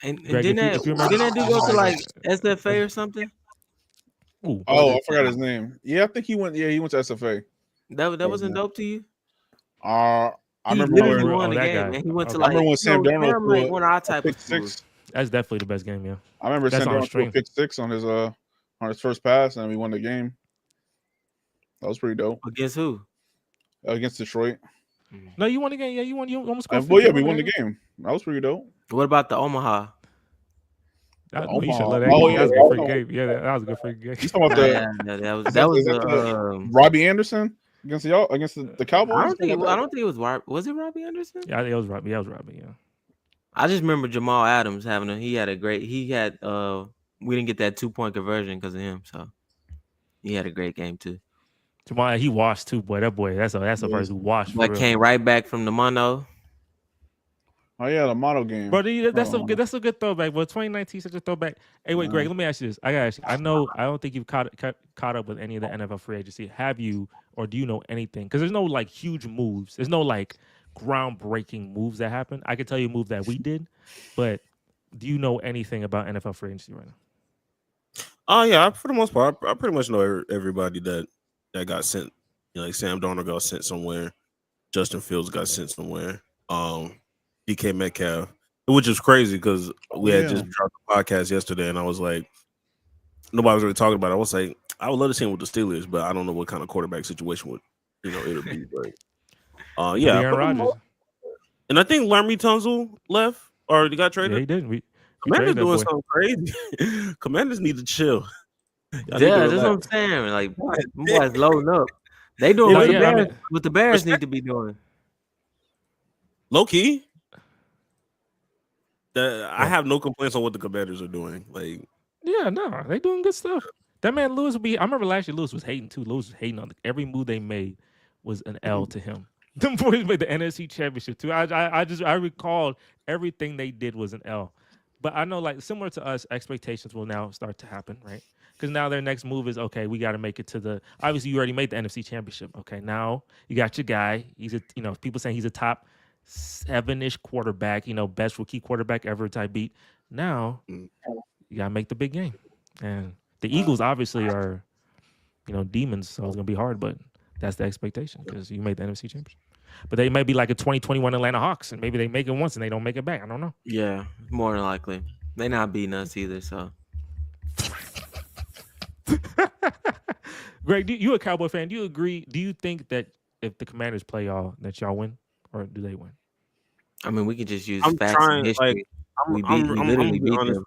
Greg, if you remember, didn't that dude go to like SFA or something? ooh, Or was Oh, I it forgot his name. Yeah, I think he went. Yeah, he went to SFA. that wasn't dope to you? I He remember oh literally for when real, won oh the that game, guy. man. He went to Okay, I remember when Sam Darnold Sam threw like one of our a type pick of schools. six. that's definitely the best game. Yeah, I remember that's Sam on Darnold threw a stream. pick six on his first pass, and we won the game. That was pretty dope Against who? against Detroit. No, you won the game. Yeah, you won. You almost scored Well, 50. yeah, You we won the won the game. game. That was pretty dope. What about the Omaha? The You should Omaha. love that Oh game. yeah, That was a good freaking game. Yeah, that was a good freaking game. you talking about Nah, the? that was Is that the Robbie Anderson against the Cowboys? I don't think it was Was it Robbie Anderson? Yeah, it was Robbie. Yeah, it was Robbie. Yeah. I just remember Jamal Adams he had we didn't get that 2-point conversion because of him, so he had a great game too. Jamal, he washed too, boy. That boy, that's a person who washed for But real. came right back from the mono. Oh yeah, the model game. Bro, that's a good throwback. But 2019 such a throwback. Hey, wait, Greg, let me ask you this. I gotta ask you. I don't think you've caught up with any of the NFL free agency. Have you, or do you know anything? Because there's no like huge moves. There's no like groundbreaking moves that happen. I can tell you a move that we did, but do you know anything about NFL free agency right now? Oh yeah, for the most part, I pretty much know everybody that got sent. You know, like Sam Darnold got sent somewhere. Justin Fields got sent somewhere. DK Metcalf, which is crazy because we had just dropped the podcast yesterday, and I was like, nobody was really talking about it. I was like, I would love to see him with the Steelers, but I don't know what kind of quarterback situation it'll be. But yeah, Aaron Rodgers. And I think Laremy Tunsil left or he got traded. Yeah, he did. Commanders doing something crazy. Commanders need to chill. Yeah, that's what I'm saying. Like, boys loading up. They doing what the Bears need to be doing. Low key. I have no complaints on what the Commanders are doing. Like, yeah, no, they doing good stuff. That man Lewis I remember last year Lewis was hating too. Lewis was hating on every move they made was an L to him. Them boys made the NFC Championship too. I recalled everything they did was an L. But I know, like, similar to us, expectations will now start to happen, right? Because now their next move is, okay, we got to make it to obviously you already made the NFC Championship. Okay, now you got your guy. He's people saying he's a top 7-ish quarterback, best rookie quarterback ever type beat. Now you got to make the big game. And the Eagles obviously are, demons, so it's going to be hard, but that's the expectation because you made the NFC Championship. But they may be like a 2021 Atlanta Hawks, and maybe they make it once and they don't make it back. I don't know. Yeah, more than likely. They not beating us either, so. Greg, you a Cowboy fan? Do you agree? Do you think that if the Commanders play y'all, that y'all win, or do they win? I mean, we could just use facts and history. We literally beat them.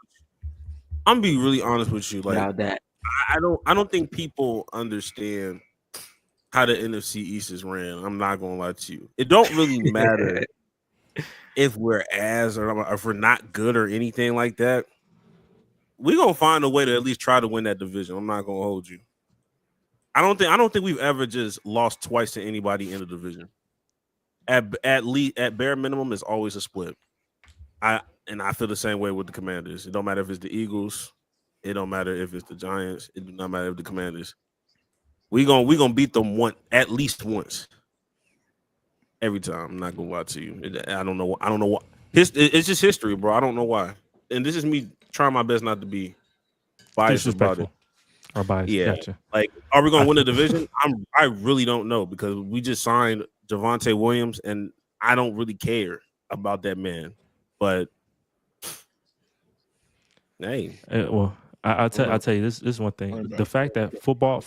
I'm gonna be really honest with you. Like, without that, I don't think people understand how the NFC East is ran. I'm not gonna lie to you. It don't really matter if we're or if we're not good or anything like that. We're gonna find a way to at least try to win that division. I'm not gonna hold you. I don't think we've ever just lost twice to anybody in the division. At least at bare minimum, it's always a split. I feel the same way with the Commanders. It don't matter if it's the Eagles. It don't matter if it's the Giants. It do not matter if the Commanders. We gonna beat them at least once. Every time. I'm not gonna lie to you. I don't know why. It's just history, bro. I don't know why. And this is me trying my best not to be biased about it. Or biased. Yeah. Gotcha. Like, are we gonna win the division? I really don't know because we just signed Javonte Williams, and I don't really care about that man. But hey, I'll tell you this is one thing. The fact that football,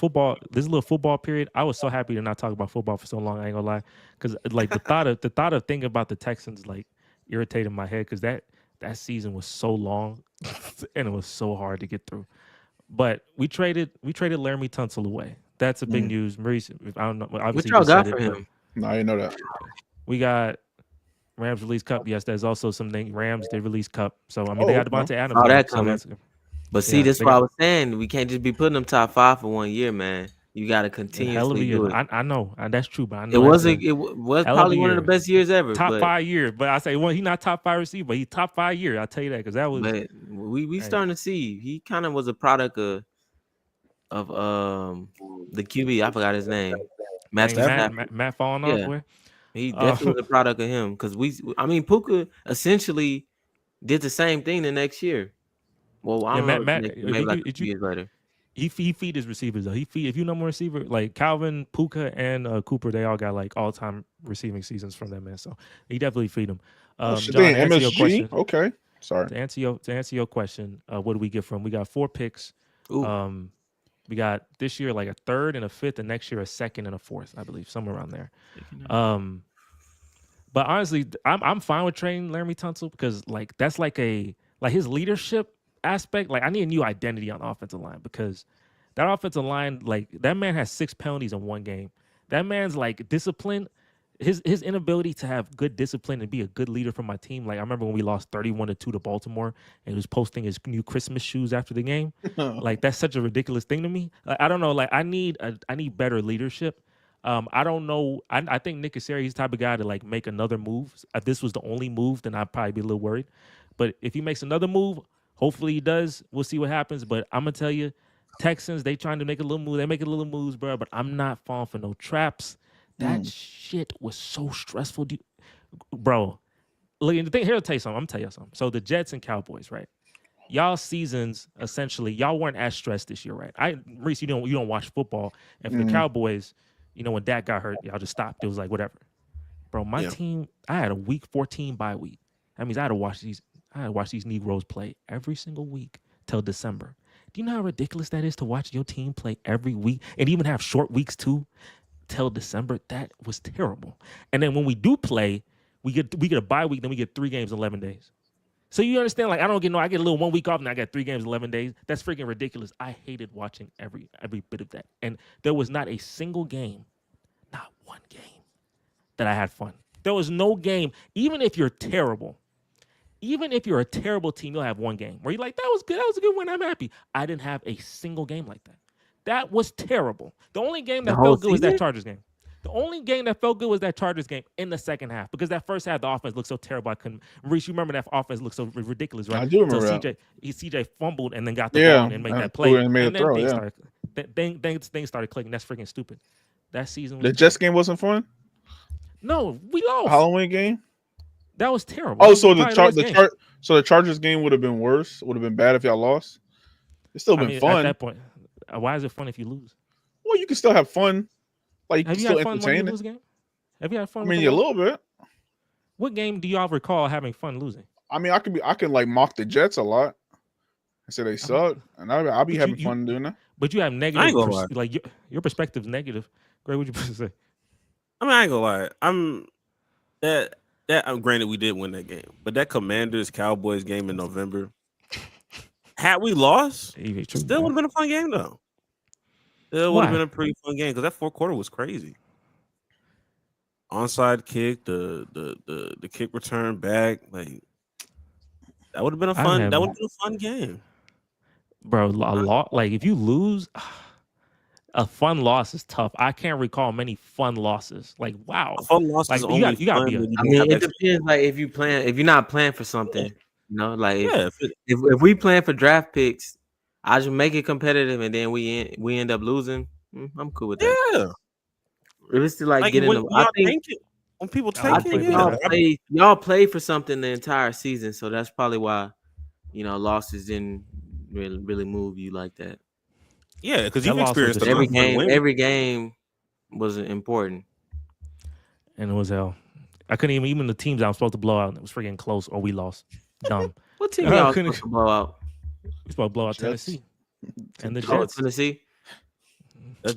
this little football period, I was so happy to not talk about football for so long. I ain't gonna lie, because like the thought of thinking about the Texans like irritated my head because that season was so long and it was so hard to get through. But we traded Laremy Tunsil away. That's a big news. Maurice, I don't know. What y'all got for him? No, I didn't know that. We got Rams released Cup. Yes, there's also something Rams they released Cup. So I mean they got Devontae Adams. Oh, that coming. But see, that's what I was saying. We can't just be putting them top 5 for 1 year, man. You got to continuously do it. I know, and that's true, but I know it was probably one of the best years ever. Top 5 years, but I say, well, he's not top 5 receiver, but he's top 5 year. I'll tell you that because that was. But we starting to see he kind of was a product of the QB. I forgot his name. Matt falling off. Where he definitely was a product of him because Puka essentially did the same thing the next year. Well, I Yeah, don't know. Matt, Maybe like a few years later. he feed his receivers though. If you number receiver like Calvin, Puka, and Cooper, they all got like all time receiving seasons from that man. So he definitely feed them. Oh shit, John, they to in answer your MSG. question, Okay, sorry. to answer your question, what do we get from? We got 4 picks. Ooh. We got this year like a 3rd and a 5th, and next year a 2nd and a 4th, I believe, somewhere around there. But honestly, I'm fine with trading Laramie Tunsil because like that's like his leadership aspect. Like I need a new identity on the offensive line because that offensive line, like that man has 6 penalties in one game. That man's like discipline. His inability to have good discipline and be a good leader for my team. Like I remember when we lost 31-2 to Baltimore and he was posting his new Christmas shoes after the game. Like that's such a ridiculous thing to me. Like, I don't know. Like I need better leadership. I don't know. I think Nick Caserio, he's the type of guy to like make another move. If this was the only move, then I'd probably be a little worried. But if he makes another move, hopefully he does. We'll see what happens. But I'm gonna tell you, Texans, they trying to make a little move. They making little moves, bro. But I'm not falling for no traps. That shit was so stressful, bro. Look, the thing here, I'll tell you something. I'm gonna tell you something. So the Jets and Cowboys, right? Y'all seasons essentially, y'all weren't as stressed this year, right? Reese, you don't watch football, and for the Cowboys, you know when Dak got hurt, y'all just stopped. It was like whatever, bro. My team, I had a week 14 bye week. That means I had to watch these Negroes play every single week till December. Do you know how ridiculous that is to watch your team play every week and even have short weeks too? Till December, that was terrible. And then when we do play, we get a bye week, then we get 3 games in 11 days. So you understand? Like I get a little 1 week off, and I got 3 games in 11 days. That's freaking ridiculous. I hated watching every bit of that. And there was not a single game, not one game, that I had fun. There was no game, even if you're terrible. Even if you're a terrible team, you'll have one game where you're like, that was good. That was a good win. I'm happy. I didn't have a single game like that. That was terrible. The only game that felt good was that Chargers game. The only game that felt good was that Chargers game in the second half because that first half the offense looked so terrible. I couldn't. Reese, you remember that offense looked so ridiculous, right? I do remember so that. CJ fumbled and then got the ball and made that play. And made a throw, Things started clicking. That's freaking stupid. That season. The Jets game wasn't fun. No, we lost. Halloween game. That was terrible. Oh, so the Chargers game would have been worse. Would have been bad if y'all lost. It's still been fun at that point. Why is it fun if you lose? Well, you can still have fun. Like you have can you still had fun when you entertain lose a game? Have you had fun? I mean, a little bit. What game do y'all recall having fun losing? I mean, I can like mock the Jets a lot. I say they suck, and I'll be having fun doing that. But you have negative, like your perspective's negative. Greg, what you say? I mean, I ain't gonna lie. I'm granted we did win that game, but that Commanders Cowboys game in November, had we lost, still would have been a fun game though. It would have been a pretty fun game because that fourth quarter was crazy. Onside kick, the kick return back, like that would have been a fun game. Bro, like if you lose, a fun loss is tough. I can't recall many fun losses. Like wow, a fun loss like is only you gotta be. I mean, it depends. Like if you're not playing for something, you know, like if we plan for draft picks, I just make it competitive, and then we end up losing. I'm cool with that. Yeah, if it's to like get in the, I think when people take y'all play for something the entire season, so that's probably why losses didn't really move you like that. Yeah, because you've experienced every game was important, and it was hell. I couldn't even the teams I was supposed to blow out. It was freaking close, or we lost. Dumb. What team y'all supposed to blow out? We supposed to blow out Tennessee and the Jets. Tennessee. That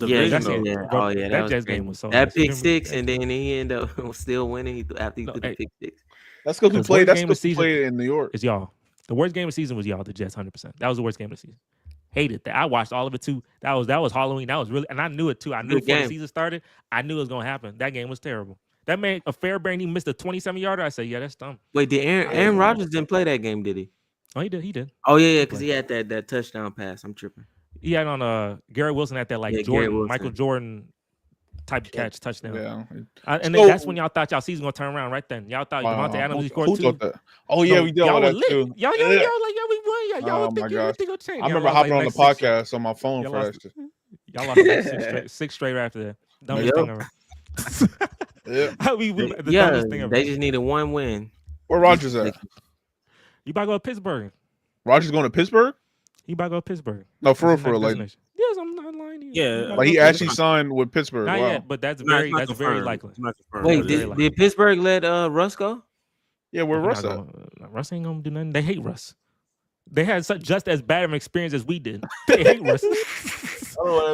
Jets game was so that pick six, and then he ended up still winning after he threw the pick six. That's because we played. That's because we played in New York. It's y'all. The worst game of the season was y'all. The Jets, 100%. That was the worst game of the season. Hated that. I watched all of it too. That was Halloween. That was really, and I knew it too. I knew before the season started. I knew it was gonna happen. That game was terrible. That man, a Fairbairn, he missed a 27-yarder. I said, yeah, that's dumb. Wait, did Aaron Rodgers didn't play that game? Did he? Oh, he did. He did. Oh yeah, because he had that touchdown pass. I'm tripping. He had on Garrett Wilson at that Michael Jordan type catch touchdown. Yeah. And then that's when y'all thought y'all season gonna turn around right then. Y'all thought Devontae Adams scored too. That? Oh yeah, we did all that too. Y'all like we won. Y'all think it'll change. I remember hopping on the podcast on my phone for that. Y'all lost six straight after that. Dumbest thing ever. They just needed one win. Where Rodgers at? He about to go to Pittsburgh. Rodgers going to Pittsburgh? He about to go to Pittsburgh. No, for That's his real, next like, destination. Yes, I'm not lying to you. Yeah, He about to like go he to actually Pittsburgh. signed with Pittsburgh. Not Wow. yet, but that's It's not very confirmed. likely. It's not confirmed. Wait, That's very did likely. Pittsburgh let Russ go? Yeah, where We're Russ not at? gonna- Russ ain't gonna do nothing. They hate Russ. They had just as bad of an experience as we did. They hate Russ.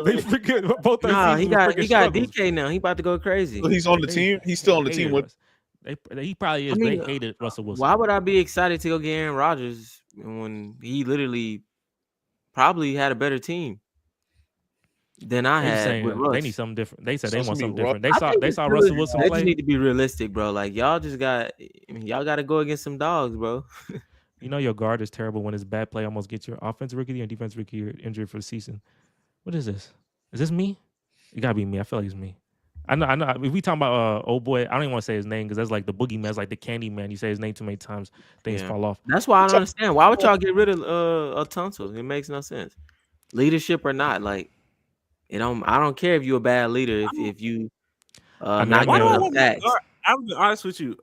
They forget both their Nah, seasons he were got freaking struggles. DK now. He about to go crazy. So he's on the team. He's still on the They team hated with. Russ. He probably is. I mean, they hated Russell Wilson. Why would I be excited to go get Aaron Rodgers when he literally probably had a better team than I They had saying with Russ? they need something different. They said So they it's want gonna something be different. I think They it's saw really- Russell Wilson They just play. need to be realistic, bro. Like y'all got to go against some dogs, bro. You know your guard is terrible when his bad play almost gets your offensive rookie of the year and defensive rookie of the year injured for the season. What is this? Is this me? It gotta be me. I feel like it's me. I know. If we talking about old boy, I don't even want to say his name because that's like the boogeyman. It's like the candy man. You say his name too many times, things Yeah. fall off. That's why I don't understand. Why would y'all get rid of Tunsil? It makes no sense. Leadership or not, like I don't care if you're a bad leader if you I mean, not Why do I giving up want facts. guard? I'm be honest with you.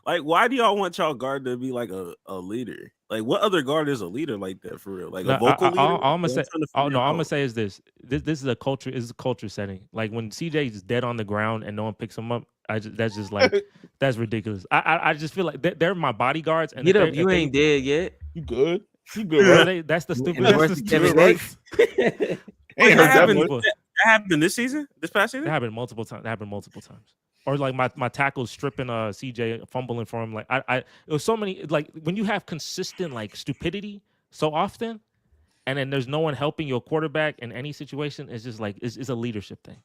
Like, why do y'all want y'all guard to be like a leader? Like, what other guard is a leader like that for real? Like No, a vocal leader? all I'm gonna I'm say. trying to Oh figure no, I'm out. gonna say is this. This is a culture. Is a culture setting. Like when CJ is dead on the ground and no one picks him up. That's just like that's ridiculous. I just feel like they're my bodyguards. And Get if up, they- you if they- ain't dead yet. You good? You good, Bro, right? that's the And stupid. worse That's the than Kevin stupid. Gates. Ain't that hurt that happened. much. People- That happened this season? This past season? That happened multiple times. That happened multiple times. Or like my tackles stripping CJ, fumbling for him. Like it was so many. Like when you have consistent like stupidity so often, and then there's no one helping your quarterback in any situation, it's just like it's a leadership thing.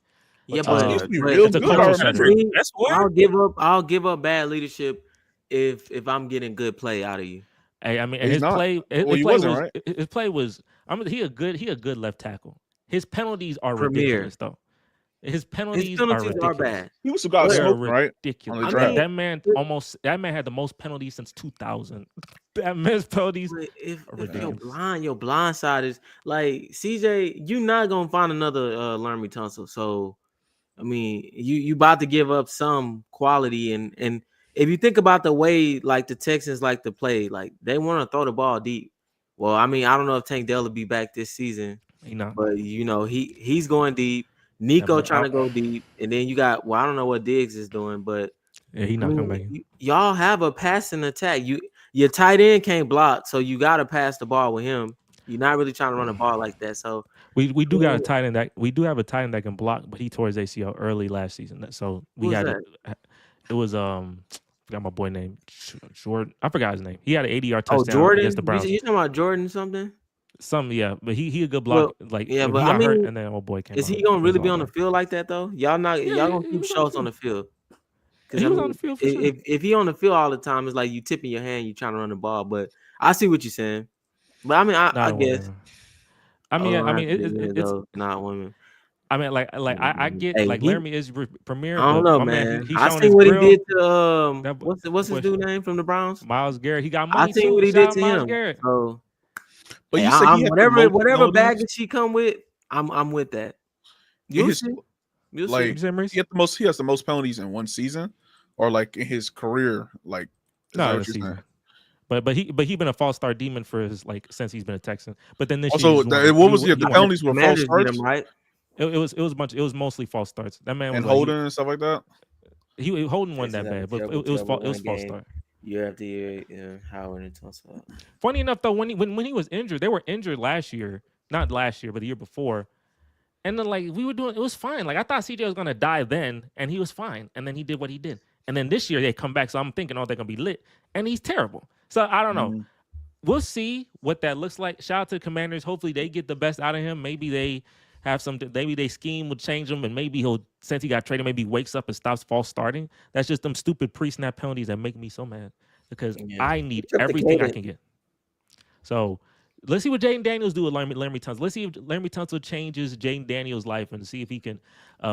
Yeah, Uh, but, used to be but real it's a good. culture I setter. remember. That's what. I'll give up bad leadership if I'm getting good play out of you. Hey, I mean, He's and his not. play. His Well, he play wasn't, was. right? His play was. I mean, he a good left tackle. His penalties are Premier. ridiculous though. His penalties, His penalties are are ridiculous. bad. He was the guy They're smoking, right? Ridiculous. On the I draft. mean, that man had the most penalties since 2000. That man's penalties. But if ridiculous. your blind side is like CJ, you're not gonna find another Laramie Tunsil. So I mean, you about to give up some quality and if you think about the way like the Texans like to play, like they want to throw the ball deep. Well, I mean, I don't know if Tank Dell will be back this season, He not. but you know he's going deep. Nico but trying to go deep, and then you got I don't know what Diggs is doing, but Yeah, he I not mean, coming back. y'all have a passing attack. Your tight end can't block, so you got to pass the ball with him. You're not really trying to run the ball like that. So We do got a tight end that we do have a tight end that can block, but he tore his ACL early last season. So we Who's had that? it was forgot my boy name Jordan. I forgot his name. He had an 80-yard touchdown Jordan, against the Browns. you talking about Jordan something? But he a good block. Like yeah, he but got I hurt mean, and then old boy came. Is he out. gonna He really was be all on the there. field like that though? Y'all gonna he keep was on Schultz the on the field. He was on the field for sure. If he on the field all the time, it's like you tipping your hand, you trying to run the ball. But I see what you're saying. But I mean, I don't guess. wanna- I mean, it's. not women. I mean, I get Hey, like he- Laramie is premier. I don't but know, my man. he I showing seen his what grill. he did to That boy- what's his boy- dude name from the Browns? Miles Garrett. He got I money seen too. what he Shout did out to Myles him. Garrett. So But hey, you said he had the most whatever penalties? baggage she come with, I'm with that. In his- You'll like, You say, Maurice? He has the most penalties in one season, or like in his career. Like, is No, that in what the you're season. saying? But he been a false start demon for his since he's been a Texan. But then this Also, year what was the penalties were false Commanders beat starts him, right? It was mostly false starts. That man was and like, holding and stuff like that. he Holden wasn't that Texans bad, have but a it was terrible false run game. start. Year after year, Howard and Tunsil. Funny enough though, when he was injured, they were injured last year, not last year, but the year before. And then like we were doing, it was fine. Like I thought CJ was gonna die then, and he was fine. And then he did what he did. And then this year they come back, so I'm thinking, oh, they're gonna be lit, and he's terrible. So I don't know. Mhm. We'll see what that looks like. Shout out to the Commanders. Hopefully they get the best out of him. Maybe they have maybe they scheme will change him, and maybe since he got traded, maybe wakes up and stops false starting. That's just them stupid pre-snap penalties that make me so mad because Yeah. I need Took the everything I cake. can get. So let's see what Jaden Daniels do with Laramie Tunsil. Let's see if Laramie Tunsil changes Jaden Daniels' life and see if he can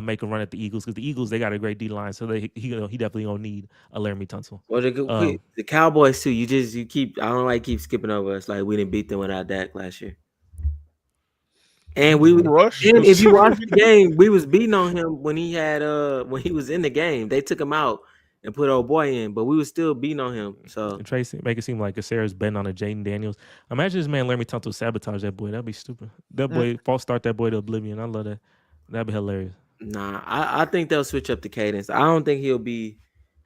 make a run at the Eagles, because the Eagles, they got a great D line, so he definitely gonna need a Laramie Tunsil. Well, the Cowboys too. You keep. I don't like keep skipping over us. Like we didn't beat them without Dak last year. And Rush. and if you watch the game, we was beating on him when he was in the game. They took him out, and put old boy in, but we was still beating on him. So And Tracy make it seem like Caceres betting on a Jaden Daniels. Imagine this man Laremy Tunsil sabotage that boy. That'd be stupid. That boy false start that boy to oblivion. I love that. That'd be hilarious. nah, I think they'll switch up the cadence. I don't think he'll be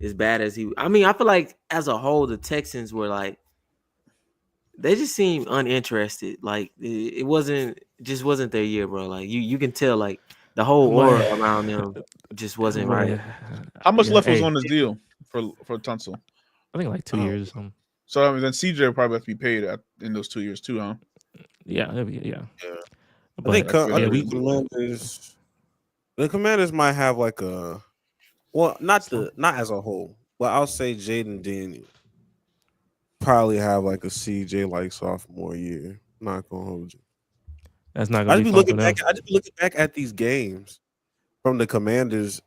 as bad as he. I mean, I feel like as a whole, the Texans were like they just seemed uninterested. Like it just wasn't their year, bro. Like you can tell like the whole aura around them just wasn't right. How much left was hey, on this deal for Tunsil? I think like 2 years or something. So I mean, then CJ will probably have to be paid in those 2 years too, huh? Yeah, that'd be, yeah. I think But, the Commanders might have like a not as a whole, but I'll say Jaden Daniels probably have like a CJ like sophomore year. Not gonna hold you. that's not I gonna just be be looking fun for back. I just be looking back at these games from the Commanders,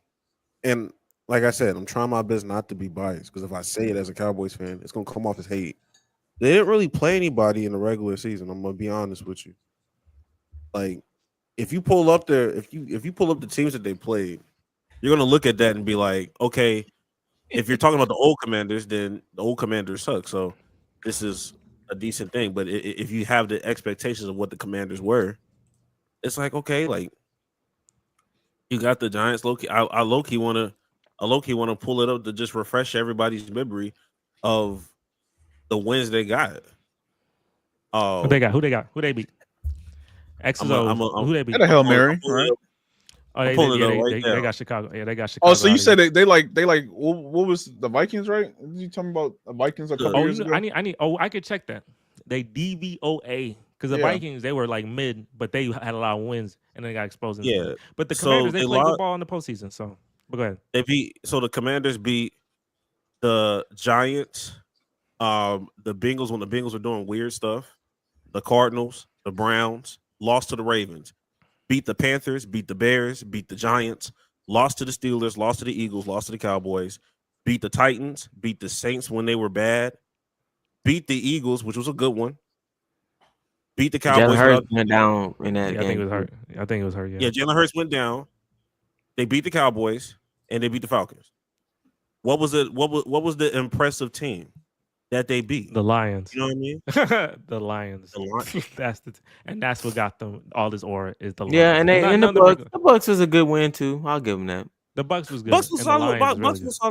and like I said, I'm trying my best not to be biased because if I say it as a Cowboys fan, it's gonna come off as hate. They didn't really play anybody in the regular season. I'm gonna be honest with you. Like, if you pull up if you pull up the teams that they played, you're gonna look at that and be like, okay, if you're talking about the old Commanders, then the old Commanders suck. So this is a decent thing. But if you have the expectations of what the Commanders were, it's like, okay, like you got the Giants. Low-key, I low-key want to pull it up to just refresh everybody's memory of the wins they got. who they got? Who they beat? X's who they beat? Had a Hail Mary, right? Oh, they got Chicago. Yeah, they got Chicago. Oh, so you said they like what was the Vikings, right? You talking about the Vikings a couple years ago? I could check that. They DVOA because the Vikings they were like mid, but they had a lot of wins and they got exposed. But the Commanders they played good ball in the postseason. So, but go ahead. The Commanders beat the Giants, the Bengals when the Bengals were doing weird stuff, the Cardinals, the Browns, lost to the Ravens. Beat the Panthers, beat the Bears, beat the Giants, lost to the Steelers, lost to the Eagles, lost to the Cowboys, beat the Titans, beat the Saints when they were bad, beat the Eagles, which was a good one, beat the Cowboys. Jalen Hurts went down in that game. I think it was hurt. Yeah, Jalen Hurts went down. They beat the Cowboys and they beat the Falcons. What was it? What was the impressive team that they beat? The Lions. You know what I mean? The Lions. That's what got them all this aura is the Lions. Yeah, and the Bucks was a good win too. I'll give them that. The Bucks was good. Bucks was solid.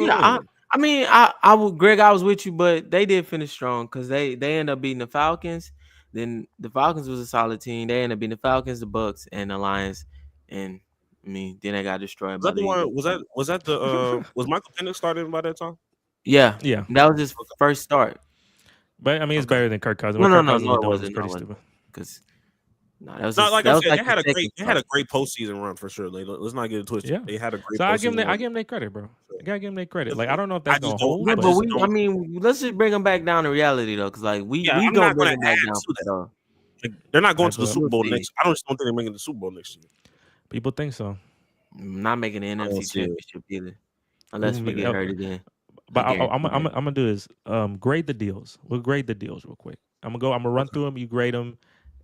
Yeah, I mean, I would, Greg, I was with you, but they did finish strong because they ended up beating the Falcons. Then the Falcons was a solid team. They ended up beating the Falcons, the Bucks, and the Lions. And I mean, then they got destroyed. Was Michael Penix starting by that time? Yeah. That was his first start. But I mean, it's better than Kirk Cousins. No, it wasn't. Because that was like I said, they had a great postseason run for sure. Let's not get it twisted. Yeah. They had a great. So I give them their credit, bro. I gotta give them their credit. Like I don't know if that's gonna hold. Yeah, but I mean, let's just bring them back down to reality though, because like we don't bring them back down to that. Like, they're not going to the Super Bowl next. I don't think they're making the Super Bowl next year. People think so. I'm not making the NFC Championship either, unless we get hurt again. But I'm gonna do this. Grade the deals. We'll grade the deals real quick. I'm gonna run through them. You grade them.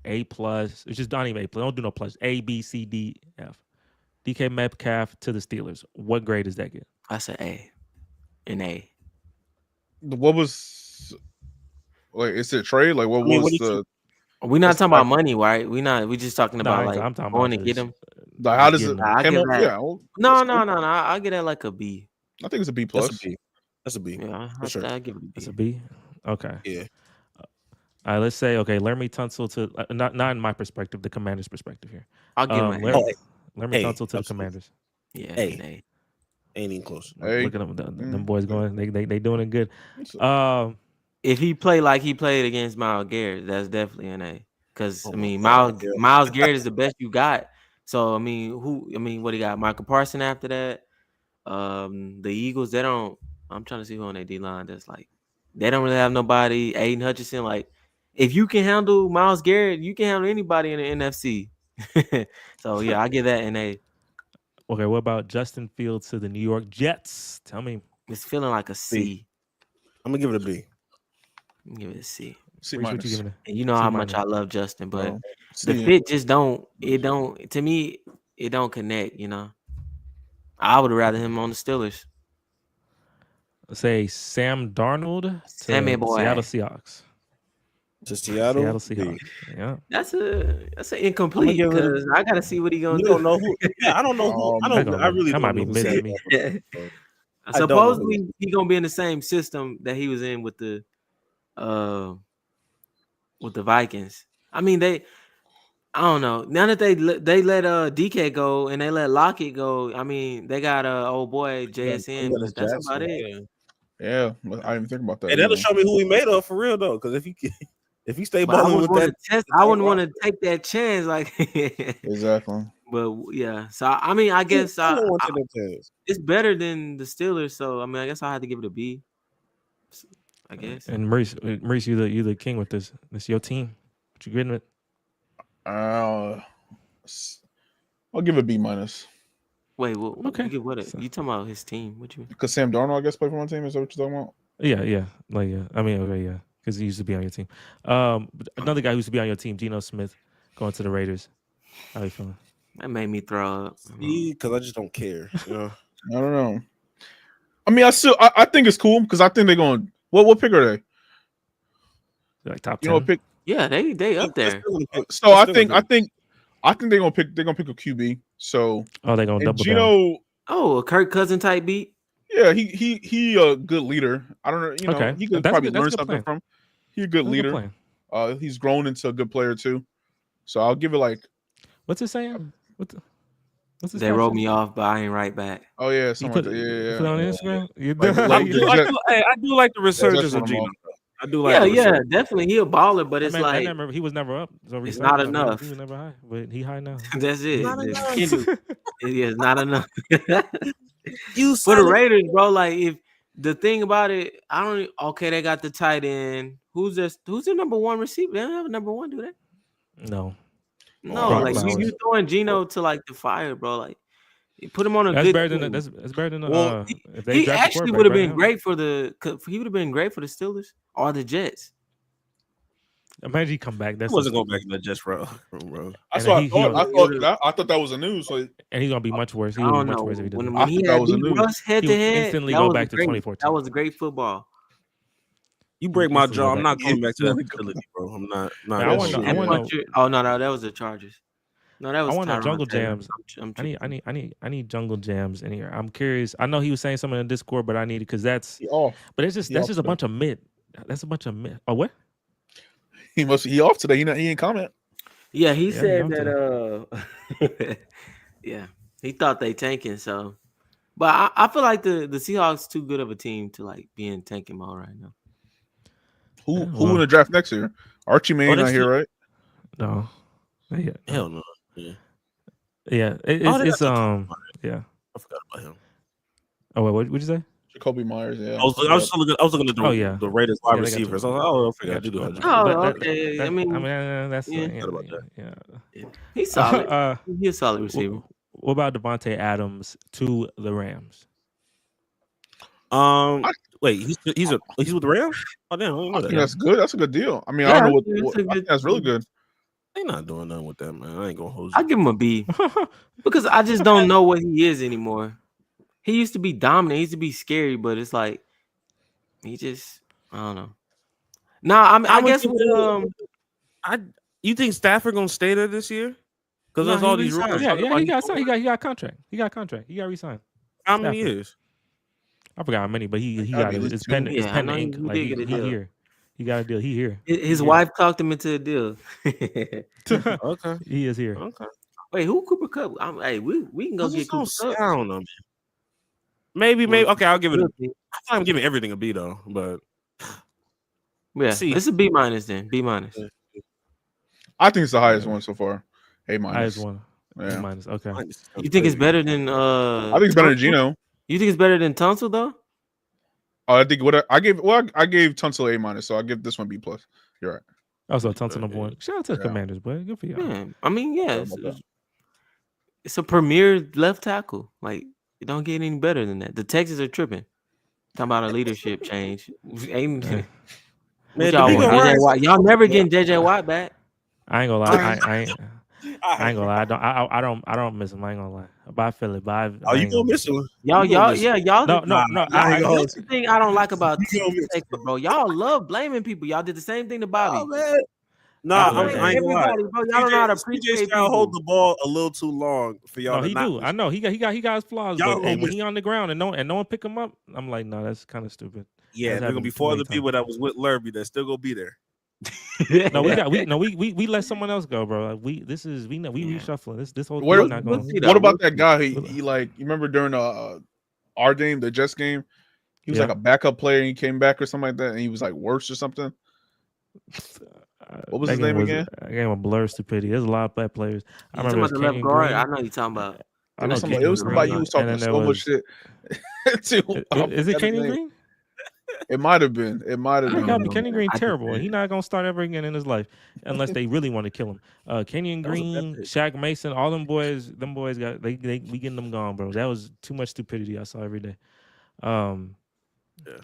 A+. It's just not even A+. Don't do no plus. A, B, C, D, F. DK Metcalf to the Steelers. What grade does that get? I said A. An A. What was like? Is it trade? Like what was the? We're not talking about money, right? We just talking about like I'm talking going about to get him. Like how does it? No. I'll get that like a B. I think it's a B+. That's a B. Yeah, sure. I'll give it a B. It's a B. Okay. Yeah. All right, let's say Laremy Tunsil to not in my perspective, the Commanders' perspective here. I'll give him Laremy Tunsil to the Commanders. Yeah, an A. Ain't even close. Look at them boys going. They doing it good. If he played like he played against Myles Garrett, that's definitely an A. Because I mean, Myles Garrett is the best you got. So I mean, what do you got? Michael Parsons after that. The Eagles, they don't. I'm trying to see who on their D line. That's like they don't really have nobody. Aiden Hutchinson, like if you can handle Myles Garrett, you can handle anybody in the NFC. So yeah, I give that an A. Okay, what about Justin Fields to the New York Jets? Tell me. It's feeling like a C. I'm gonna give it a B. I'm gonna give it a C. C-. What you giving it? And you know how much I love Justin, but the fit just don't. It don't. To me, it don't connect. You know, I would rather him on the Steelers. say Sam Darnold to Sammy boy. Seattle Seahawks. To Seattle. Seahawks. Yeah. That's an incomplete give it a- because I gotta see what he gonna You do. don't know who. Yeah, I don't know who. I That don't. gonna I be- really that don't might know be who mid to Sam me. Darnold is. I don't know Supposedly he gonna be in the same system that he was in with the Vikings. I mean I don't know. Now that they let DK go and they let Lockett go, I mean they got old boy JSN. Dennis But that's Jackson. about it. Yeah, but I didn't even think about that. Hey, that'll either. show me who he made of for real though. Because if he stay But I balling wouldn't with want that, to test. I wouldn't want to take that chance. Like, Exactly. but yeah. So I mean, I guess I don't want to take that chance. it's better than the Steelers. So I mean, I guess I had to give it a B. I guess. And Maurice, you the king with this. This your team. What you getting with? I'll give it B minus Wait, what? Okay. You give what? So- You talking about his team? What you? because Sam Darnold, I guess, played for my team. Is that what you're talking about? Yeah. Like yeah. I mean, okay, yeah. Because he used to be on your team. But another guy who used to be on your team, Geno Smith, going to the Raiders. How you feeling? That made me throw up. Because I just don't care. You know? I don't know. I mean, I think it's cool because I think they're going. What pick are they? Like top 10. You know, what pick. Yeah, they up there. So I think they're gonna pick a QB. So Oh, they're gonna and double down. Gino, Oh, a Kirk Cousin type beat. yeah, he a good leader. I don't know, you know, Okay. he could That's a probably good- that's a learn good something plan. from. He's a good That's a leader. plan. He's grown into a good player too. So I'll give it like, What's it saying? What's his They wrote caption? me off, but I ain't right back. oh yeah, You something put, like that. you Yeah, put it yeah. on Instagram. You Like you- I do like the resurgence one of of Geno. them. I do like Yeah, the yeah, resurgence. definitely. He a baller, but it's like he was never up. So it's resurgence, not I mean, enough. He was never high, but he high now. that's it. Not It's enough. Kendrick. It is not enough. You For the said it. Raiders, bro, like if the thing about it, I don't. Okay, they got the tight end. Who's their number one receiver? They don't have a number one, do they? No, No, Brock like Flowers. you throwing Geno to like the fire, bro. Like you put him on a that's good. better than team. that's better than Well, if they He draft a actually quarterback would have right been now. great for the. He would have been great for the Steelers or the Jets. Imagine he come back. I That's wasn't going back in the Jets room, bro. That's And what he- I thought that was a news. So and he's gonna be much worse. He I would don't be much know. worse if he didn't. When I he thought that had was a beat news. Russ head He to would head, instantly that go was back to great. 2014. That was great football. You break my Instantly jaw. go I'm back. not going back to that facility, bro. I'm not. Man, I That's want true. to And know. punch your- Oh no, that was the Chargers. No, that was. want Tyrann Jungle Taylor. Jams. I'm I need Jungle Jams in here. I'm curious. I know he was saying something in Discord, but I need it because that's. he off. But it's just He that's off just a today. bunch of mid. That's a bunch of mid. Oh what? He off today. He ain't comment. Yeah, he Yeah, said I'm that. Yeah, he thought they tanking. So, but I feel like the Seahawks too good of a team to like be in tanking mode right now. Who Yeah, who well. in the draft next year? Archie Manning not that's here, right? No. Yeah. Hell no. Yeah. It's Oh, they got Jacoby yeah. I forgot about him. Oh wait, what'd you say? Jacoby Myers. Yeah. I was looking at the, Oh, yeah. the Raiders wide Yeah, they got receivers. I Jacoby. was like, oh, I forgot Got you do you. have Oh, Jacoby. okay. I mean, that's yeah. yeah, Forgot about yeah. he's solid. Uh, He's a solid receiver. what about Devontae Adams to the Rams? Wait, he's with the Rams? Oh damn, I didn't know I think that. that's good. That's a good deal. I mean, Yeah, I don't know it's what a I think good that's really deal. good. They not doing nothing with that, man. I ain't gonna hold I you. give him a B because I just don't know what he is anymore. He used to be dominant. He used to be scary, but it's like he just I don't know. Nah, I mean, I would guess give with it you think Stafford gonna stay there this year? Because No, there's he all these resigned. rumors. yeah, talking he about got he's signed. going- He got a contract. He got a contract. He got re-signed. How many Stafford. years? I forgot how many, but he Gotta got be it. at least It's two. pending. It's Yeah, I know pending ink. he Like did he get a deal. here. He got a deal. He here. his Yeah. wife talked him into a deal. Okay. He is here. Okay. Wait, who Cooper Cup? Hey, we can go I get just Cooper don't Cup. sound them. Maybe. Okay, I'll give it. Good pick. I thought I'm giving everything a B though, but Yeah, C. it's a B minus then. B minus. I think it's the highest one so far. A minus. Highest one. Yeah. Minus. Okay. You think it's better than I think it's better than Tunsil? Gino. You think it's better than Tunsil though? Oh, I think I gave Tunsil A minus, so I'll give this one B plus. You're right. Also, Tunsil number one. Shout out to the Yeah. Commanders, boy. Good for you. Yeah, I mean, yeah, Sorry about that. it's a premier left tackle. Like, it don't get any better than that. The Texans are tripping. Talking about a leadership change. Ain't Yeah. what Man, y'all the want? bigger JJ words- Watt. Y'all never getting JJ Watt back. I ain't gonna lie. I ain't. I ain't gonna lie. I don't miss him. I ain't gonna lie. But I feel it. But Oh, I you ain't gonna gonna miss him? Y'all, You gonna y'all, miss yeah, him. y'all. No, no, no. I ain't gonna do. hold That's the thing I don't like about You gonna miss Texas, bro. Y'all love blaming people. Y'all did the same thing to Bobby. Oh man. Nah, I Y'all feel blame that. I ain't gonna lie. everybody, bro. Y'all don't know how to CJ appreciate Stroud hold people. the ball a little too long for y'all No, to he not do. miss. I know he got his flaws. Y'all But hey, gonna when miss. he on the ground and no one pick him up, I'm like, no, that's kind of stupid. Yeah, That's there's gonna be happened too 4 many other people that was with Lerby that still gonna be there. No, we let someone else go, bro. We Yeah. reshuffling. This whole Where, thing not We'll going. see, though. what about We'll that see. guy? He like you remember during our game, the Jets game, he was Yeah. like a backup player and he came back or something like that, and he was like worse or something. What was That his game name again? That game was blur stupidity. There's a lot of bad players. I You remember talking it about was the left Kenyon guard? Green. I know you're talking about. I It know was somebody. Kenyon It was somebody Green, who was and talking then there so much was. shit. To, I Is it forgot his Kenyon name. Green? It might have been. It might have It gotta be been. Kenyon Green I just terrible. He's not gonna start ever again in his life unless they really want to kill him. Kenyon That was a bad Green, pick. Shaq Mason, all them boys got we getting them gone, bro. That was too much stupidity I saw every day. Yeah.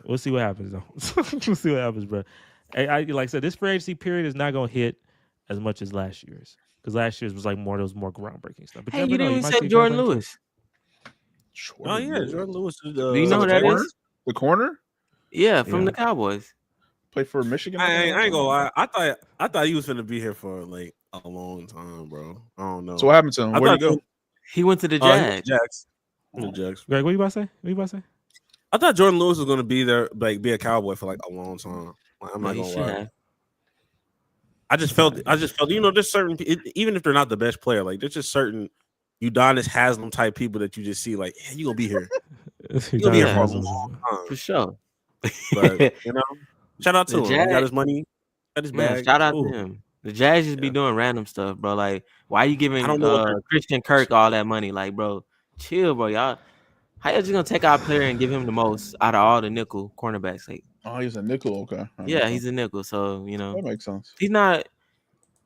We'll see what happens though. We'll see what happens, bro. I like I said, this free agency period is not gonna hit as much as last year's because last year's was like more groundbreaking stuff. But Hey, you you never know. didn't You even might say see Jordan Jordan Lewis. Oh yeah, Jordan Lewis is Do you know who the that corner? is? The corner Yeah, from Yeah. the Cowboys. played for Michigan. I ain't gonna lie. I thought he was gonna be here for like a long time, bro. I don't know. So what happened to him? I Where'd he thought go? He went to the he went Jags. to Jags. He went to Jags. Greg, what you about to say? I thought Jordan Lewis was gonna be there, like be a Cowboy for like a long time. Like, I'm No, not he gonna should lie. have. I just felt, you know, there's certain, even if they're not the best player, like there's just certain Udonis Haslam type people that you just see, like, yeah, you gonna be here. You gonna be here for a long time. For sure. But you know, shout out to The him. He got Jags- his money, got his Man, bag. shout out Cool. to him. The Jags just be Yeah. doing random stuff, bro. Like, why you giving I don't know what they're- Christian Kirk all that money? Like, bro, chill, bro. Y'all, how y'all just gonna take our player and give him the most out of all the nickel cornerbacks? Like, Oh, he's a nickel. Okay. yeah, he's a nickel, so you know That makes sense. he's not.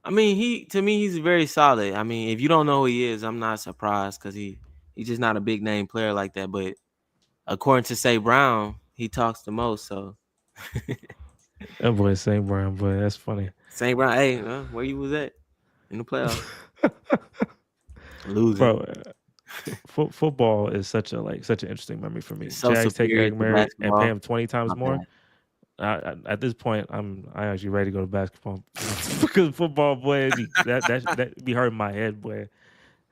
I mean, to me, he's very solid. I mean, if you don't know who he is, I'm not surprised because he's just not a big name player like that. But according to St. Brown, he talks the most. So That boy St. Brown, boy, that's funny. St. Brown, hey, where you was at in the playoffs? Losing, Bro. Football is such an interesting memory for me. It's so Jags take superior Eric to Murray and basketball. pay him 20 times My more. At this point, I'm actually ready to go to basketball because football, boy, that be hurting my head, boy.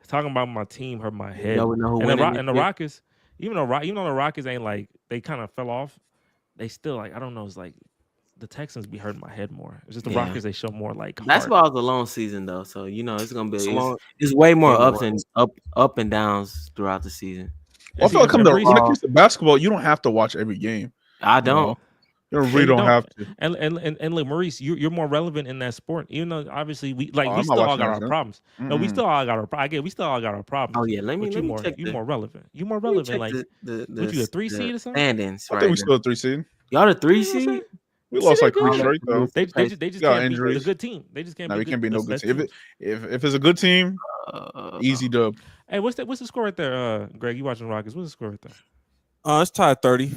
Talking about my team hurt my head. Y'all would know who And winning the this year? Rockets, even though the Rockets ain't like they kind of fell off, they still like I don't know. It's like the Texans be hurting my head more. It's just the Yeah. Rockets they show more like heart. Basketball is a long season though, so you know it's gonna be long- it's way more Game ups long. and up and downs throughout the season. Well, I feel like And when it Maurice- comes to basketball, you don't have to watch every game. I don't. You really don't have to. And look, Maurice, you're more relevant in that sport. Even though obviously we I'm not still all watching got our everything. problems. No, we still all got our. I get we still all got our problems. Oh yeah, let me But you check more relevant. You more let me relevant. check Like the what you a 3 seed or something? standings I right think we now. still a 3 seed. Y'all the 3 You know what I'm saying? seed? We See, lost they like 3 good. straight though. They just got can't injuries. beat the good team. They just can't. No, beat we can't be no good best team. If it's a good team, easy dub. Hey, what's the score right there? Greg, you watching the Rockets? What's the score right there? It's tied 30.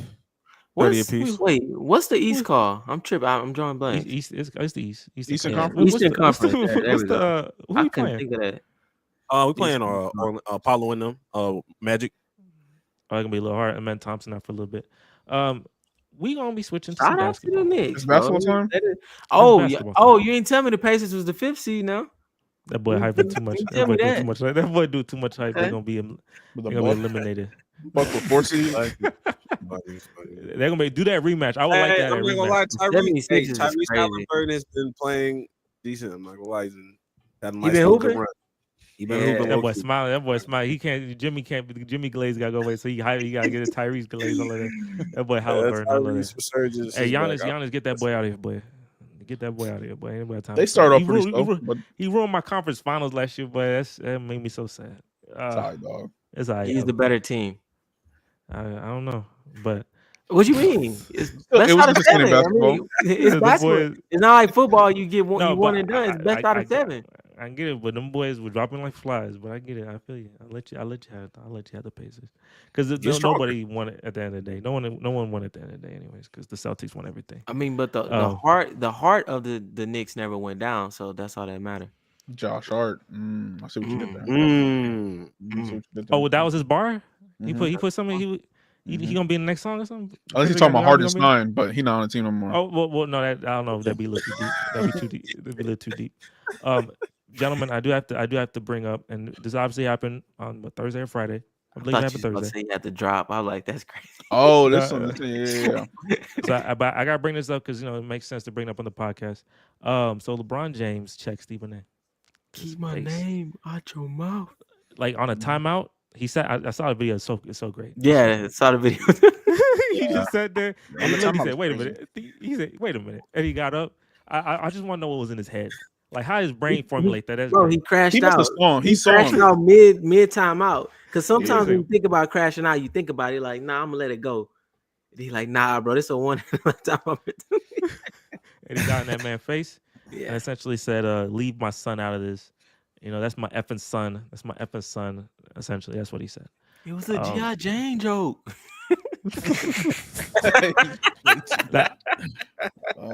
30 apiece. Wait, what's the East call? I'm tripping. I'm drawing blank. East, it's the East. Eastern Yeah, Conference? Eastern Conference. What's the who I you couldn't playing? think of that. We playing Apollo and them. Magic. Oh, it's gonna be a little hard. And Thompson out for a little bit. We gonna be switching to Shout some out to the basketball. Knicks. It's basketball bro. time? Oh, basketball oh, time. you ain't tell me the Pacers was the 5th seed now. That boy You hyping too much. didn't That tell boy me do that. too much. That boy do too much hype. Okay. They're gonna be With the they're gonna be Buck, eliminated. Buck with 4 seed. They're gonna do that rematch. I would like that. I'm not gonna rematch. lie, The 76ers is Tyrese crazy. Halliburton has been playing decent. I'm not gonna lie, he's had a He nice been little good hooping? run. He been Yeah. hooping. That boy low-key. smiling. That boy smiling. He can't. Jimmy Glaze gotta go away. So he gotta get his Tyrese Glaze all of that. That boy Halliburton. I love Tyrese that. resurgence Hey, is back. Giannis, get that boy out of here, boy. Get that boy out of here, boy. Ain't nobody time They for start that. off pretty slow, but He ruined my conference finals last year, boy. That made me so sad. it's all right, dog. It's all right. He's the better team. I don't know, but What you mean? It's It best was out of entertaining 7. I basketball. mean, it's The basketball. boys- It's not like football. You get one, No, you won but and done. It's best out of 7. I get it, but them boys were dropping like flies. But I get it. I feel you. I'll let you have the Pacers because nobody won it at the end of the day. No one won at the end of the day, anyways. Because the Celtics won everything. I mean, but the heart of the Knicks never went down, so that's all that matters. Josh Hart. I see what you did there. I see what you did there. Oh, that was his bar. He Mhm. put something. He gonna be in the next song or something. Unless he's Kendrick talking about Lamar Harden's gonna be- 9, but he's not on the team no more. Oh well, no, that I don't know if that'd be a little too deep. That'd be too deep. That'd be a little too deep. Gentlemen, I do have to bring up, and this obviously happened on Thursday or Friday. I believe it thought happened you was about to Thursday. say you had to drop. I was like, that's crazy. Oh, this No, one. Yeah. So but I gotta bring this up because it makes sense to bring it up on the podcast. So LeBron James checked Stephen A. Keep my face. name out your mouth. Like on a timeout, he said, I saw the video. It's so great. Yeah, I saw the video. He just sat there. Yeah, And the he timeout said, was "Wait a crazy. minute." He said, "Wait a minute," and he got up. I just want to know what was in his head. Like how his brain formulate that. That's Bro, great. he crashed He must out. have saw him. He saw crashed him. out mid timeout. Because sometimes Yeah. when you think about crashing out, you think about it like, nah, I'm gonna let it go. And he like, nah, bro, this is a one time opportunity. And he got in that man's face and Yeah. essentially said, "Leave my son out of this. That's my effing son. That's my effing son." Essentially, that's what he said. It was a Um, G.I. Jane joke. That Oh,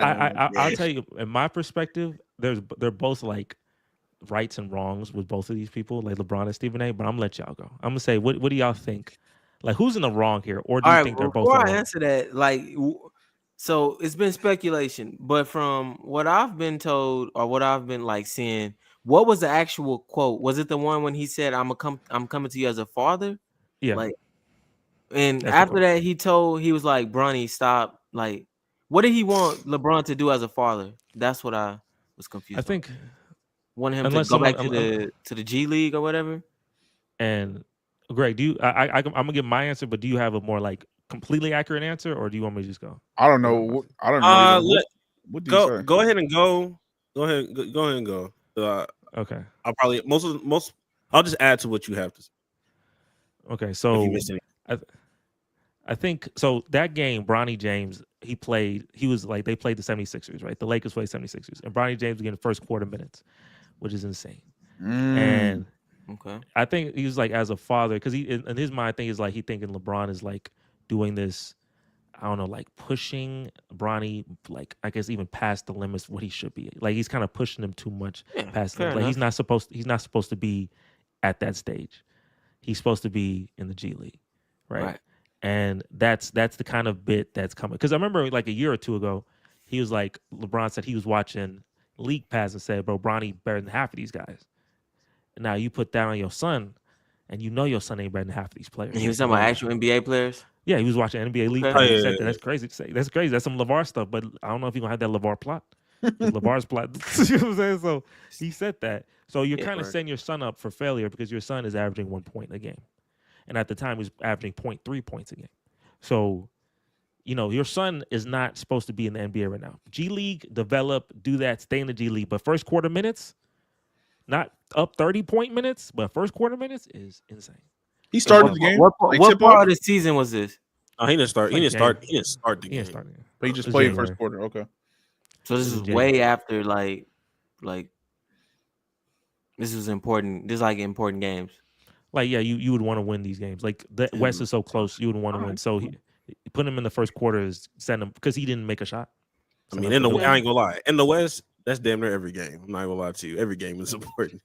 I'll tell you, in my perspective, they're both like rights and wrongs with both of these people, like LeBron and Stephen A. But I'm gonna let y'all go. I'm gonna say, what do y'all think? Like, who's in the wrong here, or do All you right, think they're both before in the I wrong? answer that, so it's been speculation, but from what I've been told or what I've been like seeing, what was the actual quote? Was it the one when he said, I'm coming to you as a father? Yeah, Like, and That's the after quote. that, he was like, Bronny, stop. Like, what did he want LeBron to do as a father? That's what I was confused. I think, want him unless to go back someone- to the G League or whatever. and Greg, do you? I'm gonna give my answer, but do you have a more like completely accurate answer, or do you want me to just go? I don't know. I don't know. either. What do you say? Go ahead and go. Go ahead and go. Okay, I'll probably most. I'll just add to what you have to say. okay. If So you missed any. I think so. That game, Bronny James, he was like, they played the 76ers, right? The Lakers played 76ers, and Bronny James was getting first quarter minutes, which is insane. And Okay. I think he was like, as a father, because he in his mind, I think is like he thinking LeBron is like doing this, I don't know, like pushing Bronny, like I guess even past the limits of what he should be. Like he's kind of pushing him too much past the fair limits. Like enough. he's not supposed to be at that stage. He's supposed to be in the G League, right? And that's the kind of bit that's coming. Because I remember like a year or two ago, he was like, LeBron said he was watching League Pass and said, bro, Bronny better than half of these guys. And now you put that on your son, and you know your son ain't better than half of these players. And he was talking about actual NBA players. Yeah, he was watching NBA League Okay. Pass. Oh, He yeah, said yeah, that. That's crazy to say. That's crazy. That's some LeVar stuff, but I don't know if you're going to have that LeVar plot. LeVar's plot. You know what I'm saying? So he said that. So you're Yeah, kind of word. setting your son up for failure because your son is averaging 1 point a game. And at the time, he was averaging 0.3 points a game. So, your son is not supposed to be in the NBA right now. G League, develop, do that, stay in the G League. But first quarter minutes, not up 30-point minutes, but first quarter minutes is insane. He started the game. What They part tip off? of the season was this? He didn't start. He Like didn't start. game. He didn't start the He game. ain't starting. But he just It's played January. first quarter. Okay. So this This is is way January. after like this was important. This is like important games. Like, yeah, you would want to win these games. Like the West is so close, you would want to win. So he put him in the first quarter is send him because he didn't make a shot. I So mean, that's in the what it I was. ain't gonna lie. In the West, that's damn near every game. I'm not gonna lie to you. Every game is important.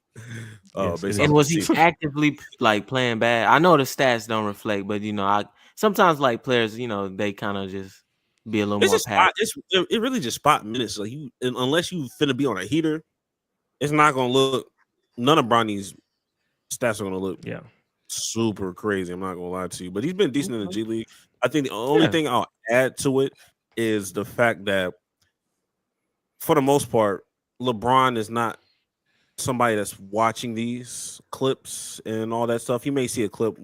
Yes, Based it off And the was he season. actively like playing bad? I know the stats don't reflect, but I sometimes like players, they kind of just be a little It's more just passive. it really just spot minutes. Like unless you finna be on a heater, it's not gonna look. None of Bronny's stats are gonna look Yeah. super crazy. I'm not gonna lie to you, but he's been decent in the G League. I think the only Yeah. thing I'll add to it is the fact that, for the most part, LeBron is not somebody that's watching these clips and all that stuff. He may see a clip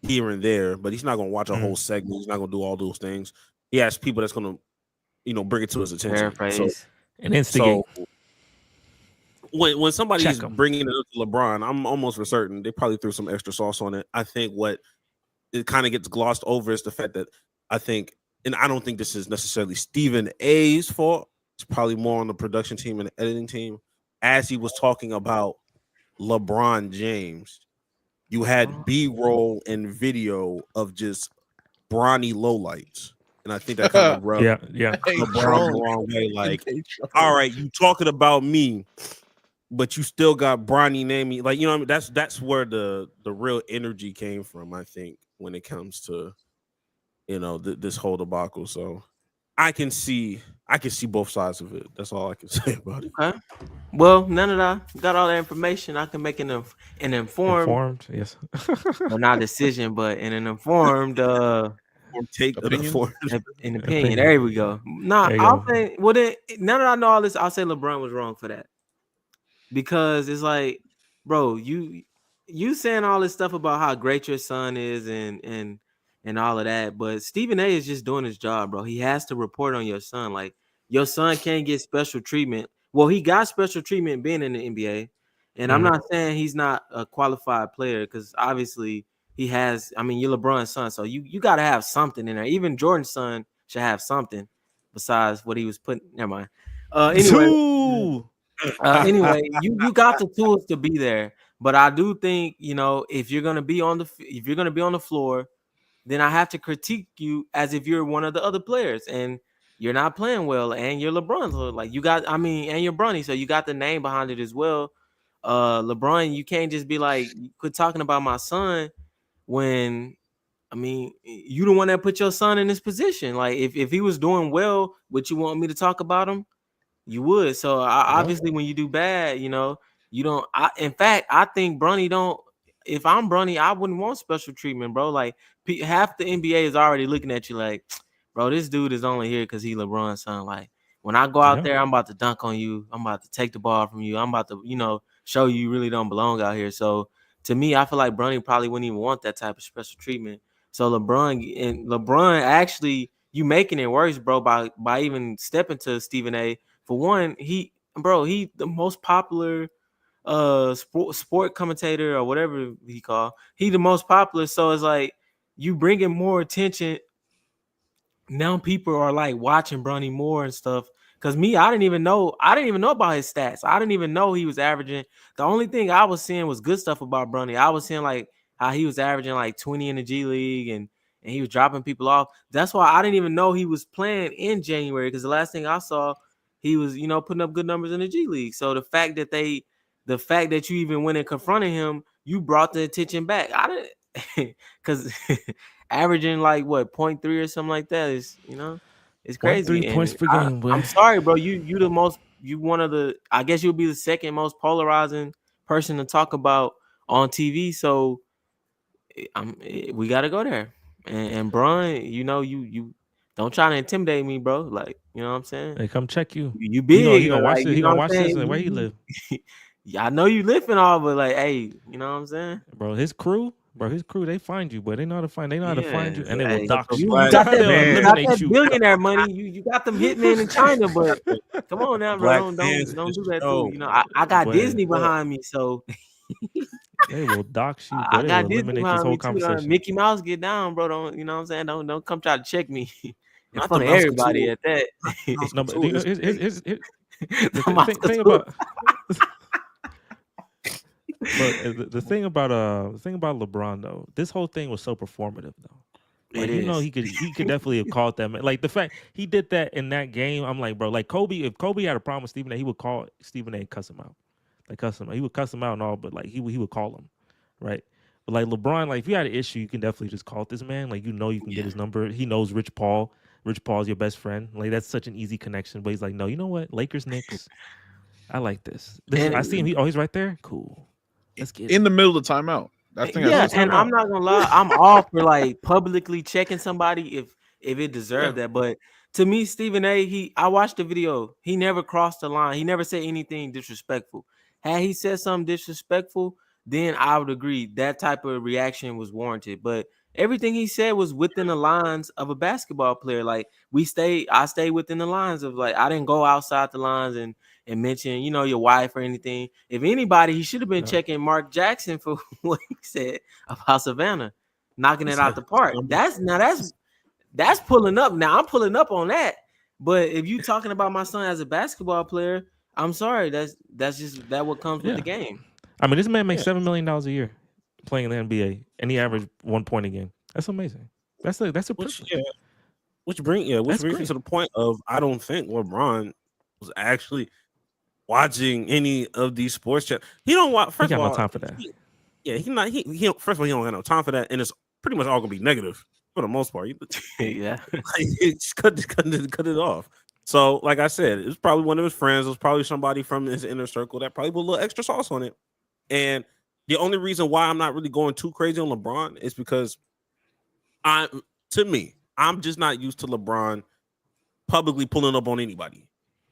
here and there, but he's not gonna watch a whole segment. He's not gonna do all those things. He has people that's gonna, bring it to his attention. Paraphrase. And instigate. So when somebody's Check 'em. bringing it up to LeBron, I'm almost for certain they probably threw some extra sauce on it. I think what it kind of gets glossed over is the fact that I think, and I don't think this is necessarily Stephen A's fault. It's probably more on the production team and the editing team. As he was talking about LeBron James, you had B-roll and video of just Bronny lowlights. And I think that kind of rubbed yeah. Hey, LeBron Trump. the wrong way. Like, Hey, Trump. all right, you talking about me. but you still got Bronny naming, like, you know what I mean? That's where the real energy came from, I think, when it comes to, you know, this whole debacle. So I can see both sides of it. That's all I can say about it. Okay. Well, now that I got all that information, I can make an informed, yes. well, not decision, but an informed Or take Opinion? an opinion. Opinion. There we go. Nah, There you I'll go. say. Well, then, now that I know all this, I'll say LeBron was wrong for that, because it's like, bro, you saying all this stuff about how great your son is and all of that, but Stephen A is just doing his job, bro. He has to report on your son. Like, your son can't get special treatment. Well, he got special treatment being in the NBA, and I'm Mhm. not saying he's not a qualified player, because obviously he has. I mean, you're LeBron's son, so you got to have something in there. Even Jordan's son should have something besides what he was putting. Never mind. Anyway, Two. anyway, you got the tools to be there, but I do think, you know, if you're gonna be on the floor, then I have to critique you as if you're one of the other players, and you're not playing well, and you're LeBron, so like and you're Bronny, so you got the name behind it as well. LeBron, you can't just be like, quit talking about my son when, I mean, you the one that put your son in this position. Like, if he was doing well, would you want me to talk about him? You would. So obviously, when you do bad, you know, you don't. In fact, I think Bronny don't. If I'm Bronny, I wouldn't want special treatment, bro. Like, half the NBA is already looking at you like, bro, this dude is only here because he LeBron's son. Like, when I go out Yeah. there, I'm about to dunk on you. I'm about to take the ball from you. I'm about to, you know, show you really don't belong out here. So to me, I feel like Bronny probably wouldn't even want that type of special treatment. So LeBron actually, you making it worse, bro, by even stepping to Stephen A. For one, he the most popular sport commentator or whatever he called. He the most popular, so it's like you bringing more attention. Now people are like watching Bronny more and stuff. Cause me, I didn't even know about his stats. I didn't even know he was averaging. The only thing I was seeing was good stuff about Bronny. I was seeing like how he was averaging like 20 in the G League, and he was dropping people off. That's why I didn't even know he was playing in January, because the last thing I saw, he was, you know, putting up good numbers in the G League. So the fact that you even went and confronted him, you brought the attention back. I didn't, because averaging like what 0.3 or something like that is, you know, it's crazy. 1.3 points And per game, boy. I'm sorry, bro. You one of the, I guess you'll be the second most polarizing person to talk about on TV. So we got to go there. And Bron, you know, you don't try to intimidate me, bro. Like, you know what I'm saying? They come check you. You big. He gonna watch like, this. you He know gonna what watch I'm this. saying? And where he live, Yeah, I know you lifting all, but like, hey, you know what I'm saying? bro? His crew, they find you, but they know how to find. They know how to find you, and they will Hey, dox you you. got that, They'll you got eliminate that you. billionaire money. You got them hitmen in China, but come on now, Black bro. fans Don't do just that show. too. You know, I got But Disney behind me, so they will dox you, bro. I They got will Disney eliminate this behind whole me too. conversation. Mickey Mouse, get down, bro. Don't, you know what I'm saying? Don't come try to check me in Not front the of everybody Mosquito. at that. No, but you know, It's here's The the thing Mosquito. about. But the thing about LeBron though, this whole thing was so performative though. Like, It you know, is. he could definitely have called that man. Like, the fact he did that in that game, I'm like, bro, like Kobe, if Kobe had a problem with Stephen A, he would call Stephen A and cuss him out. Like, cuss him out. He would cuss him out and all, but like he would call him. Right. But like LeBron, like if you had an issue, you can definitely just call this man. Like, you know, you can get his number. He knows Rich Paul. Rich Paul's your best friend. Like, that's such an easy connection. But he's like, no, you know what? Lakers, Knicks. I like this. I see him. He's right there. Cool. Let's get In the middle of the timeout. That thing Yeah, has no and I'm timeout. not gonna lie, I'm all for like publicly checking somebody if it deserved that. But to me, Stephen A, I watched the video. He never crossed the line. He never said anything disrespectful. Had he said something disrespectful, then I would agree that type of reaction was warranted. But everything he said was within the lines of a basketball player. Like, I stayed within the lines of, like, I didn't go outside the lines and mention, you know, your wife or anything. If anybody, he should have been checking Mark Jackson for what he said about Savannah, knocking it out the park. That's pulling up. Now I'm pulling up on that. But if you talking about my son as a basketball player, I'm sorry. That's just what comes with the game. I mean, this man makes $7 million a year playing in the NBA, and he averaged 1 point a game. That's amazing. That's a privilege. Which brings me That's to the point of, I don't think LeBron was actually watching any of these sports channels. He don't watch. He First of got all, no time for that. He not. He don't, first of all, he don't got no time for that, and it's pretty much all gonna be negative for the most part. Yeah. Just cut it off. So, like I said, it was probably one of his friends. It was probably somebody from his inner circle that probably put a little extra sauce on it. And the only reason why I'm not really going too crazy on LeBron is because I'm just not used to LeBron publicly pulling up on anybody.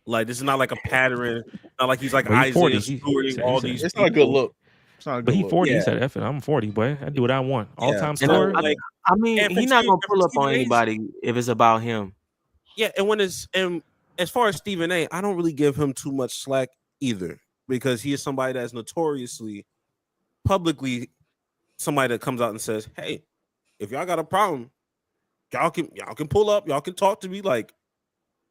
Like, this is not like a pattern. Not like he's like But he's 40. Isaiah Stewart, all these. It's not a good people. look. It's not a But good he look. 40. Yeah. He said, "F it, I'm 40, boy. I do what I want. All time And scorer." I mean, and for he's not gonna Steve- pull up Stephen on A's- anybody if it's about him. Yeah, and as far as Stephen A, I don't really give him too much slack either, because he is somebody that's notoriously publicly somebody that comes out and says, "Hey, if y'all got a problem, y'all can pull up, y'all can talk to me. Like,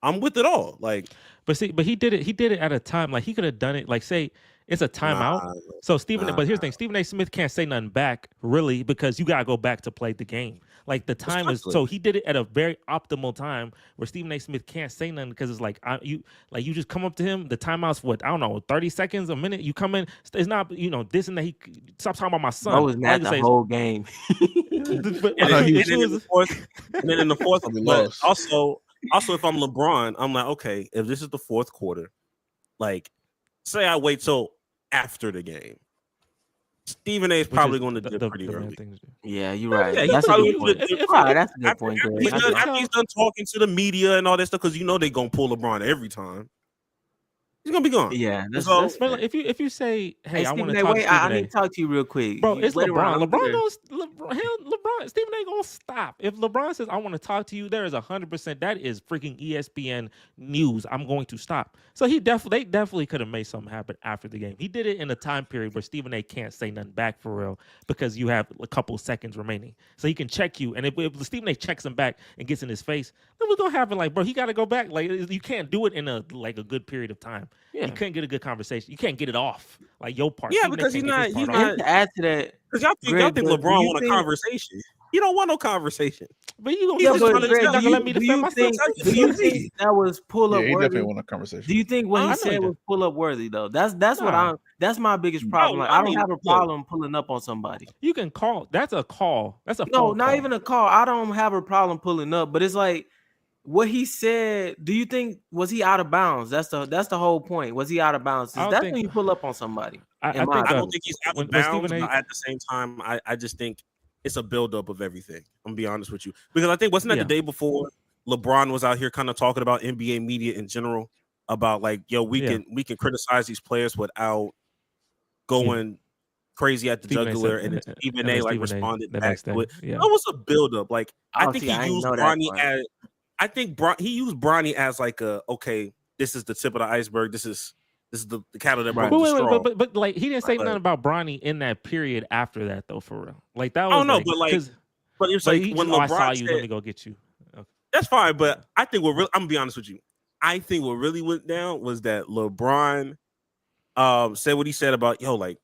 I'm with it all." Like, But he did it. He did it at a time like he could have done it. Like, say it's a timeout. nah, So Stephen, nah. but here's the thing: Stephen A. Smith can't say nothing back, really, because you gotta go back to play the game. Like the time is, Exactly. so he did it at a very optimal time where Stephen A. Smith can't say nothing because it's like you just come up to him. The timeout's what, I don't know, 30 seconds, a minute. You come in, it's not this and that. He stop talking about my son. I was All I mad can the say is- whole game. but- And know then, he and then in the fourth, Probably but lost. also if I'm LeBron, I'm like, okay, if this is the fourth quarter, like, say I wait till after the game, Stephen A is which probably is going to the- dip the- pretty the main early. thing to do. Yeah, you're right. Yeah, he that's a probably good would point. have- Right, that's a good After, point. after Greg. he's That's done, a- after he's done talking to the media and all that stuff, because they gonna pull LeBron every time. He's gonna be gone. Yeah, that's, So- that's But fair. like, if you say, hey, I want Stephen to A, talk wait, to I Stephen need A. to talk to you real quick. Bro, You it's wait around, LeBron. I'm there. LeBron, Stephen A gonna stop. If LeBron says I want to talk to you, there is 100%. That is freaking ESPN news. I'm going to stop. So they definitely could have made something happen after the game. He did it in a time period where Stephen A can't say nothing back for real because you have a couple seconds remaining. So he can check you, and if Stephen A checks him back and gets in his face, then what's gonna happen? Like, bro, he got to go back. Like, you can't do it in a good period of time. Yeah. You couldn't get a good conversation. You can't get it off like your part. Yeah, Stephen A because can't he's get his not- part he's off. And to add to that, Because y'all think Greg, but do LeBron you want a think- conversation. He don't want no conversation. But you gonna Yeah, just but trying to- Greg, you're not do gonna let me you defend myself. think that was pull Yeah, up he worthy? definitely want a conversation. Do you think what I he know he said did. was pull up worthy though? That's what Nah. that's my biggest problem. No, Like, I I don't mean, have a look. problem pulling up on somebody. You can call. That's a call. That's a No, phone not call. even a call. I don't have a problem pulling up, but it's like what he said. Do you think was he out of bounds? That's the whole point. Was he out of bounds? I don't That's think- when you pull up on somebody. I in think my I opinion. don't think he's out when of bounds, Stephen A- but at the same time, I just think it's a buildup of everything. I'm gonna be honest with you, because I think wasn't that Yeah. the day before LeBron was out here kind of talking about NBA media in general, about like, yo, we Yeah. can criticize these players without going crazy at the Stephen A. jugular, said- and then and Stephen then A like Stephen A. responded the back next to day. it. Yeah. That was a buildup. Like, I Oh, think see, I he didn't used know that Bronny part. as he used Bronny as like a, okay, this is the tip of the iceberg. This is the cattle that Right. broke But, the straw. but like he didn't say But- nothing about Bronny in that period after that though, for real. Like that was. I don't know, like, but, like, 'cause- But it's but like he when just, I LeBron saw you. said, Let me go get you. Okay. that's fine, but I think I'm gonna be honest with you. I think what really went down was that LeBron said what he said about, yo, like,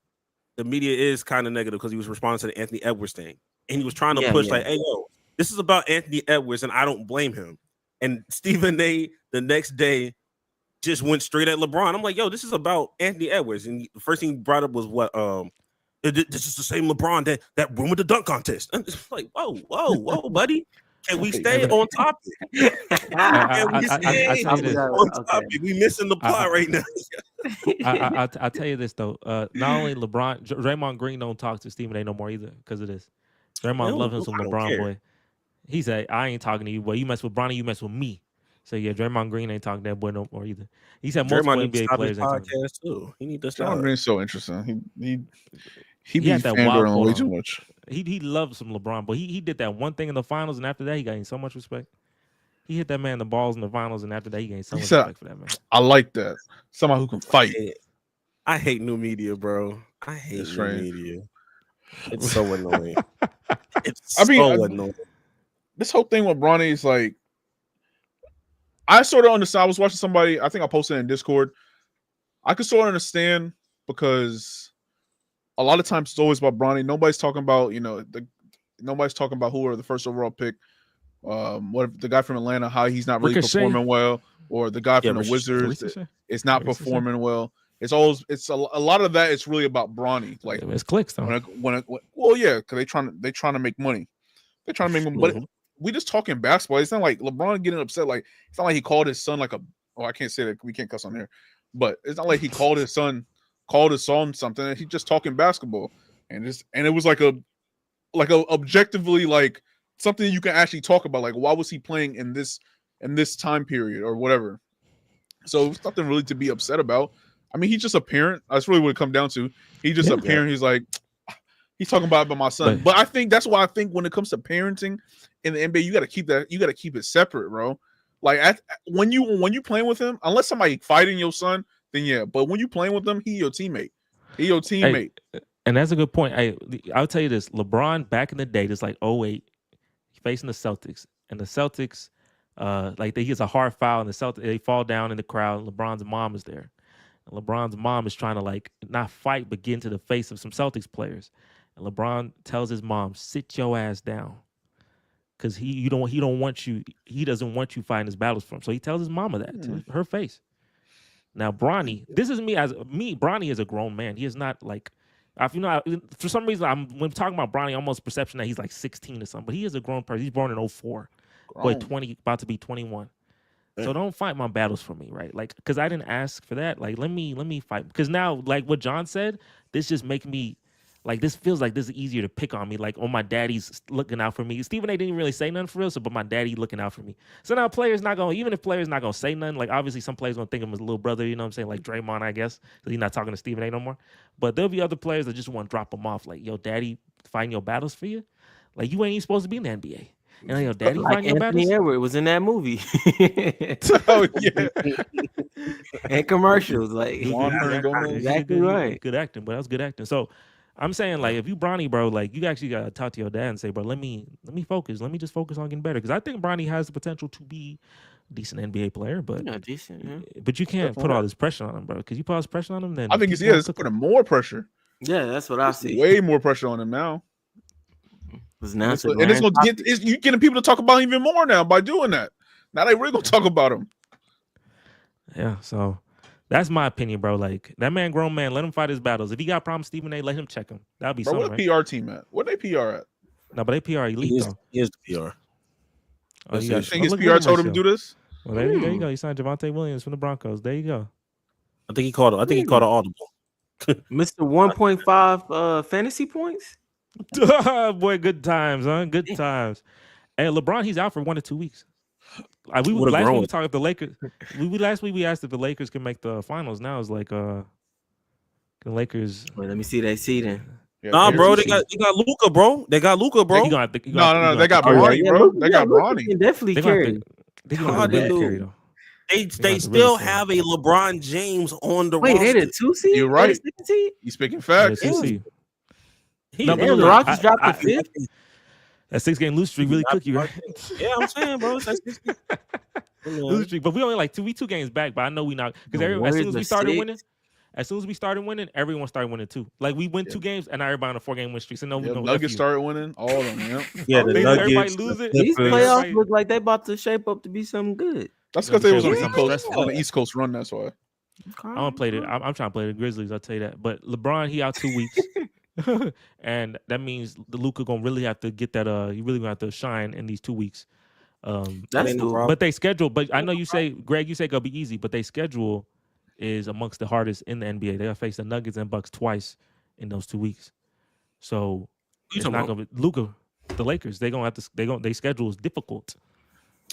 the media is kind of negative because he was responding to the Anthony Edwards thing, and he was trying to Yeah, push yeah. like, hey, yo, this is about Anthony Edwards, and I don't blame him. And Stephen A. the next day just went straight at LeBron. I'm like, yo, this is about Anthony Edwards, and the first thing he brought up was what this is the same LeBron that won with the dunk contest. And it's like, whoa, buddy. Can we stay on topic? I tell you this. On topic. We missing the plot right now. I'll tell you this though. Not only Draymond Green don't talk to Stephen A no more either because of this. Draymond No, loves him some I don't LeBron care. boy. He said, "I ain't talking to you, boy. You mess with Bronny, you mess with me." So yeah, Draymond Green ain't talking to that boy no more either. He said multiple Draymond needs to NBA stop players his ain't talking. podcast too. He needs to John stop. Green's so interesting. He He be had that wild fangirling way quote too on. much. He loves some LeBron, but he did that one thing in the finals, and after that he gained so much respect. He hit that man the balls in the finals, and after that he gained so He much said- respect for that man. I like that. Somebody who can fight. I hate new media, bro. I hate That's new right. media. It's so annoying. It's I mean, so annoying. This whole thing with Bronny is like, I sort of understand. I was watching somebody, I think I posted in Discord. I could sort of understand because a lot of times it's always about Bronny. Nobody's talking about, nobody's talking about who are the first overall pick, what if the guy from Atlanta, how he's not really Ricochet. performing well, or the guy from the Wizards Ricochet. is not Ricochet. performing well. It's a lot of that. It's really about Bronny. Like It's clicks though. well, yeah, because they trying to make money. They're trying to make money, but we just talking basketball. It's not like LeBron getting upset. Like it's not like he called his son like a. Oh, I can't say that. We can't cuss on there. But it's not like he called his son something. He's just talking basketball, and it was like a objectively like something you can actually talk about. Like why was he playing in this time period or whatever? So it's nothing really to be upset about. I mean, he's just a parent. That's really what it comes down to. He's just a parent. He's like, he's talking about my son. But I think that's why I think when it comes to parenting in the NBA, you got to keep that. You got to keep it separate, bro. Like when you playing with him, unless somebody fighting your son, then yeah. But when you playing with him, he your teammate. And that's a good point. I'll tell you this: LeBron back in the day, just like 08, facing the Celtics, and the Celtics, he gets a hard foul, and the Celtics they fall down in the crowd. And LeBron's mom is there. And LeBron's mom is trying to like not fight, but get into the face of some Celtics players. And LeBron tells his mom, "Sit your ass down," because he doesn't want you fighting his battles for him. So he tells his mama that to her face. Now Bronny, this is me. Bronny is a grown man. He is not like. For some reason, when talking about Bronny, almost perception that he's like 16 or something. But he is a grown person. He's born in 04. Boy, 20, about to be 21. So don't fight my battles for me, right? Like, because I didn't ask for that. Like, let me fight. Because now, like what John said, this just make me, like, this feels like this is easier to pick on me. Like, oh, my daddy's looking out for me. Stephen A. didn't really say nothing for real, but my daddy looking out for me. So now even if players not going to say nothing, like, obviously some players going to think of him as a little brother, you know what I'm saying? Like Draymond, I guess. So he's not talking to Stephen A. no more. But there'll be other players that just want to drop him off. Like, yo, daddy fighting your battles for you? Like, you ain't even supposed to be in the NBA. And like, yo, daddy like fighting your battles? Anthony Edwards was in that movie. Oh, yeah. And commercials. Like, exactly right. Good acting, but that was good acting. So I'm saying, like, if you Bronny, bro, like, you actually gotta talk to your dad and say, bro, let me focus. Let me just focus on getting better. Because I think Bronny has the potential to be a decent NBA player, but decent, yeah. But you can't put all this pressure on him, bro. Because you put all this pressure on him, then I think it's putting more pressure. Yeah, that's what I see. Way more pressure on him now. Now and it's gonna you getting people to talk about him even more now by doing that. Now they really gonna talk about him. Yeah, so that's my opinion, bro. Like that man, grown man, let him fight his battles. If he got problems, Stephen A, let him check him. That'll be something. What the PR team at? What they PR at? No, but they PR elite though. He is the PR. Oh, you think his PR told him to do this? Well, there you go. He signed Javonte Williams from the Broncos. There you go. I think he called an audible. Mr. 1.5 fantasy points. Boy, good times, huh? Good times. And LeBron, he's out for 1 to 2 weeks. Last week we talked about the Lakers. Last week we asked if the Lakers can make the finals. Now it's like the Lakers. Wait, let me see that seeding. Yeah, nah, bro, they got Luka, bro. They got Luka, bro. No, they got Bronny, bro. They got Bronny. Definitely carry. They still have a LeBron James on the roster. Wait, they the 2 seed? You're right. You speaking facts. The Rockets dropped the 5th. That 6-game lose streak really cook you, right? Yeah, I'm saying, bro. Lose streak, but we only like 2 games back. But I know we not because as soon as we started winning, everyone started winning too. Like we win 2 games, and now everybody on a 4-game win streak. So Nuggets started winning, all of them. Yeah, the Nuggets. Everybody lose it. These playoffs look like they about to shape up to be something good. That's because they was on the East Coast run. That's why. I'm gonna play it. I'm trying to play the Grizzlies. I'll tell you that. But LeBron, he out 2 weeks. And that means the Luka gonna really have to get that. He really gonna have to shine in these 2 weeks. That's cool. But they schedule. But I know you say, Greg, you say it'll be easy, but they schedule is amongst the hardest in the NBA. They'll face the Nuggets and Bucks twice in those 2 weeks. So it's not gonna be Luka. The Lakers. They gonna have to. They schedule is difficult.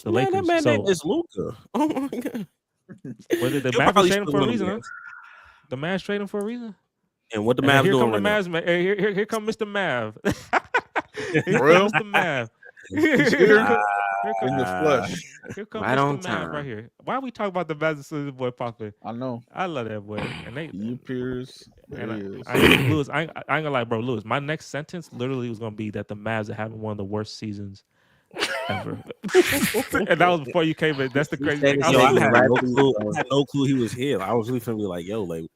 The Lakers. That man name is Luka. Oh my god. Whether the Mavs trade him for a reason, huh? The Mavs trade him for a reason. And what the Mavs doing right now? Here come Mr. Mav. For real? Mr. Mav. In the flesh. Here comes right Mr. on Mav time. right here. Why are we talking about the Mavs as soon as the boy popping? I know. I love that boy. And they Pierce. Lewis, I ain't gonna lie, bro. Lewis, my next sentence literally was gonna be that the Mavs are having one of the worst seasons ever. And that was before you came in. That's the crazy thing. I had no clue he was here. I was really finna be like, yo, like,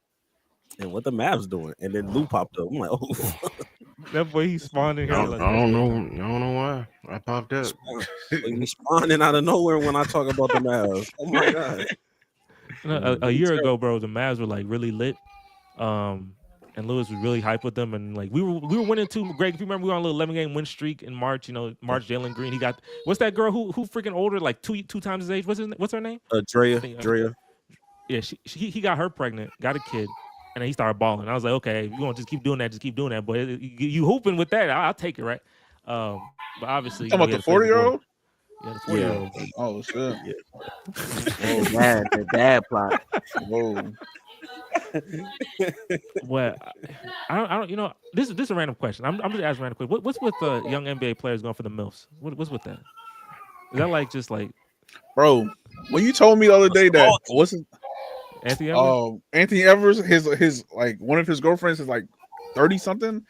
and what the Mavs doing? And then Lou popped up. I'm like, oh, that boy, he spawned in here. I don't know why. I popped up. Responding out of nowhere when I talk about the Mavs. Oh my god! A year ago, bro, the Mavs were like really lit. And Lewis was really hyped with them, and like we were winning too. Greg, if you remember, we were on a little 11-game win streak in March. March. Jalen Green, he got what's that girl who freaking older, like two times his age? What's her name? Drea. Yeah, he got her pregnant, got a kid, and then he started balling. I was like, okay, you want to just keep doing that, just keep doing that. But you hooping with that, I'll take it, right? But obviously, talking about the 40-year-old. Yeah, the 40-year-old. Oh shit! Oh, the dad plot. Whoa. Well, I don't. This is a random question. I'm just asking a random question. What's with young NBA players going for the MILFs? What's with that? Is that like just like, bro? When you told me the other day that wasn't Anthony Edwards? Anthony Edwards, his like one of his girlfriends is like 30 something.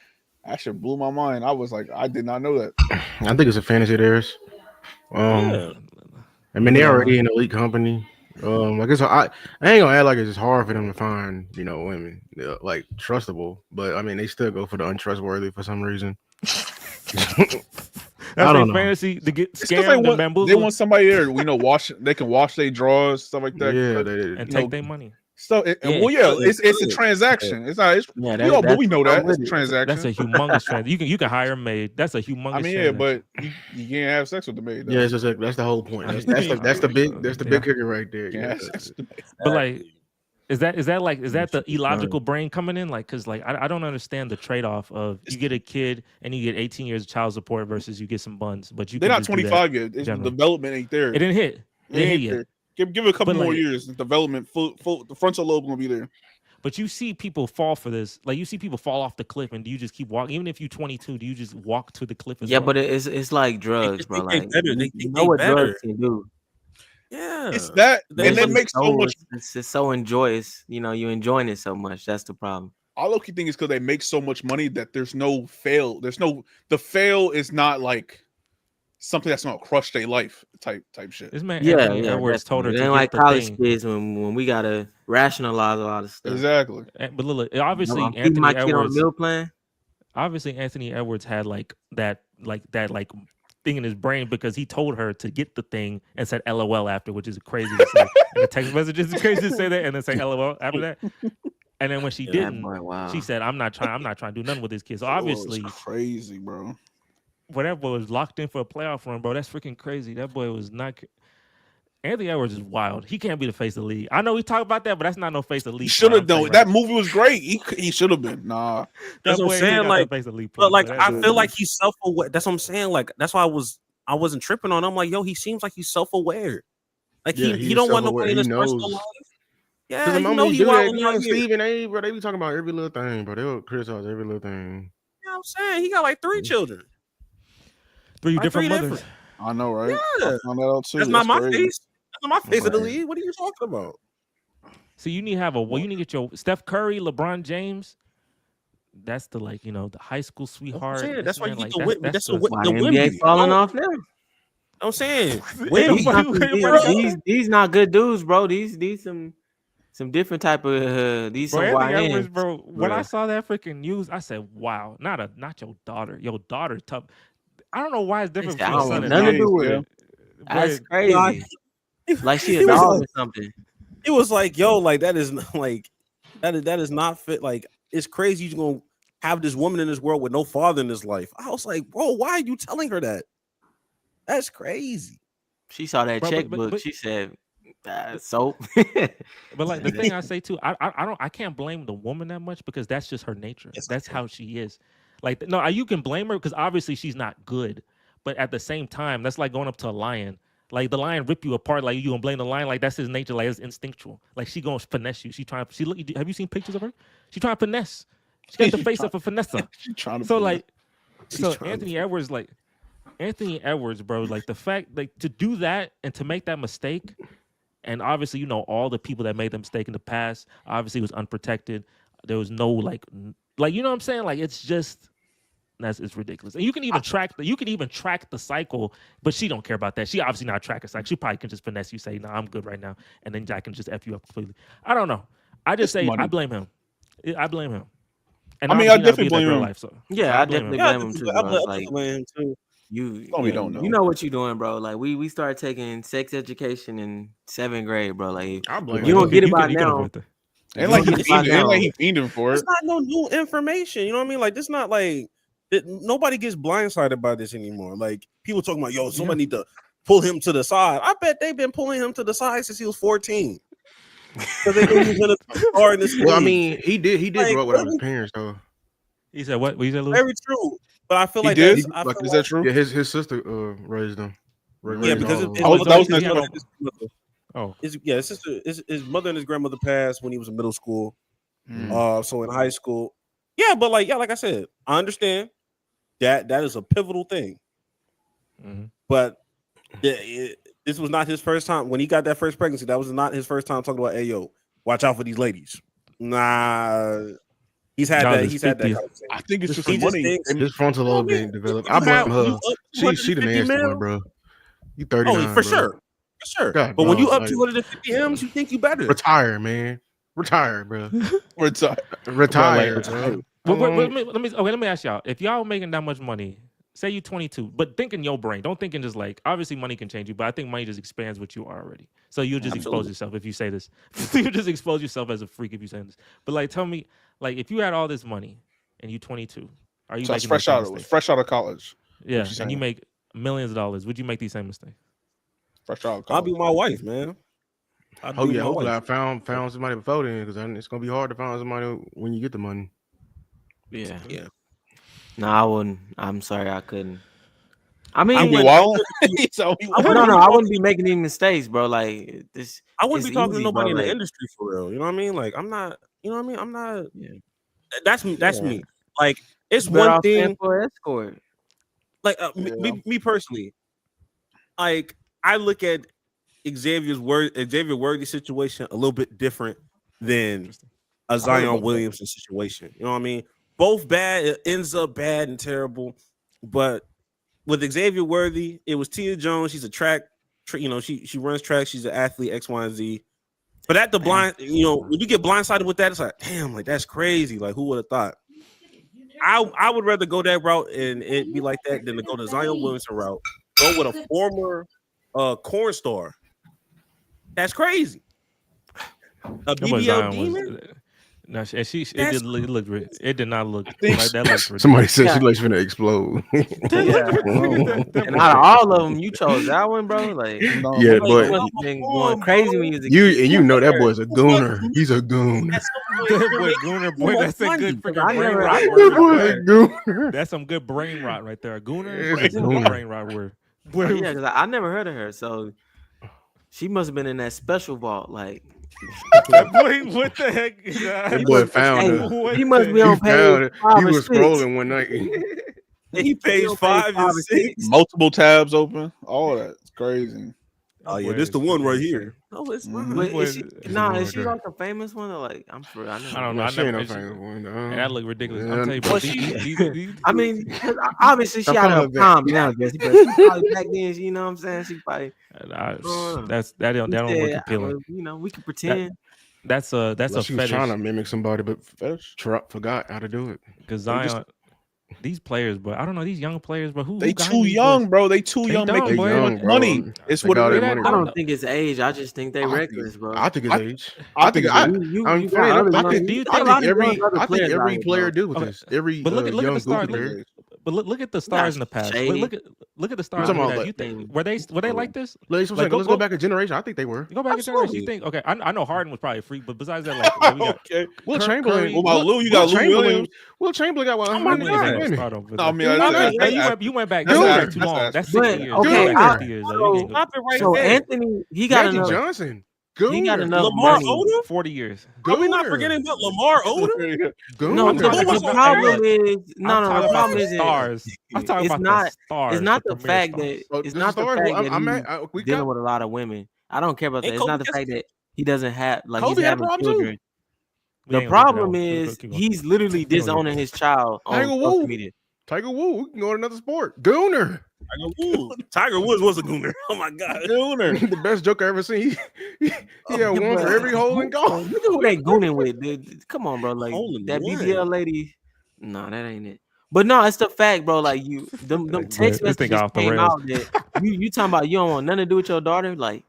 That shit blew my mind. I was like, I did not know that. I think it's a fantasy of theirs. I mean, they're already an elite company. I guess I ain't gonna act like it's just hard for them to find, women like trustable, but I mean, they still go for the untrustworthy for some reason. That's like fantasy to get scammed and bamboozled. They want somebody there, they can wash their drawers, stuff like that. Yeah, and take their money. So, it's a transaction. It's not. But we know that it's a transaction. That's a humongous transaction. You can hire a maid. That's a humongous. I mean, but you can't have sex with the maid. Though. Yeah, that's the whole point. That's the big kicker right there. Yeah. But like, is that the illogical brain coming in? Like, because like I don't understand the trade off of you get a kid and you get 18 years of child support versus you get some buns. But they're not 25 yet. The development ain't there. It didn't hit. It didn't hit yet. Give it a couple more years. Development, the frontal lobe gonna be there. But you see people fall for this. Like you see people fall off the cliff, and do you just keep walking? Even if you're 22, do you just walk to the cliff? But it's like drugs, bro. Like you know what drugs can do. Yeah, it's that, and it makes so much. It's so enjoyous. You're enjoying it so much. That's the problem. All low-key thing is because they make so much money that there's no fail. The fail is not like something that's gonna crush their life type shit. This man, Edwards told her to like college kids when we gotta rationalize a lot of stuff. Exactly. But look, obviously Anthony Edwards meal plan. Obviously, Anthony Edwards had that thing in his brain because he told her to get the thing and said LOL after, which is crazy to say. And the text messages is crazy to say that and then say LOL after that. And then when she didn't, she said, "I'm not trying to do nothing with this kid." So obviously, crazy, bro. That boy was locked in for a playoff run, bro. That's freaking crazy. That boy was not. Anthony Edwards is wild. He can't be the face of the league. I know we talk about that, but that's not no face of the league. Should have done. That movie was great. He should have been. Nah, that's what I'm saying. Like, but like, I feel like he's self-aware. That's what I'm saying. Like, that's why I wasn't tripping on him. I'm like, yo, he seems like he's self-aware. Like he don't want nobody in his personal life. Yeah, Stephen A, bro, they be talking about every little thing, bro. They'll criticize every little thing. You know what I'm saying? He got like 3 children. 3 different mothers. I know, right? Yeah. I found that out too. That's not my face. That's not my face of the league. What are you talking about? So you need to you need to get your Steph Curry, LeBron James. That's the the high school sweetheart. That's why you get the women. That's the NBA falling off now. I'm saying these not good dudes, bro. These some different type of these some YNs. Bro. When I saw that freaking news, I said, "Wow, not your daughter. Your daughter's tough." I don't know why it's different from your son. Nothing to do with it. That's crazy. Like she a dog or something. It was like, yo, like that is not fit. Like it's crazy. You're gonna have this woman in this world with no father in his life. I was like, bro, why are you telling her that? That's crazy. She saw that checkbook. She said, "Soap." But like the thing I say too, I can't blame the woman that much because that's just her nature. That's how she is. Like no, you can blame her because obviously she's not good. But at the same time, that's like going up to a lion. Like the lion rip you apart. Like you gonna blame the lion? Like that's his nature. Like it's instinctual. Like she gonna finesse you. Have you seen pictures of her? She trying to finesse. She got the face of a finesse. She trying to. So like, Anthony Edwards, bro. Like the fact, like to do that and to make that mistake, and obviously all the people that made the mistake in the past. Obviously, was unprotected. There was no like you know what I'm saying? Like it's just. It's ridiculous. And you can even track the cycle, but she don't care about that. She obviously not track a cycle. She probably can just finesse you, say, "No, I'm good right now," and then I can just F you up completely. I don't know. I just say I blame him. And I mean, I definitely blame him. I definitely blame him too. I blame him too. we don't know. You know what you're doing, bro. Like we started taking sex education in 7th grade, bro. Like I blame you don't him. get it You by can now. avoid that. Ain't like Ain't he fiending for it. It's not no new information. You know what I mean? Like this not like nobody gets blindsided by this anymore. Like people talking about, yo, somebody need to pull him to the side. I bet they've been pulling him to the side since he was 14. Because they knew he was gonna star in this. Well, I league. mean, he did Like, grow up without his parents though. He said what? What you said, Louis? very true. But I feel He like did? that's, I Like, feel Is like, that true? Yeah, his sister raised him. yeah, because his Oh, mother- that was his next mother- one. Oh, his mother and his grandmother passed when he was in middle school. Mm. So in high school, but like I said, I understand that is a pivotal thing. mhm. But this was not his first time when he got that first pregnancy. That was not his first time talking about, hey yo, watch out for these ladies. Nah, he's had Y'all that. just He's had that 50. conversation. I think it's just He the just money. thinks- His frontal lobe didn't develop. I You have- blame you her. up She the 250 nasty mil? one, bro. You 39, for bro. sure. God, But when you dog, up like- 250 M's, you think you better. Retire, man. Retire, bro. Or it's, Retire, like, bro. Let me ask y'all. If y'all making that much money, say you 22, but think in your brain. Don't think in just like, obviously money can change you, but I think money just expands what you are already. So you just expose Absolutely. yourself if you say this. You just expose yourself as a freak if you say this. But like, tell me, like, if you had all this money and you 22, are you so it's making fresh those same out mistakes? fresh out of college. Yeah, what you and you saying. make millions of dollars. Would you make these same mistakes? Fresh out of I'll college. be with my wife, man. I'd Oh be with yeah, my hopefully wife. I found somebody before then, because it's gonna be hard to find somebody when you get the money. Yeah. Yeah. No, I wouldn't. I'm sorry, I couldn't. I mean, You be wouldn't- wild? So he I wild. wouldn't- no, I wouldn't be making any mistakes, bro. Like this. I wouldn't It's be talking to easy, nobody bro, in the like- industry for real. You know what I mean? Like I'm not. You know what I mean? I'm not. Yeah. That's me. That's Yeah. me. Like it's Better one off paying thing. for an escort. Like Yeah. me personally. Like I look at Xavier Worthy situation a little bit different than a Zion Williamson situation. You know what I mean? Both bad. It ends up bad and terrible. But with Xavier Worthy, it was Tia Jones. She's a track. She runs track. She's an athlete. X, Y, and Z. But at the blind, when you get blindsided with that, it's like, damn, like that's crazy. Like who would have thought? I would rather go that route and it be like that than to go the Zion Williamson route. Go with a former corn star. That's crazy. A But BBL Zion demon. No, it That's- it did not look like that. Looked ridiculous. Somebody said Yeah. she likes finna explode. And out of all of them, you chose that one, bro. Like, No, Yeah, you but must have been going crazy when you was a kid. you know that boy's a gooner. He's a goon. That's That boy Gooner, boy, that's a good freaking I brain never- rot That word. boy's right a there. gooner. That's some good brain rot right there. A Gooner, It's a that's some good gooner. brain rot word. Yeah, because I never heard of her, so she must have been in that special vault. Like, That boy, what the heck? That boy found hey, her. What he must the- be He on found page it. 5 He or was 6. scrolling one night. He page on 5 page and 5 or 6. multiple tabs open. All of that. It's crazy. Oh yeah, boy this the is one right insane. here. No, it's not. Mhm. But Boy, is she, it's nah, wrong is with she her. like a famous one? Or like, I'm for I never. I don't know. Yeah, I she ain't never. no famous one. That look ridiculous. Yeah. I'm telling you, bro. Well, these- I mean, 'cause obviously she Stop had a calling her calm down, Jesse, but she probably back then, you know what I'm saying? She probably, that don't look said, appealing. we can pretend. That's a She was trying to fetish. mimic somebody, but forgot how to do it. Because They just- Zion, these players, but I don't know these young players, but who They got too these young, boys? bro. They too They young. dumb, Making boy. young, bro. money. It's They what got it their is. money. I don't think it's age. I just think they I think- reckless, bro. I think it's age. I I think think I, it's- You I'm got funny enough, other I young- think, do you you think got a lot of every young other I think players out every here, player bro. do with Okay. this. Every But look at the young stars. goofy player. But look at the stars in the past. But shady. look at the stars talking in the about, past. You think were they like this? Let's Like, go go- back a generation. I think they were. You go back in generation. You Absolutely. think okay? I know Harden was probably a freak, but besides that, like we got Okay. Will Curry- Chamberlain. What about Lou? You got Lou Williams? Will Chamberlain got what? my 100 God. women. start over. No, I mean, No, that's- no, that's- you went back that's too accurate. too That's long. accurate. That's But, 60 years. okay, You went back I- 60 years. Though. You can't go Stop it right So there. Anthony, he got Magic enough. Johnson. He got Gooner. enough Lamar money. Odom? 40 years. Are we not Gooner. forgetting about Lamar Odom? No, I'm the talking the about- problem is I'm no. talking The about problem the isn't. stars. I'm talking it's about not- the stars. It's not the premier fact stars. that Oh, it's this not the stars? fact Well, that I'm he's at- we dealing got- with a lot of women. I don't care about that. Ain't It's not the Kobe fact that he doesn't have like Kobe he's had a having problem, too. children. We The ain't gonna get problem that one. is Keep going. he's literally Keep going. disowning his child on Tiger social Woods. media. Tiger Woods. We can go to another sport. Gooner. Tiger Woods was a gooner. Oh my god. The best joke I ever seen. He had one for every hole in golf. Look at who they gooning with, dude. Come on, bro. Like Hole in that one. BBL lady. No, that ain't it. But no, it's the fact, bro. Like them Like, text this thing messages off the came rails. out that you talking about you don't want nothing to do with your daughter. Like,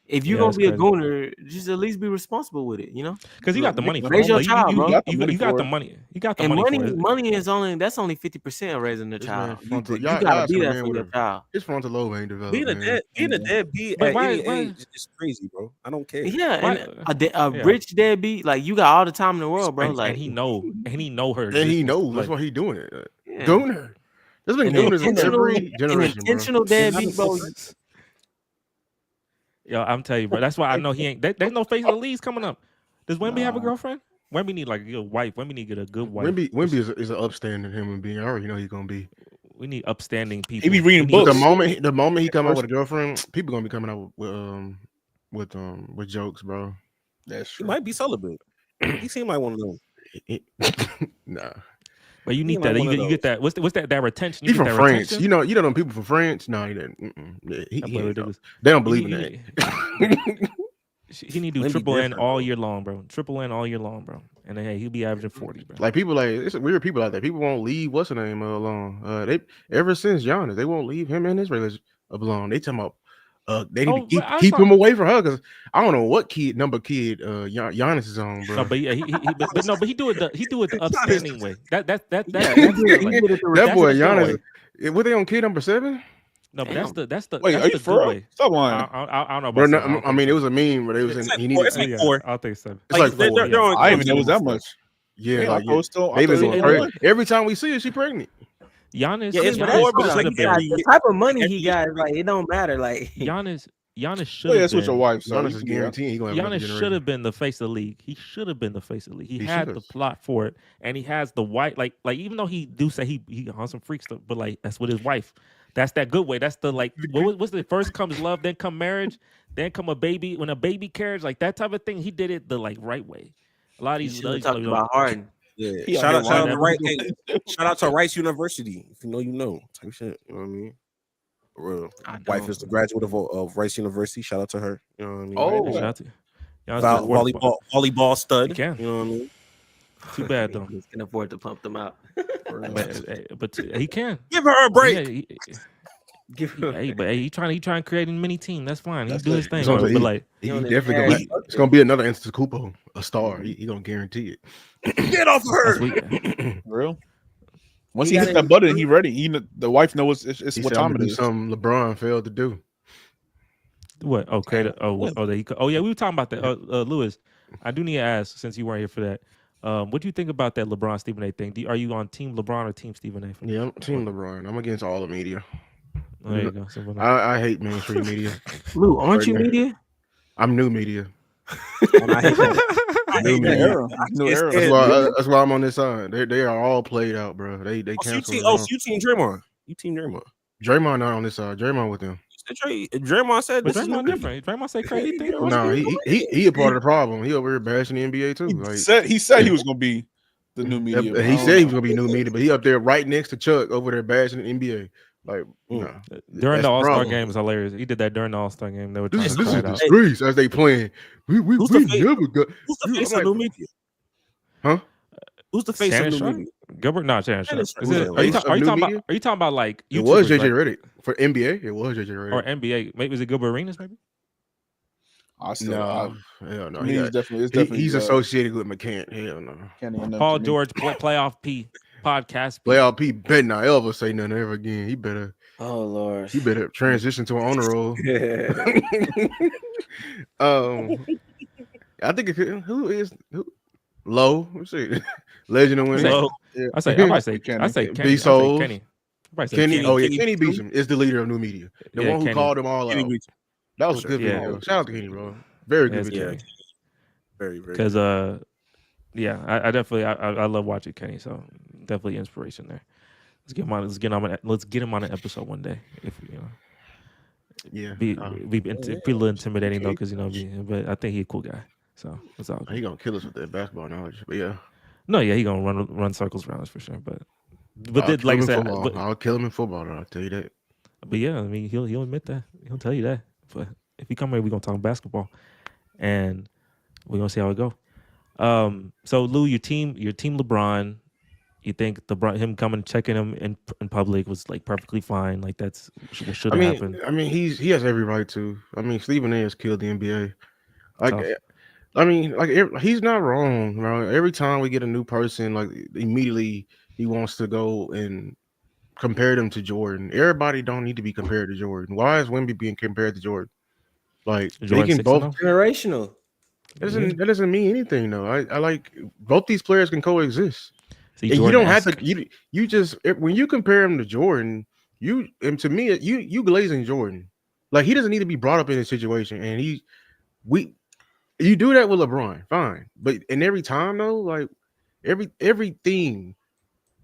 if you're Yeah, gonna that's be a crazy. gooner, just at least be responsible with it, you know? Because you got the money for Raise it. your Like, child, bro. You got the money you got for the it. money. You got the And money for it. money is only 50% of raising the This man child. You frontal. gotta Y'all be some there man for with your a- child. His frontal lobe ain't developed, Being a man. deadbeat But at why- any why- age is crazy, bro. I don't care. Yeah, Why- and a yeah. rich deadbeat, like you got all the time in the world, bro. and, Like and he know her. And he existence. knows that's Like, why he doing it. yeah. Gooner. There's been An gooners in intentional, every an generation, bro. intentional deadbeat, bro. yo, I'm telling you, bro. That's why I know he ain't. There's no face of the leagues coming up. Does Wemby have a Nah. girlfriend? Wemby need like a good wife. Wemby need to get a good wife. Wemby is an upstanding human being. I already know he's gonna be. We need upstanding people. He be reading We need- books. The moment he come out with a girlfriend, people gonna be coming out with jokes, bro. That's He true. might be celibate. He seemed like one of them. Nah, But you need like that. one of You get that. What's that retention? he You from get that France. retention? You know them people from France. No, he didn't. Yeah, That boy ain't, ridiculous. they don't believe in You- that. He need to do Wemby triple N different, all bro. year long, bro. Triple N all year long, bro. And then hey, he'll be averaging 40, bro. Like people, like it's weird people out there. People won't leave what's the name alone. They ever since Giannis, they won't leave him and his relationship alone. They talking about they need to but I keep saw- him away from her because I don't know what number kid Giannis is on, bro. No, but yeah, but he do it the upstanding way. That's Yeah, like, he did it the that boy that's the Giannis, way. were they on kid number 7? No, but that's the Wait, that's are the you good for real? way. Stop lying. I don't know Bro, about no, seven. I mean it was a meme where they was in. It's like He four, needed. it's like Yeah, four. I'll take 7. It's like they're 4. Yeah, on I didn't even know it was that number much. yeah, Yeah, like, I thought it was still. they been still going on crazy. Every time we see her, she pregnant. Giannis, Yeah, it's Yeah, Giannis more, but it's should like have yeah, been. the type of money every he got, like it don't matter. Like Giannis should Oh, yeah, have that's with your been. wife. So Giannis you is can do that. guaranteeing he gonna have another Giannis should generation. have been the face of the league. He should have been the face of the league. He He had should've. the plot for it, and he has the white like even though he do say he on some freak stuff, but like that's with his wife. That's that good way. That's the like what's the first comes love, then come marriage, then come a baby. When a baby carries, like that type of thing, he did it the like right way. A lot of you these should have these, talked you know, about Harden. Yeah. He Shout out, out here to lying. shout out to Rice University. If you know, you know. Type shit. You know what I mean? Real. I Wife don't. is the graduate of Rice University. Shout out to her. You know what I mean? Oh, shout out to Giannis Vo- just worked- volleyball stud. He can. You know what I mean? Too bad though. He can afford to pump them out. But he can. Give her a break. Yeah, Give him- hey, but hey, he trying to create a mini team. That's fine. He That's do his it. thing, So bro. he- But like, He You know, definitely yeah, gonna. It's gonna be another Antetokounmpo, a star. He gonna guarantee it. Get off that's her. what, For real. Once He he got hits it. that button, he ready. The wife knows it's He what said, I'm time gonna it do is. something LeBron failed to do. what? Oh, create a, yeah, we were talking about that. Lewis, I do need to ask since you weren't here for that. What do you think about that LeBron Stephen A thing? Are you on Team LeBron or Team Stephen A? Yeah, I'm Team LeBron. I'm against all the media. Oh, there you go. Simple enough. I hate mainstream media. Lou, aren't you media? I'm new media. And I hate that. I hate New that. era. New It's- era. it's- That's why I'm on this side. They are all played out, bro. They Oh, so cancel. you team Draymond. You team Draymond. Draymond not on this side. Draymond with them. Draymond said But this is Draymond new. different. Draymond say crazy things. No, he a part of the problem. He over here bashing the NBA too. Like He said he was gonna be the new media. he said he was gonna be new media, but he up there right next to Chuck over there bashing the NBA. Like, Mm. nah. During That's the the All Star problem. game is hilarious. He did that during the All Star game. They were trying This to is call it the out. streets as they playing. We Who's the face? never got. Who's the I'm face like, of new media? Huh? Who's the face Shannon of new Sharp? media? Gilbert, no, Shannon Sharp. Shannon Is Sharp. it- Who's Are you the ta- face are you of talking new about? Are you talking about like It was YouTubers, JJ right? Redick for NBA. It was JJ Redick. or NBA? Maybe was it Gilbert Arenas? Maybe. I still. No, hell no. To me, He it's got- definitely. he's associated with McCann. Hell no. Kenny and them Paul to me. George playoff P podcast. P. Playoff P better not ever say nothing ever again. He better Oh Lord. transition to an honor roll. I think it could, who Low? Let's see. Legend of winning. Say- Yeah. I might say Kenny. I say B Kenny. I say Souls. Kenny. I might say Kenny, Kenny. oh yeah, Kenny Kenny Beecham. Beecham is the leader of new media. The Yeah, one who Kenny. called them all Kenny out. Beecham. That was a For good sure. video. Yeah. Shout out to Kenny, bro. Very good Yes, video. yeah. Very, very. Because yeah, I definitely I love watching Kenny. So definitely inspiration there. Let's get him on an episode one day. If you know, Yeah. be a little intimidating though, because but I think he's a cool guy. So it's all good. He gonna kill us with that basketball knowledge. But yeah. No, yeah, he gonna run circles around us for sure. But I'll then, kill like I him in said, football. I'll kill him in football, though, I'll tell you that. but yeah, I mean he'll admit that. He'll tell you that. But if he come here, we're gonna talk basketball, and we're gonna see how it go. So Lou, your team LeBron. You think him coming checking him in public was like perfectly fine? Like that's what should I have mean, happened. I mean, he has every right to. I mean, Stephen A. has killed the NBA. Like, Tough. I mean, like he's not wrong. Right? Every time we get a new person, like immediately he wants to go and compare them to Jordan. Everybody don't need to be compared to Jordan. Why is Wemby being compared to Jordan? Like they Jordan can 6-0? both. Generational. That doesn't mean anything though. I like both these players can coexist. See, And you Jordan don't have asked- to. You just when you compare him to Jordan, and to me you glazing Jordan. Like he doesn't need to be brought up in a situation, and you do that with LeBron, fine. But in every time though, like everything,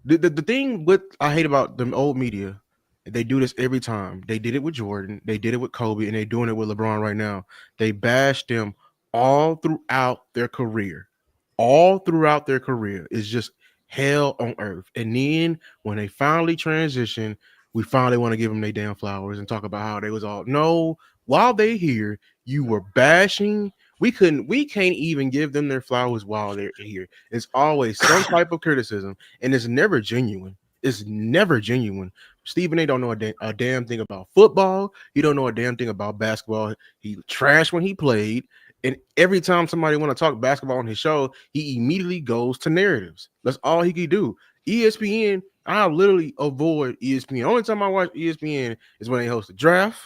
the thing what I hate about the old media, they do this every time. They did it with Jordan, they did it with Kobe, and they're doing it with LeBron right now. They bash them all throughout their career. All throughout their career is just hell on earth. And then when they finally transition, we finally want to give them their damn flowers and talk about how they was all no. While they here, you were bashing. We can't even give them their flowers while they're here. It's always some type of criticism, and it's never genuine. It's never genuine. Stephen A. don't know a damn thing about football. He don't know a damn thing about basketball. He trashed when he played. And every time somebody want to talk basketball on his show, he immediately goes to narratives. That's all he can do. ESPN, I literally avoid ESPN. Only time I watch ESPN is when they host a draft,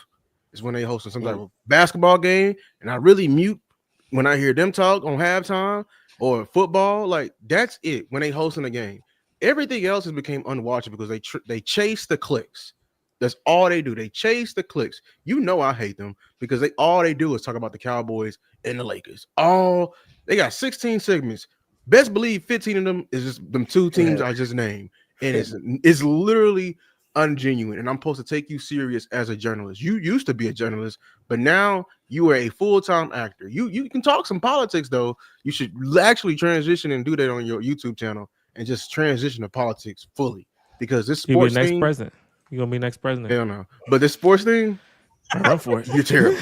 is when they host some type of basketball game, and I really mute when I hear them talk on halftime or football. Like that's it. When they hosting a game, everything else has become unwatchable because they chase the clicks. That's all they do. They chase the clicks. You know I hate them because all they do is talk about the Cowboys and the Lakers. They got 16 segments. Best believe 15 of them is just them two teams I just named. And it's literally ungenuine. And I'm supposed to take you serious as a journalist. You used to be a journalist, but now you are a full-time actor. You can talk some politics though. You should actually transition and do that on your YouTube channel and just transition to politics fully because this sports next thing. president. You gonna be next president? Hell no. But this sports thing, run for it. you're terrible.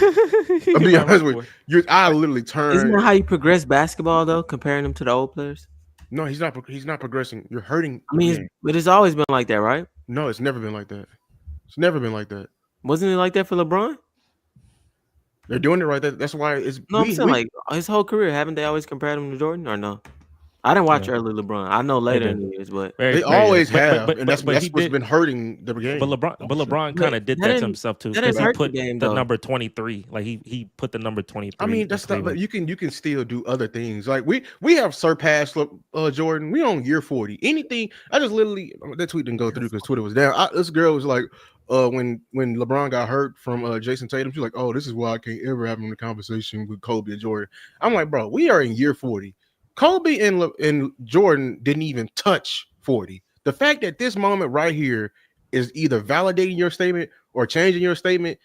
I'll be honest with you. I literally turned. Isn't that how you progress basketball though? Comparing them to the old players. No, he's not. He's not progressing. You're hurting. I mean, but it's always been like that, right? No, it's never been like that. It's never been like that. Wasn't it like that for LeBron? They're doing it right. That's why it's. No, I'm saying like his whole career. Haven't they always compared him to Jordan or no? I didn't watch early LeBron. I know later in the years, but they always have, and that's what's been hurting the game. But LeBron kind of did that to himself too because he put the number 23. Like he put the number 23. I mean, that's not. You can still do other things. Like we have surpassed Jordan. We on year 40. Anything. I just literally that tweet didn't go through because Twitter was down. This girl was like, when LeBron got hurt from Jason Tatum, she's like, oh, this is why I can't ever have a conversation with Kobe and Jordan. I'm like, bro, we are in year 40. Kobe and Jordan didn't even touch 40. The fact that this moment right here is either validating your statement or changing your statement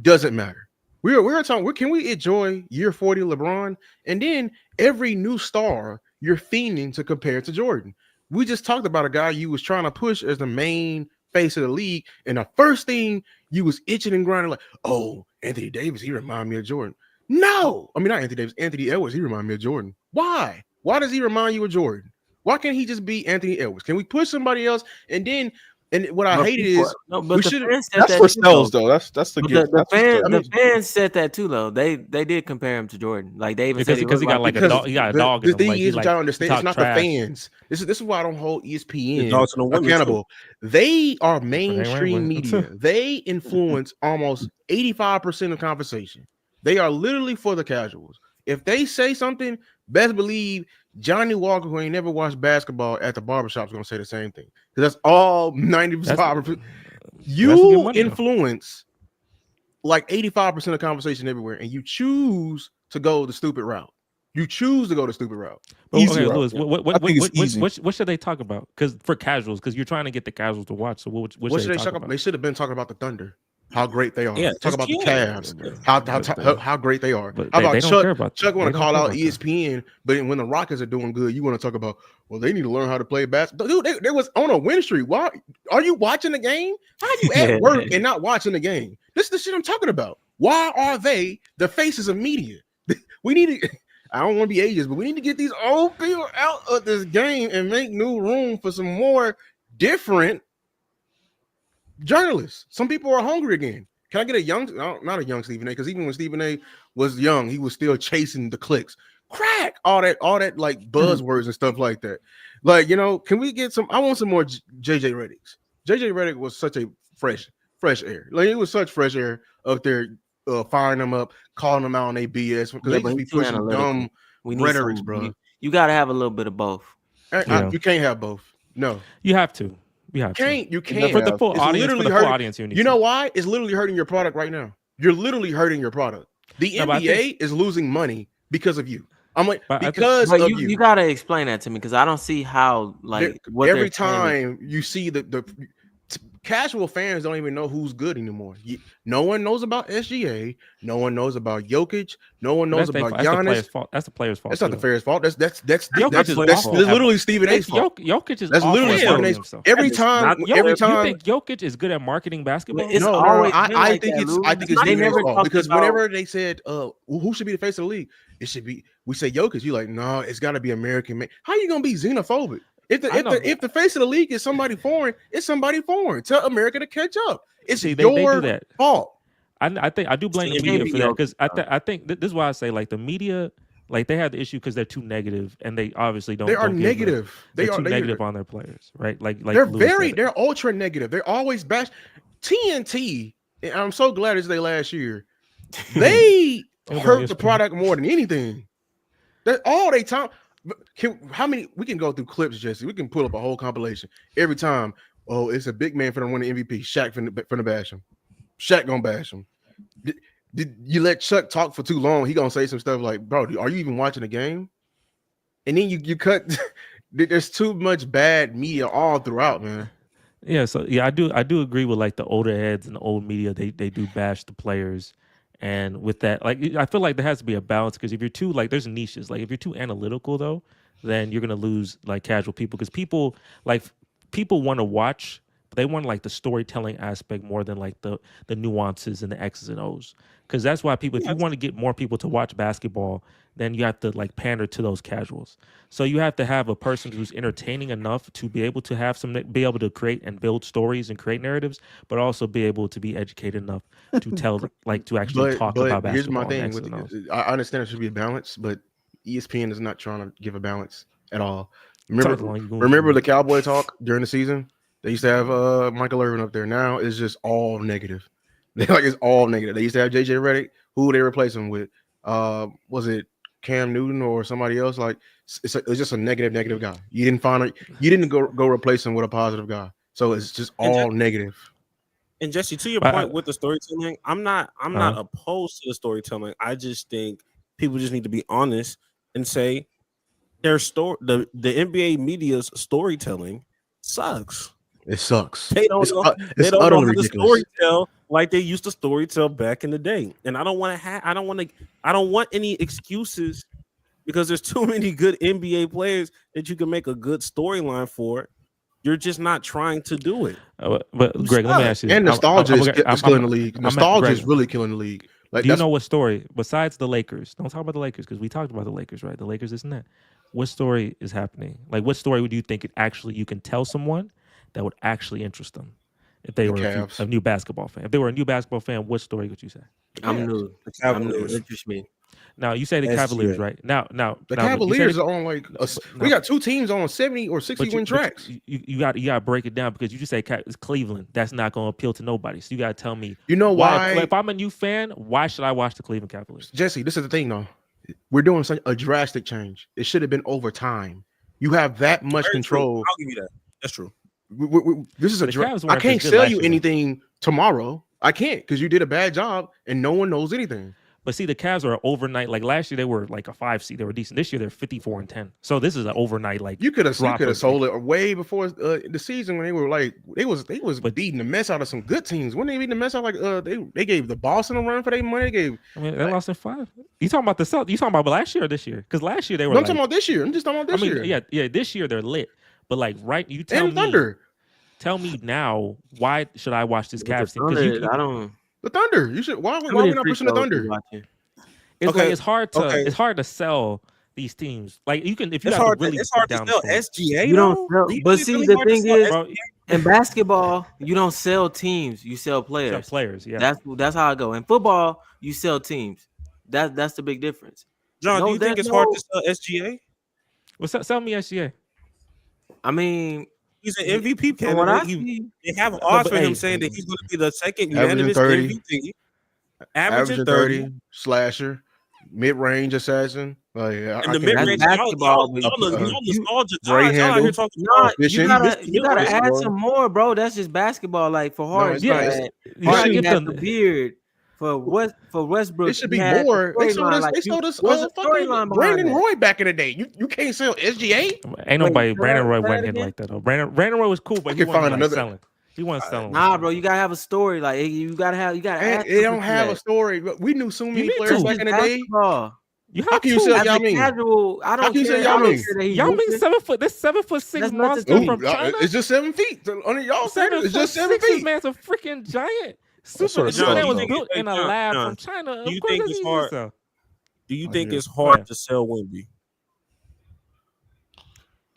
doesn't matter. We're talking. Can we enjoy year 40 LeBron? And then every new star you're fiending to compare to Jordan. We just talked about a guy you was trying to push as the main face of the league, and the first thing you was itching and grinding like, oh, Anthony Davis, he remind me of Jordan. No, I mean not Anthony Davis, Anthony Edwards, he remind me of Jordan. Why? Why does he remind you of Jordan? Why can't he just be Anthony Edwards? Can we push somebody else? And what I hated is we should. That's for Stells though. That's the gift. The fans said that too though. They did compare him to Jordan. Like they even said because he got like a dog. He got a dog. The thing is, like, y'all understand, it's not trash. the fans. This is why I don't hold ESPN accountable. accountable. They are mainstream media. They influence almost 85% of conversation. They are literally for the casuals. If they say something, best believe Johnny Walker, who ain't never watched basketball at the barbershop, is going to say the same thing. Because that's all 90%. You influence like 85% of conversation everywhere, and you choose to go the stupid route. You choose to go the stupid route. Okay, Lewis, what should they talk about? Because for casuals, because you're trying to get the casuals to watch. So what should they talk about? They should have been talking about the Thunder. How great they are. Yeah, talk about the Cavs. How great they are. But how about Chuck? Chuck want to call out ESPN, but when the Rockets are doing good, you want to talk about, well, they need to learn how to play basketball. Dude, they was on a win streak. Why are you watching the game? How are you at work and not watching the game? This is the shit I'm talking about. Why are they the faces of media? We need to. I don't want to be ageist, but we need to get these old people out of this game and make new room for some more different journalists. Some people are hungry again. Can I get a young, no, not a young Stephen A? Because even when Stephen A was young, he was still chasing the clicks. Crack all that like buzzwords and stuff like that. Like, you know, can we get some? I want some more JJ Redick's. JJ Redick was such a fresh air. Like, it was such fresh air up there, firing them up, calling them out on their BS because they just be pushing dumb rhetorics, bro. You got to have a little bit of both. You can't have both. No, you have to. You can't for the full audience. For the full audience, you know why? It's literally hurting your product right now. You're literally hurting your product. The NBA is losing money because of you. I'm like, because of you. You gotta explain that to me because I don't see how. Like, every time you see the casual fans don't even know who's good anymore. No one knows about SGA. No one knows about Jokic. No one knows about Giannis. That's the player's fault. That's not the player's fault. That's literally Stephen A's fault. Jokic is. That's literally Stephen A's fault. Every time. You think Jokic is good at marketing basketball? I think it's Stephen A's fault because whenever they said, who should be the face of the league? It should be. We say Jokic. You like, no, it's got to be American man. How you gonna be xenophobic? If the face of the league is somebody foreign, it's somebody foreign. Tell America to catch up. It's your fault. I think I do blame the media for that because I think this is why I say like the media, like they have the issue because they're too negative and they obviously don't. They are negative. They're too negative on their players, right? Like they're ultra negative. They're always bash TNT. And I'm so glad it's their last year. They hurt the product more than anything. That all they time. How many? We can go through clips, Jesse. We can pull up a whole compilation every time. Oh, it's a big man for the winning MVP. Shaq finna bash him. Shaq gonna bash him. Did you let Chuck talk for too long? He gonna say some stuff like, "Bro, are you even watching the game?" And then you cut. There's too much bad media all throughout, man. Yeah, so I do agree with like the older heads and the old media. They do bash the players. And with that, like, I feel like there has to be a balance because if you're too, like, there's niches. Like, if you're too analytical, though, then you're going to lose, like, casual people because people want to watch, but they want, like, the storytelling aspect more than, like, the nuances and the X's and O's. Because that's why people, if you want to get more people to watch basketball, then you have to, like, pander to those casuals. So you have to have a person who's entertaining enough to be able to have be able to create and build stories and create narratives, but also be able to be educated enough to tell, like, to actually talk about basketball. Here's my thing. I understand there should be a balance, but ESPN is not trying to give a balance at all. Remember the Cowboy talk during the season? They used to have Michael Irvin up there. Now it's just all negative. It's all negative. They used to have JJ Redick. Who they replace him with? Was it Cam Newton or somebody else? Like it's just a negative guy. You didn't go replace him with a positive guy. So it's just all negative. And Jesse, to your point with the storytelling, I'm not opposed to the storytelling. I just think people just need to be honest and say the NBA media's storytelling sucks. It sucks. They don't know how to storytell like they used to storytell back in the day. And I don't want any excuses because there's too many good NBA players that you can make a good storyline for. You're just not trying to do it. But Greg, let me ask you. And nostalgia is killing the league. Nostalgia is really killing the league. Like, do you know what story besides the Lakers? Don't talk about the Lakers because we talked about the Lakers, right? The Lakers, isn't that? What story is happening? Like, what story would you think you can tell someone that would actually interest them if they were a new basketball fan? If they were a new basketball fan, what story would you say? I'm new. Interest me. Now you say the Cavaliers, right? Now the Cavaliers are on like we got two teams on 70 or 60 win tracks. You got to break it down because you just say it's Cleveland. That's not going to appeal to nobody. So you got to tell me. You know why? If I'm a new fan, why should I watch the Cleveland Cavaliers? Jesse, this is the thing though. We're doing such a drastic change. It should have been over time. You have that much control. I'll give you that. That's true. This is I can't sell you anything tomorrow. I can't because you did a bad job and no one knows anything. But see, the Cavs are overnight. Like last year, they were like a 5 seed. They were decent. This year, they're 54-10. So this is an overnight. Like you could have sold it way before the season when they were like they was beating the mess out of some good teams. When they beating the mess out like they gave the Boston a run for their money. They lost in 5. You talking about the South? You talking about last year or this year? Because last year they were. No, I'm talking about this year. I'm just talking about this year. Yeah. This year they're lit. But like you tell me. Thunder. Tell me now, why should I watch this Cavs team? I don't. The Thunder. You should. Why are we not pushing the Thunder? It's Okay, like it's hard okay. to sell these teams. Like you can if you It's have hard. to really It's hard break to down the sell story. SGA. You don't though? sell, You but think it's see, really the hard to thing sell is, Bro, in basketball, you don't sell teams, you sell sell players. players, yeah. That's how I go. In football, you sell teams. That's the big difference. John, do No, you think there's it's hard no. to sell SGA? Well, sell me SGA. I mean, He's an MVP from what I candidate. see, They have odds but for him hey, saying that he's going to be the second Averaging unanimous 30. MVP. Averaging 30, slasher, mid-range assassin. Like And the can't mid That's range, do it. basketball, but y'all you- nostalgia Great times. Y'all out here handle. talking nah, about you Fishing. gotta Mid-range add scorer. some more, bro. That's just basketball. Like for Harden, it's Yeah, not. had, you gotta Harden give had the them. beard. For Westbrook, It should you be had the more. They sold storyline, us. like, They sold us. what's the Fucking storyline behind Brandon that? Roy back in the day. You can't sell SGA. Ain't nobody. say Brandon that- Roy say that wasn't hitting again? like that though. Brandon Roy was cool, but I he can wasn't find like another- selling. He wasn't selling. Nah, bro, you gotta have a story. Like you gotta add. It don't have a story. We knew so many need players to. back in the day. You How have can you to. sell As Yao a Ming? casual, I How don't can you care. say Yao I don't Ming? care that he Y'all mean hooping. 7 foot? This 7'6" That's nothing monster to from me. China. It's just 7 feet. Under y'all standards, it's just 7 6'6" feet. man's a freaking giant. sort Super. of This stuff, man was though. built in a John, lab John, from China. do you Of course, think it's it's easy to hard? sell. Do you I think hear. it's hard Yeah. to sell Wemby?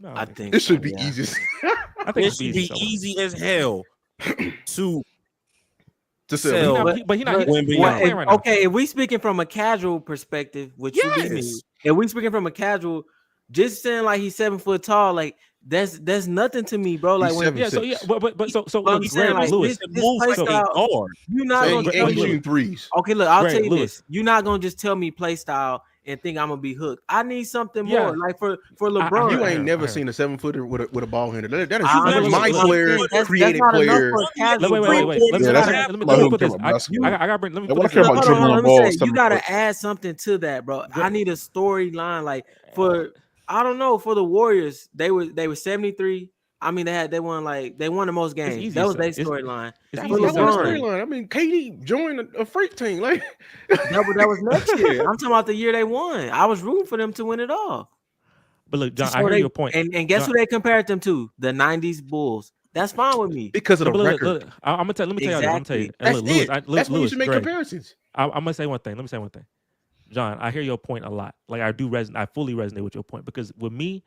No, I think It should so, be yeah. easy I think It it's should be to sell. easy as hell to to Sell. sell. But he not Wemby. he not playing right now. Okay, if we speaking from a casual perspective, which would be me, Yes. if we speaking from a casual, just saying like he's 7 foot tall, like that's nothing to me, bro. Like He's when 7'6". Yeah, so yeah, but so But I'm look, saying, Greg like, Lewis. this moves play like a style- guard. you're not And gonna Greg- tell he's me. shooting threes. Okay, look, I'll Greg tell you Lewis. this. You're not gonna just tell me play style and think I'm gonna be hooked. I need something Yeah. more. Like for I LeBron. You hear- ain't I never hear. seen a 7-footer with a ball handler. That is I never my seen understand. player, That's creative not enough player. for a casual, Wait. bro. Let me Yeah, let that's me why put this. I'm I basketball. gotta bring. Let me Like, put when I this. care No, about hold on, dribbling let the me ball, say, 7 you gotta foot. add something to that, bro. I Greg- need a storyline. Like for I don't know, for the Warriors, they were 73. I mean, they won the most games. easy That was to their sell. storyline. It's That easy was to LeBron. sell. the storyline. I mean, KD joined a freak team. Like That was next year. I'm talking about the year they won. I was rooting for them to win it all. But look, John, So I hear they- your point. And guess John- who they compared them to? The 90s Bulls. That's fine with me. because of the But look, record. look, I'm gonna tell. Let me tell you. This. I'm gonna tell you. Exactly. And That's look, Lewis, it. Lewis, That's when you should make Greg, comparisons. I'm gonna say one thing. Let me say one thing. John, I hear your point a lot. Like I do resonate. I fully resonate with your point because with me,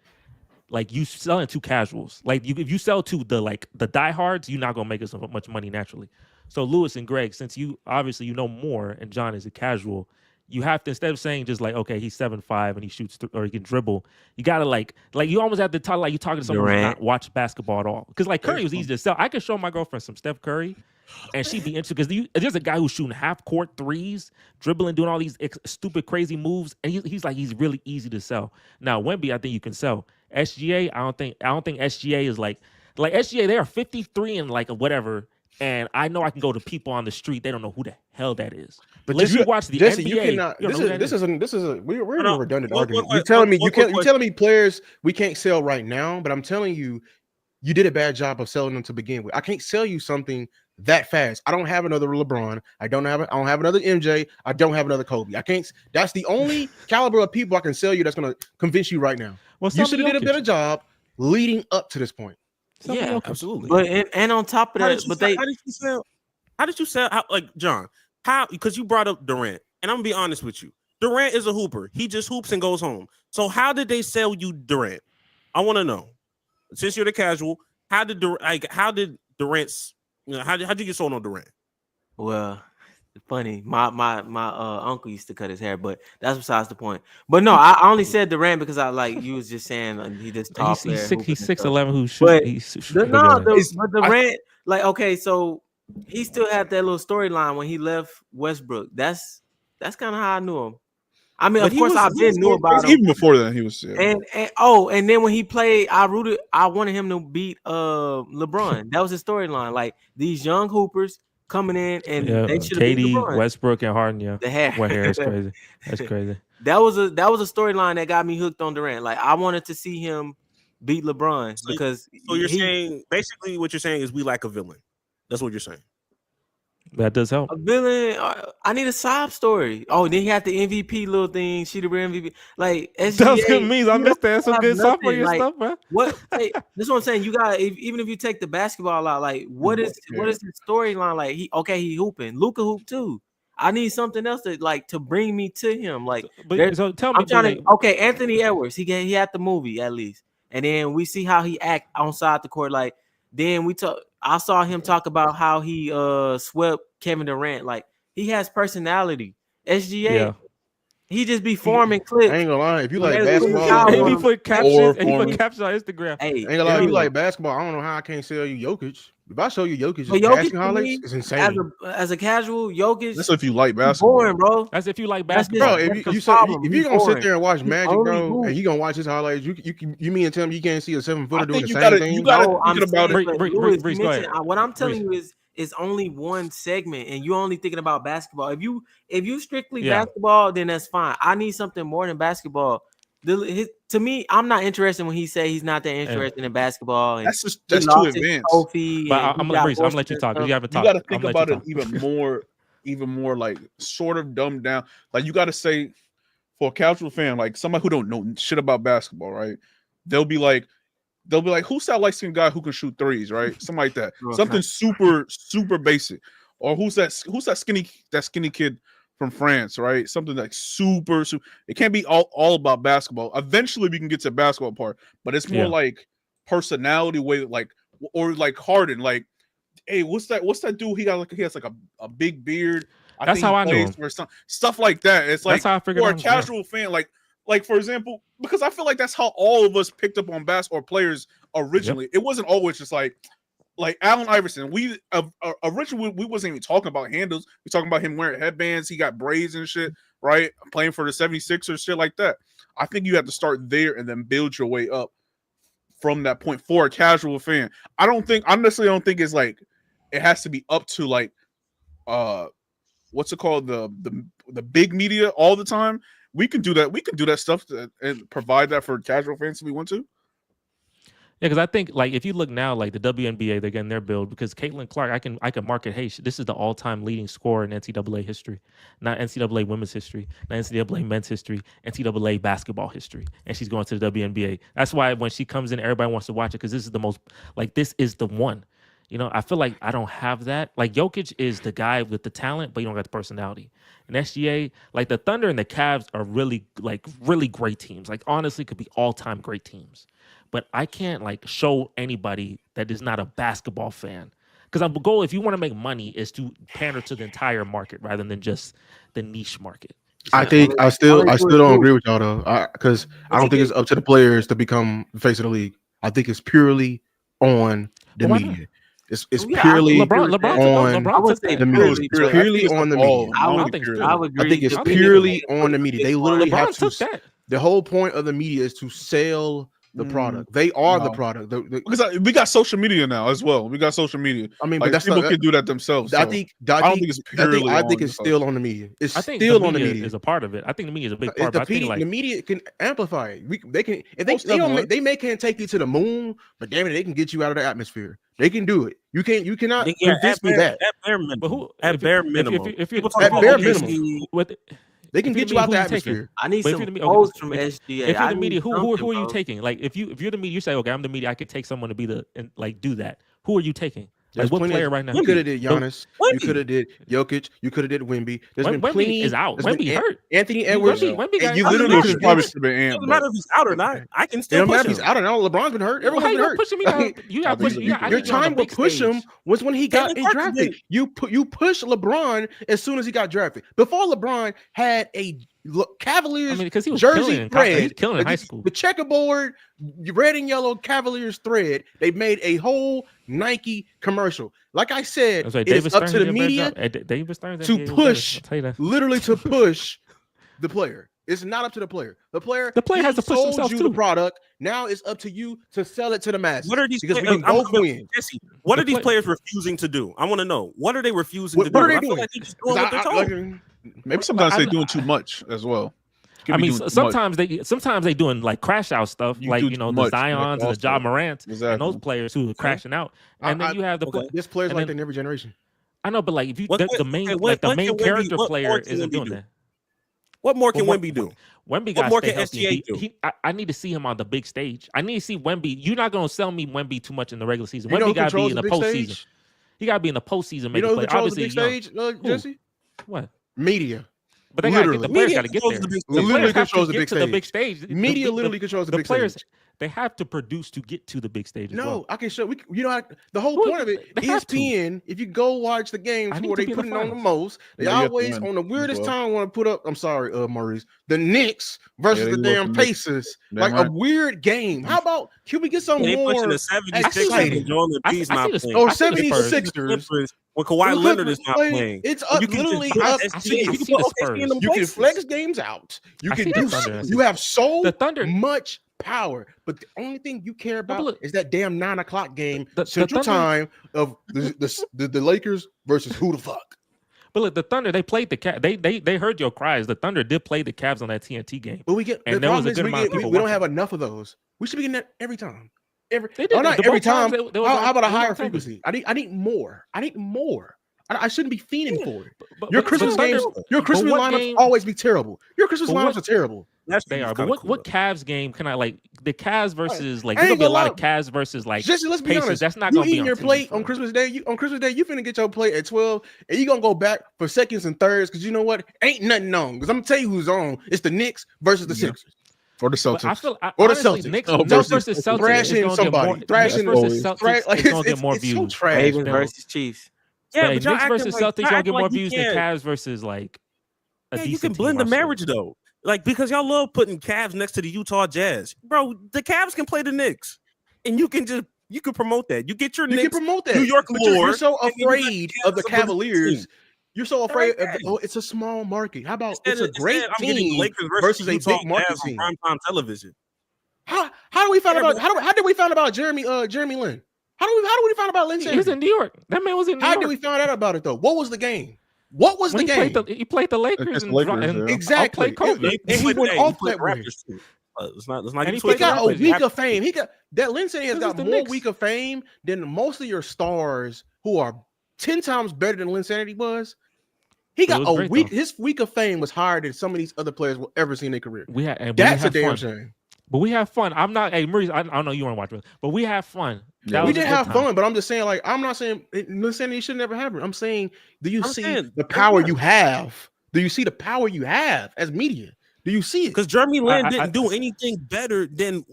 like you selling to casuals. Like if you sell to the diehards, you're not gonna make us so much money naturally. So Lewis and Greg, since you obviously you know more, and John is a casual, you have to instead of saying just like okay he's 7'5" and he shoots or he can dribble, you gotta like you almost have to talk like you talking to someone who's Durant. not watched basketball at all. Because like Curry was easy to sell. I could show my girlfriend some Steph Curry. And she'd be interested because there's a guy who's shooting half court threes, dribbling, doing all these stupid, crazy moves, and he's really easy to sell. Now Wemby, I think you can sell. SGA, I don't think SGA is like SGA. They are 53 and like whatever, and I know I can go to people on the street. They don't know who the hell that is. But unless you watch the Jesse, NBA, you cannot. you don't know who that This is a we're in No, a redundant one- argument. one- You're telling me one- you can't. one- You're telling me players we can't sell right now, but I'm telling you, you did a bad job of selling them to begin with. I can't sell you something that fast. I don't have another LeBron. I don't have another MJ. I don't have another Kobe. I can't. That's the only caliber of people I can sell you that's going to convince you right now. Well, You sell should me have did a Jokic. better job leading up to this point. Sell me Yeah, Jokic. Absolutely. But and on top of How that, did you but sell- they how did you sell like John? How because you brought up Durant, and I'm gonna be honest with you. Durant is a hooper. He just hoops and goes home. So how did they sell you Durant? I want to know. Since you're the casual, how did Durant's how did you get sold on Durant? well, funny. My uncle used to cut his hair, but that's besides the point. But no, I only said Durant because I like you was just saying he just tall He's player. six. hooping He's and stuff. 6'11". Who shoots? But He's But Durant, like okay, so he still had that little storyline when he left Westbrook. That's kind of how I knew him. I mean, But of he course, was- I've he been was knew more about him. Even before then, he was. Yeah. And then when he played, I wanted him to beat LeBron. That was his storyline. Like these young hoopers coming in and they should have beat KD, LeBron. Westbrook, and Harden. Yeah, The hair. wet hair is crazy. That's crazy. That was a storyline that got me hooked on Durant. Like I wanted to see him beat LeBron So- because So you're he- saying basically what you're saying is we like a villain. That's what you're saying. That does help. a villain. I need a sob story. Oh, then he had the MVP little thing. She the real MVP. Like SGA, That was good memes. I you missed don't that. Some have good nothing. sophomore year Like, stuff, man. What? Hey, this is what I'm saying. You got even if you take the basketball out, like what is his storyline? Like he hooping. Luka hoop too. I need something else to bring me to him. Like, But so tell me, I'm trying like, to. Okay, Anthony Edwards. He had the movie at least, and then we see how he act outside the court. Like, then I saw him talk about how he swept Kevin Durant. Like, he has personality. SGA. yeah. He just be forming clips. I ain't gonna lie. If you When like they lose the basketball, Cowboys, And he put captions. Or And he put forming. captions on Instagram. Hey, I ain't gonna lie. If you yeah. like basketball, I don't know how I can't sell you Jokic. If I show you Jokic's But Jokic passing to highlights, me, it's insane. as a casual, Jokic, That's if you like he's basketball. boring, bro. That's if you like That's basketball. Bro, That's if the you problem. if He's you gonna sit boring. there and watch He's Magic, only bro, hoop. and you gonna watch his highlights, you mean to tell me you can't see a 7-footer I doing think the you same gotta thing? you gotta No, I'm thinking about saying, it. but Breeze, Louis, Breeze, you go mentioned, ahead. what I'm telling Breeze. you is it's only one segment, and you only thinking about basketball. If you strictly Yeah. basketball, then that's fine. I need something more than basketball. To me, I'm not interested when he say he's not that interested in basketball, and That's he too lost his advanced. trophy. But and I'm he gonna got Breeze, I'm gonna let bullshit you and talk because stuff. you haven't You talked. got to I'm think gonna let about you it talk. even more like sort of dumbed down. Like you got to say for a casual fan, like somebody who don't know shit about basketball, right? They'll be like, who's that light skinned guy who can shoot threes, right? Something like that. Okay. Something super basic. Or who's that skinny kid from France, right? Something like super. It can't be all about basketball. Eventually we can get to the basketball part, but it's more Yeah. like personality way, like, or like Harden, like, hey, what's that dude? He has like a big beard. That's think how he I knew plays him. for some stuff like that. It's like That's how I figured for a out. Yeah. casual fan, like for example, because I feel like that's how all of us picked up on basketball players originally. It wasn't always just like Allen Iverson. We originally we wasn't even talking about handles. We talking about him wearing headbands. He got braids and shit, right? Playing for the 76ers, shit like that. I think you have to start there and then build your way up from that point for a casual fan. I honestly don't think it's like it has to be up to like what's it called, the big media all the time. We can do that. We can do that stuff and provide that for casual fans if we want to. Yeah, because I think like if you look now, like the WNBA, they're getting their build because Caitlin Clark, I can market. Hey, this is the all-time leading scorer in NCAA history, not NCAA women's history, not NCAA men's history, NCAA basketball history, and she's going to the WNBA. That's why when she comes in, everybody wants to watch it because this is the most this is the one. You know, I feel like I don't have that. Like Jokic is the guy with the talent, but you don't got the personality. And SGA, like the Thunder and the Cavs are really great teams. Like honestly, could be all-time great teams. But I can't like show anybody that is not a basketball fan. Because our goal, if you want to make money, is to pander to the entire market rather than just the niche market. I think I still don't agree with y'all though, because I don't think it's up to the players to become the face of the league. I think it's purely on the media. It's purely LeBron on the media. It's purely on the media. I would agree. I think it's purely on the media. They literally have LeBron took to. that. The whole point of the media is to sell the product. They are the product. Because we got social media now as well. We got social media. I mean, like, but that's people can do that themselves. I so think it's purely. I think it's still on the media. It's I think still on the media. is a part of it. I think the media is a big part. The, But I think like the media can amplify it. They can. If Most definitely. they can't take you to the moon, but damn it, they can get you out of the atmosphere. They can do it. You cannot convince me that. At bare minimum. But who At bare minimum. If you're At bare OKC, minimum. with They can if you're get the you out media, the who you taking? atmosphere. I need But if some you're the- quotes okay, from if- SGA. If you're I the media, need who something, are you bro. taking? Like if you're the media, you say, okay, I'm the media. I could take someone to be do that. Who are you taking? Like what player right now? You could have did Giannis. You Wemby. could have did Jokic. You could have did Wemby. There's been Wemby plenty. is out. there's been Wemby hurt. Anthony Edwards. Wemby got You hurt. literally Doesn't could probably should have been It doesn't matter if he's out or not. I can It still don't push matter if him. he's out or not. LeBron's been hurt. Well, how Everyone's you been gonna hurt. push me out? You got push. Your time to push him was when he got Caitlin Clark drafted. did. You pushed LeBron as soon as he got drafted. Before LeBron had a Cavaliers I mean, because he was jersey thread, killing in high school. the checkerboard red and yellow Cavaliers thread. They made a whole Nike commercial. Like I said, That's right. it is up to the media David Stearns to NBA was push, better. I'll tell you that. literally to push the player. It's not up to the player. The player has to push sold himself you too. the product. Now it's up to you to sell it to the masses. What are these? Because we players- can both win. Jesse, what The are these play- players refusing to do? I want to know. What are they refusing What to do? are they I feel doing? like they're just doing what they're told. Maybe sometimes they're doing too much as well. I mean, sometimes they doing like crash out stuff, You like do the too much, Zions and the also. Ja Morant and Exactly. those players who are crashing out, and then you have the This players and like then- that in every generation. I know, but like if you What- the main okay, like the what main can Wemby- character what player more can isn't Wemby doing do? that. What more can Well, Wemby do? Wemby What got more to stay can healthy. SGA do? I need to see him on the big stage. I need to see Wemby. You're not gonna sell me Wemby too much in the regular season. You know Wemby who got to be controls in the the big postseason. stage? He got to be in the postseason. You Make know a who play. controls the Obviously, big stage, Jesse? what? Media. But they gotta get the Literally. players Media got to get controls there. the big The stage. players Literally have to controls the get big to the big stage. Media literally controls the big players. stage. They have to produce to get to the big stage. As No, well. I can show. The whole Well, point of it, they have to. ESPN. If you go watch the games I need where to they be in the putting on the finals. most, they Yeah, you have to always win on the as weirdest well. time want to put up. I'm sorry, Maurice. The Knicks versus they the love damn the Knicks. Pacers, Damn like a right. weird game. How about can we get some They pushing more the 76ers exciting? and Joel I Embiid's see not the- playing. Or I see the Spurs. 76ers? When Kawhi Look, Leonard is not like, playing. It's You can literally just put up SGA, to you. I can see put the OKC Spurs. in them You can places. flex games out. You I can see do. the Thunder. I see You have so The Thunder. much power, but the only thing you care about look- is that damn 9 o'clock game, The Central Thunder- Time of the Lakers versus who the fuck. But look, the Thunder, they played the Cavs. They heard your cries. The Thunder did play the Cavs on that TNT game. But we get And the there was problem a is good we, amount of get, we, people we don't watching. have enough of those. We should be getting that every time. They did Oh, not the every both times time. they was How about a on higher television. frequency? I need more. I need more. I shouldn't be fiending for it. But- Your but Christmas Thunder- games, your Christmas what lineups game- always be terrible. Your Christmas but lineups what- are terrible. That's They are. kinda But cool, what Cavs game can I like? The Cavs versus like I there's ain't gonna be a gonna lot of Cavs versus like Just let's be Pacers. honest. That's not You gonna be eating on your TV plate for on us. Christmas Day. On Christmas Day, you finna get your plate at 12, and you gonna go back for seconds and thirds because you know what? Ain't nothing on. Because I'm gonna tell you who's on. It's the Knicks versus the Yeah. Sixers. For the But I Celtics. feel Or the honestly, Celtics. Knicks, Oh, Knicks versus- versus Celtics is thrashing gonna somebody. get more. Thrashing Knicks versus always. Celtics Like is gonna get more it's views. so trash. Ravens man. versus Chiefs. Yeah, But but y'all Knicks acting versus like- Celtics y'all gonna acting get more like you views than can't- Cavs versus like a Yeah, you decent can blend team the or so. marriage though. Like because y'all love putting Cavs next to the Utah Jazz, bro. The Cavs can play the Knicks, and you can promote that. You get your You can Knicks. promote that. New York but you're lore, so and then you got afraid the of the Cavs versus the Cavaliers. team. You're so afraid of Right. it's a small market. How about Instead it's a of- great instead, I'm getting team Lakers versus a Utah big market Jazz on team? primetime television. How do we find Yeah, about but- how did we find about Jeremy Lin? How do we find about Lin? He was in New York. That man was in New How York. did we find out about it though? What was the game? What was When the he game? played the Lakers Against and, the Lakers, and yeah. Exactly. outplayed Kobe. And he went off that way. Let's not And get he He played twisted. got a Raptors. week of fame. He got that Lindsay has This got is the more Knicks. week of fame than most of your stars who are 10 times better than Linsanity was. He But it got was a great, week. though. His week of fame was higher than some of these other players will ever see in their career. We had and That's we a damn had fun. shame. But we have fun. I'm not. Hey, Maurice, I don't know you want to watch it, but we have fun. Yeah, That We was a did good have time. fun, but I'm just saying, like, I'm not saying Linsanity should never happen. I'm saying, do you I'm see saying, the it power worked. you have? Do you see the power you have as media? Do you see it? Because Jeremy Lin I- didn't do anything better than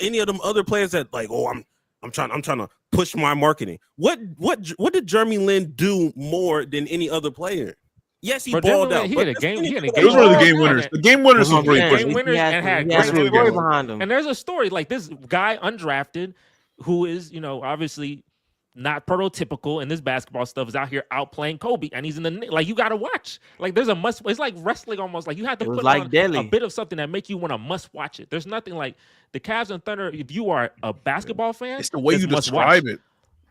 any of them other players that like, oh, I'm trying to push my marketing. What did Jeremy Lin do more than any other player? Yes, he But balled Jeremy Lin, out. he but had a that's game- any he had a player. Those were the Oh, game yeah. winners. The game winners was really Yeah, pushing. game winners and had he great had some really story good. behind him. And there's a story like this guy undrafted who is, obviously not prototypical, and this basketball stuff is out here outplaying Kobe, and he's in the like you got to watch. Like there's a must. It's like wrestling almost. Like you have to It was put like on Delhi. a bit of something that make you want to must watch it. There's nothing like the Cavs and Thunder. If you are a basketball fan, It's the way you must watch. describe it.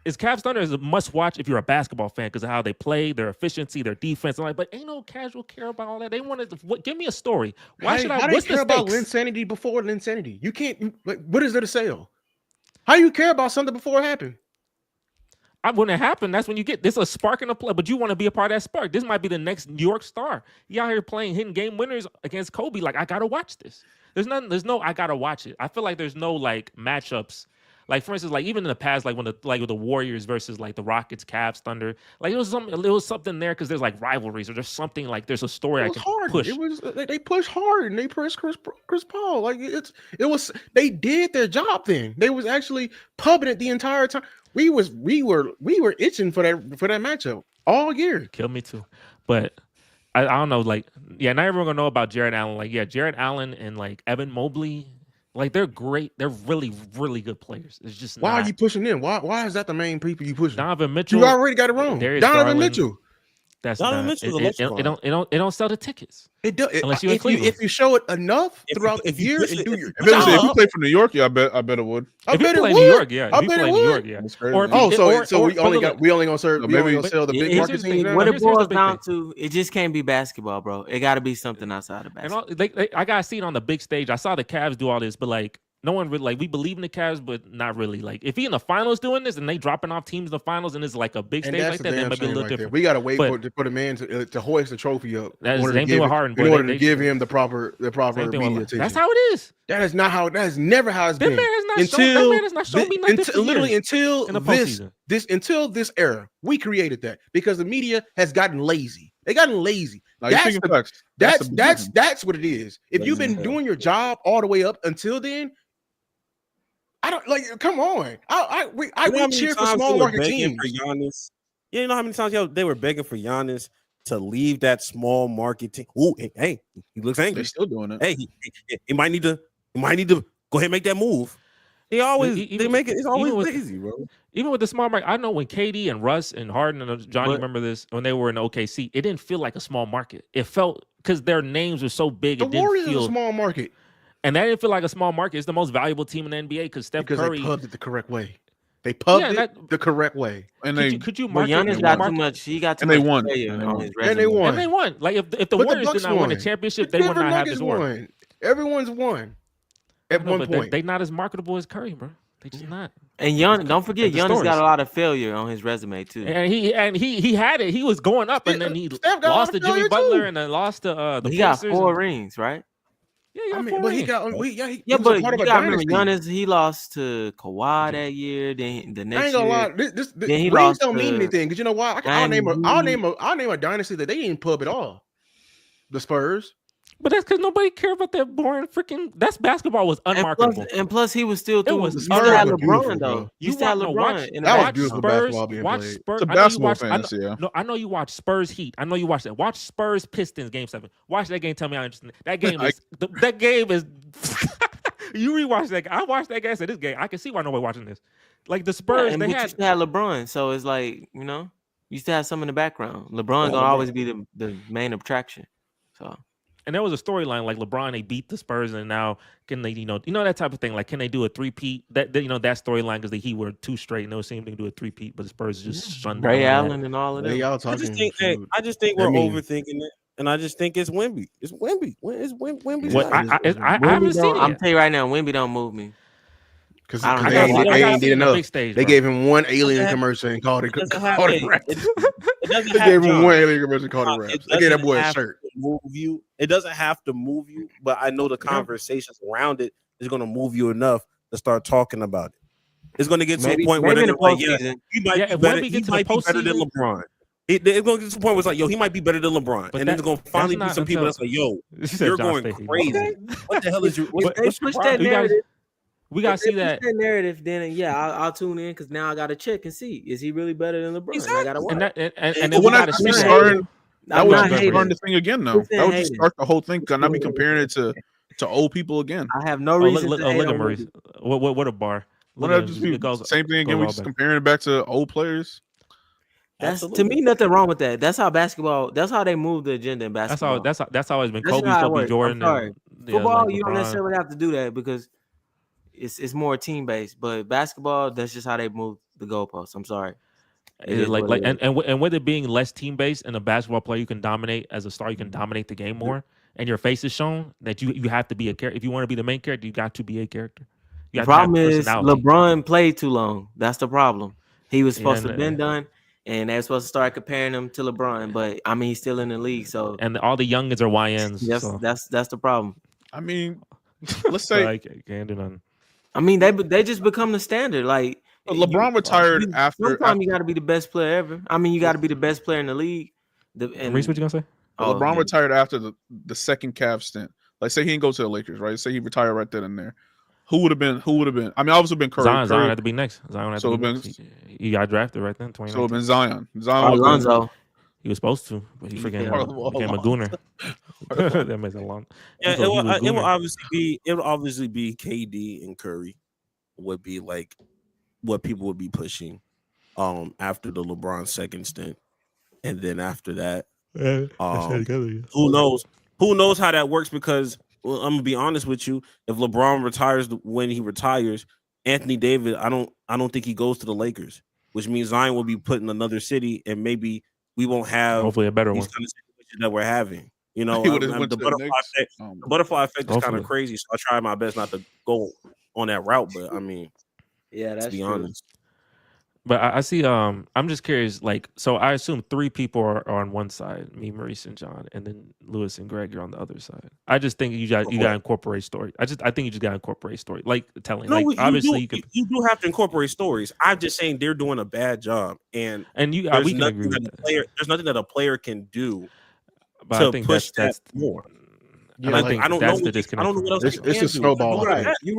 Is Cavs Thunder is a must watch if you're a basketball fan because of how they play, their efficiency, their defense. I'm like, but ain't no casual care about all that. They wanted to give me a story. Why should I? How do you What's the care about stakes? Linsanity before Linsanity? You can't. What is there to sell? How do you care about something before it happened? When it happened, that's when you get this a spark in the play, but you want to be a part of that spark. This might be the next New York star. You out here playing hitting game winners against Kobe. Like, I gotta watch this. There's no I gotta watch it. I feel like there's no like matchups. Like for instance, like even in the past, like when with the Warriors versus like the Rockets, Cavs, Thunder, like it was something there because there's like rivalries or there's something like there's a story It I was can hard. push. It was they pushed hard and they pressed Chris Paul. Like they did their job then. They was actually pubbing it the entire time. We were itching for that matchup all year. Kill me too. But I don't know, like, yeah, not everyone gonna know about Jared Allen. Like, yeah, Jared Allen and like Evan Mobley, like they're great. They're really, really good players. It's just Why not. are you pushing them? Why is that the main people you pushing? Donovan Mitchell? You already got it wrong. Darius Donovan Garland. Mitchell. That's Donovan not, Mitchell's a it, luxury. it don't sell the tickets. It does. Unless you in Cleveland. If you show it enough If you- throughout if the you year push and it- do if your you- If you job, play for New York, yeah, I bet it would. I If you bet it play in would. New York, yeah. I If you bet play it in New would. York, yeah. That's crazy. Or if Oh, you- so or- so or- we only but look, gonna serve. No, We only maybe- gonna sell the big Here's market the teams thing. now? What it Here's the boils big down thing. to, it just can't be basketball, bro. It got to be something outside of And basketball. all, I gotta see it on the big stage. I saw the Cavs do all this, but like no one really like we believe in the Cavs, but not really. Like if he in the finals doing this and they dropping off teams in the finals and it's like a big And stage that's like the that, then damn maybe a shame little right there. different. We gotta wait But- for the man to hoist the trophy up That is in order the to same thing give with it- Harden, in boy. order They to give should- him the proper Same thing media with, attention. that's how it is. That is not how. That is never how it's That been. man has not shown. Until That man has not shown me nothing. for literally years until in the this postseason. until this era, we created that because the media has gotten lazy. They gotten lazy. Now you're That's thinking the- facts. That's the that's beginning. that's what it is. If you've been Yeah. doing your job all the way up until then, I don't like. Come on, we You know how many cheer for times small they were market begging teams. for Giannis? Yeah, you know how many times they were begging for Giannis to leave that small market team. Ooh, hey, he looks They're angry. still doing it. Hey, he might need to go ahead and make that move. They always they make it. It's always with- lazy, bro. Even with the small market, I know when KD and Russ and Harden and Johnny But- remember this when they were in OKC, it didn't feel like a small market. It felt because their names were so big, The it didn't Warriors feel. is a small market And that didn't feel like a small market. It's the most valuable team in the NBA because Steph because Curry. they pubbed it the correct way. They pubbed Yeah, it that- the correct way, And Could you But market? Giannis could you got too market- much. He got too And they much won. failure And they on won. his and they resume. won. And they won. Like if the But the Warriors Bucks did not win a won. championship, The they would Denver not have Nuggets this war. won. Everyone's won at I know, one but point. they not as marketable as Curry, bro. They just not. And Giannis, don't forget, the Giannis stories. got a lot of failure on his resume too. And he had it. He was going up, and then he Steph got a lot lost of to Jimmy failure, Butler, too. and then lost to the But he got Pacers 4 and- rings, right? Yeah, he got I mean, four but he rings. got he Yeah, was but a part you of a gotta remember, dynasty. Giannis, he lost to Kawhi that year. Then the I next ain't gonna year, lie. This Then he rings lost don't mean to anything because you know why? I'll name Miami a dynasty that they didn't pub at all. The Spurs. But that's because nobody cared about that boring freaking. That's basketball was unmarketable. and plus he was still through. was You Spurs still had were LeBron beautiful, though. bro. You still had no, LeBron. watch, in That was watch beautiful Spurs, basketball being watch played. Spurs. It's a I know you basketball watch. fans, yeah. No, I know you watch Spurs Heat. I know you watch that. Watch Spurs Pistons Game 7. Watch that game. Tell me how interesting that game is. That game is. You rewatch that. I watched that game. I said this game. I can see why nobody watching this. Like the Spurs, and they but had. you still had LeBron, so it's like you still have some in the background. LeBron gonna always be the main attraction. So And there was a storyline like LeBron, they beat the Spurs, and now can they, that type of thing. Like, can they do a three-peat? That storyline because the Heat were 2 straight, and they were saying they can do a 3-peat, but the Spurs just shunned down Ray on that. Allen and all of Hey, them. y'all I talking? just think food. we're I mean- overthinking it, and I just think it's Wemby. It's Wemby. Wemby's What not- I Wemby haven't seen don't- it I'm yet. telling you right now, Wemby don't move me. Because I don't they know. ain't, I they gotta ain't see did it on the enough. big stage, They bro. gave him one alien have- commercial and called it. It doesn't have- Called it hey, raps. it doesn't They have gave him John. one alien commercial and called it It raps. They gave that doesn't boy a have shirt. to move you. It doesn't have to move you, but I know the conversations around it is going to move you enough to start talking about it. It's going to get to Maybe a point where in they're the like, yeah, postseason. he might Yeah, be if better. Wemby He gets to the might be better than postseason- LeBron. It's going to get to the point where it's like, yo, he might be better than LeBron, But and then there's going to finally be that's some not people until- that's like, yo, She said you're John going Stacey. crazy. Okay. What the hell is your? If What's, they what's your push that problem? We gotta- narrative, We got to if see they that. push that narrative, then yeah, I'll tune in because now I got to check and see is he really better than LeBron? I got to watch. And that and But then when we that got to could see be not that. starting, that I'm would not just hating. start the thing again. Though Who's that would saying just hating? start the whole thing. Cause not be comparing it to old people again. I have no Oh, reason look to hate at on Maurice. Wemby. What a bar. Wouldn't Look that at just him. be It goes- same thing again? goes We all just back. comparing it back to old players. That's to Absolutely. me nothing wrong with that. That's how basketball. That's how they move the agenda in That's basketball. that's always been That's Kobe, how it Kobe works. I'm Jordan, sorry. and Football, like you don't LeBron. necessarily have to do that because it's more team based. But basketball, that's just how they move the goalposts. I'm sorry. It is Like what it is. and with it being less team based and a basketball player, you can dominate as a star. You can dominate the game more, and your face is shown that you have to be a character. If you want to be the main character, you got to be a character. You The have to have problem is personality. LeBron played too long. That's the problem. He was supposed to Yeah, have been done, and they're supposed to start comparing him to LeBron. But I mean, he's still in the league, so and all the youngins are YNs. so. that's the problem. I mean, let's say I can't do nothing. I mean, they just become the standard. Like LeBron retired after. Sometimes you got to be the best player ever. I mean, you got to be the best player in the league. And Reese, what you gonna say? oh, LeBron man. retired after the second Cavs stint. Like, say he didn't go to the Lakers, right? Say he retired right then and there. Who would have been? I mean, obviously been Curry. Zion Curry had to be next. Zion had So to be it next. He got drafted right then. so it 2019. been Zion. Oh, Zion would've been- Alonzo. He was supposed to, but he freaking Part of the wall. became a gooner. That makes a long. Yeah, he it was will gooner. obviously be KD and Curry would be like what people would be pushing after the LeBron second stint, and then after that, who knows how that works, because well, I'm gonna be honest with you, if LeBron retires when he retires, Anthony Davis, I don't think he goes to the Lakers, which means Zion will be put in another city, and maybe we won't have Hopefully a better these one. kind of situations that we're having. You know, He would've the went to the butterfly Knicks. effect. Oh, The butterfly effect is kind Hopefully. of crazy, so I try my best not to go on that route. But I mean, Yeah, to that's be true. honest, But I see. I'm just curious. Like, so I assume 3 people are on one side, me, Maurice, and John, and then Lewis and Greg are on the other side. I just think you got to incorporate story. I think you just got to incorporate story, like telling. No, like obviously you could. You do have to incorporate stories. I'm just saying they're doing a bad job, and you there's we can nothing agree that with a that. player. There's nothing that a player can do But to I think push that's that more. And Yeah, I like, think I don't that's know. the disconnect. I don't know what else. It's a snowball effect. You're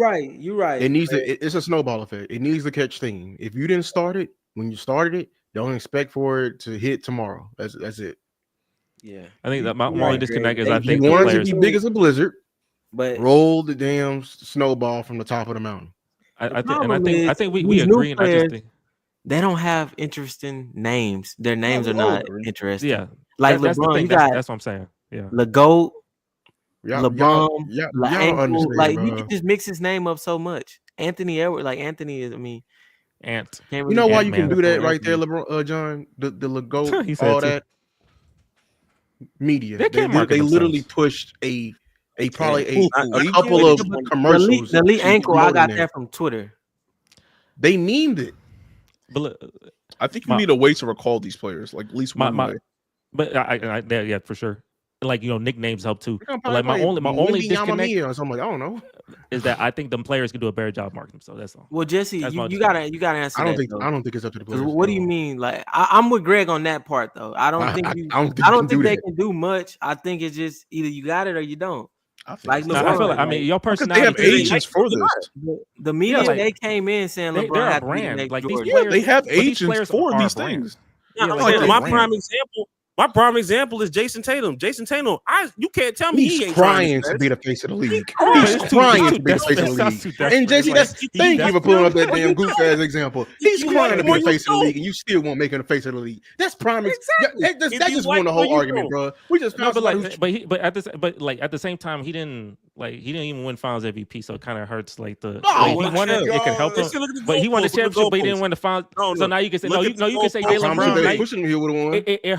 right. It needs to. It's a snowball effect. It needs to catch steam. If you didn't start it when you started it, don't expect for it to hit tomorrow. That's it. Yeah, I think that my You're only right, disconnect Greg. is I They- think You the want it to players. be big as a blizzard. but Roll the damn snowball from the top of the mountain. I problem think we is, agree. these And I new just players, think they don't have interesting names. Their names are not interesting. yeah. Like That's the LeBron, thing. you got That's what I'm saying. Yeah. LeGoat, Y'all LeBron, don't understand, like bro. you can just mix his name up so much. Anthony Edwards, like Anthony is. I mean, Ant. can't You know why you Ant-Man. can do that call right there, Anthony. LeBron, John? The Legault, He said all too. that media. They can't market They literally themselves. pushed a probably Ooh, a couple of commercials. The elite to ankle, I promote got in that there. from Twitter. They memed it. But look, I think you My- need a way to recall these players, like at least one way. but yeah, for sure. Like nicknames help too. They're gonna But like my probably only Wemby disconnect Yamamia or something. Like, I don't know. is that I think them players can do a better job marketing themselves. That's all. Well, Jesse, That's my you gotta answer. I don't that, think though. I don't think it's up to the 'Cause players. what do you mean? Like I'm with Greg on that part though. I don't think you. I don't think, I don't you think can they do can do much. I think it's just either you got it or you don't. I think Like it's No, LeBron, I feel like like, your because they personality. have agents for this. The media like, they came in saying they're LeBron a had to be the brand. next Like these Jordan. players, They have but these agents players for are these a brand. things. Yeah, Yeah, like they're a my brand. prime example is Jason Tatum. Jason Tatum, you can't tell me he He's ain't crying trying to be the face of the league. But He's it's too- crying it's to too be the face of the desperate. league. That's too And Jesse, desperate. thank you for pulling up that desperate. damn goof ass example. He's You crying like to be him or the you face of the don't. league, and you still won't make him the face of the league. That's prime. Exactly. That If just you won the like whole him or you argument, bro. We just No, found but somebody like, who's at the same time, he didn't even win Finals MVP, so it kind of hurts. Like the No, if he won it, it could help him. Let's look at the But he won the goalposts, look at the championship, but he didn't goalposts. win the Finals. No, So now you can say look at the you can say goalposts. Jalen I'm Brown. sure Now they pushing him. He would have won. it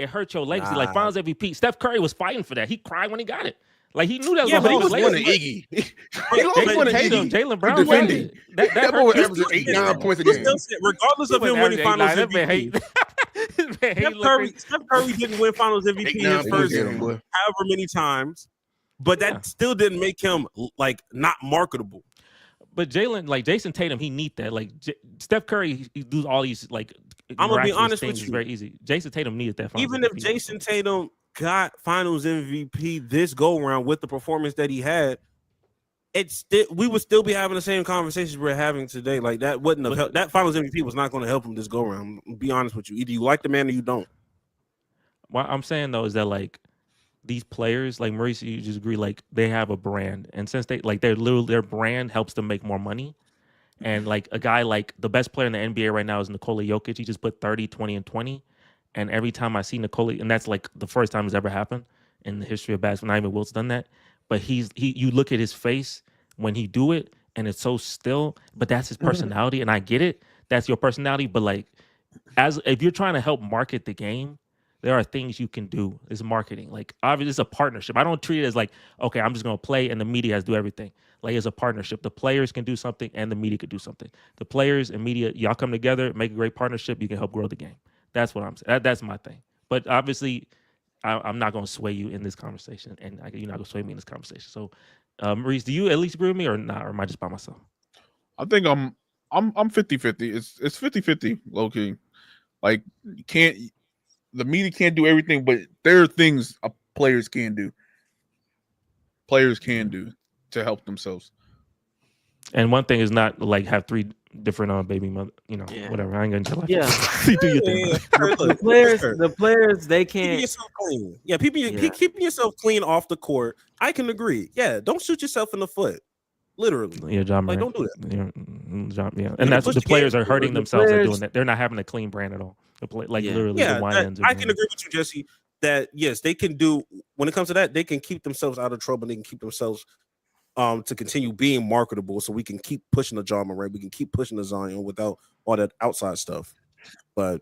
hurt your legacy. Like Nah. Finals MVP, Steph Curry was fighting for that. He cried when he got it. Like he knew that was Yeah, gonna but help he his was winning legacy. Iggy. He was Jason winning Tatum, Iggy. Jalen Brown He won defended. it. That That hurt boy his averaged legacy. 8-9 points a But game. still said, regardless of him winning Finals MVP, Steph Curry didn't win Finals MVP 8-9 his points first a game, boy. however many times, but that Yeah. still didn't make him like not marketable. But Jalen, like Jason Tatum, he need that. Like Steph Curry, he do all these like. I'm gonna be miraculous honest with things. you. It's very easy. Jason Tatum needed that. Finals Even if MVP. Jason Tatum got Finals MVP this go round with the performance that he had, we would still be having the same conversations we're having today. Like that wouldn't have helped. That Finals MVP was not going to help him this go round. Be honest with you. Either you like the man or you don't. What I'm saying though is that like these players, like Maurice, you just agree, like they have a brand, and since their brand helps them make more money. And like a guy like the best player in the NBA right now is Nikola Jokic. He just put 30, 20, and 20. And every time I see Nikola, and that's like the first time it's ever happened in the history of basketball. Not even Wilt's done that. But you look at his face when he do it, and it's so still. But that's his personality, and I get it. That's your personality. But like, if you're trying to help market the game, there are things you can do. It's marketing. Like obviously, it's a partnership. I don't treat it as like, okay, I'm just gonna play, and the media has to do everything. Like it's a partnership. The players can do something, and the media can do something. The players and media, y'all come together, make a great partnership. You can help grow the game. That's what I'm saying. That's my thing. But obviously, I'm not going to sway you in this conversation, and you're not going to sway me in this conversation. So, Maurice, do you at least agree with me or not, or am I just by myself? I think I'm 50-50. It's 50-50, low key. Like the media can't do everything, but there are things players can do. Players can do to help themselves. And one thing is not like have 3 different baby mother, Yeah. whatever. I ain't gonna tell you. Yeah. You do your thing. The players, they Keeping can't. yourself clean. Yeah, Yeah. keeping yourself clean off the court. I can agree. Yeah, don't shoot yourself in the foot. Literally. Yeah, John. Like, Morant. don't do that. Yeah, You and can that's push the the players game are hurting forward. The themselves at players- doing that. They're not having a clean brand at all. Literally, Yeah, the wine I can agree with you, Jesse, that yes, they can do when it comes to that, they can keep themselves out of trouble, they can keep themselves to continue being marketable, so we can keep pushing the John Morant, we can keep pushing the Zion without all that outside stuff. But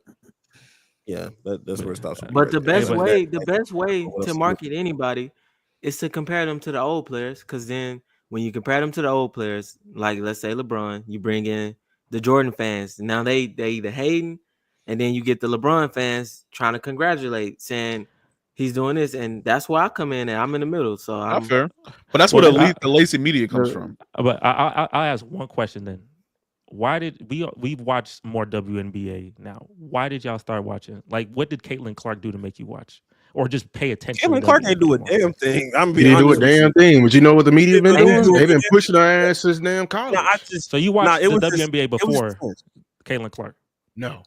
yeah, that's where it stops. But the best but- way What to else? market anybody is to compare them to the old players. Because then when you compare them to the old players, like let's say LeBron, you bring in the Jordan fans. Now they either hating, and then you get the LeBron fans trying to congratulate, saying he's doing this, and that's where I come in, and I'm in the middle. So Not I'm fair, but that's Well, where then the lazy media comes from. But I'll ask one question then. Why did we've watched more WNBA now? Why did y'all start watching? Like, what did Caitlin Clark do to make you watch, or just pay attention? Kevin to Clark ain't do a WNBA more? damn thing. I'm He being didn't do a honest with damn you. thing, but you know what the media been They doing? didn't do They've been it. pushing her ass since damn college. No, I just So you watched it the was just- WNBA it was before just- Caitlin Clark. No,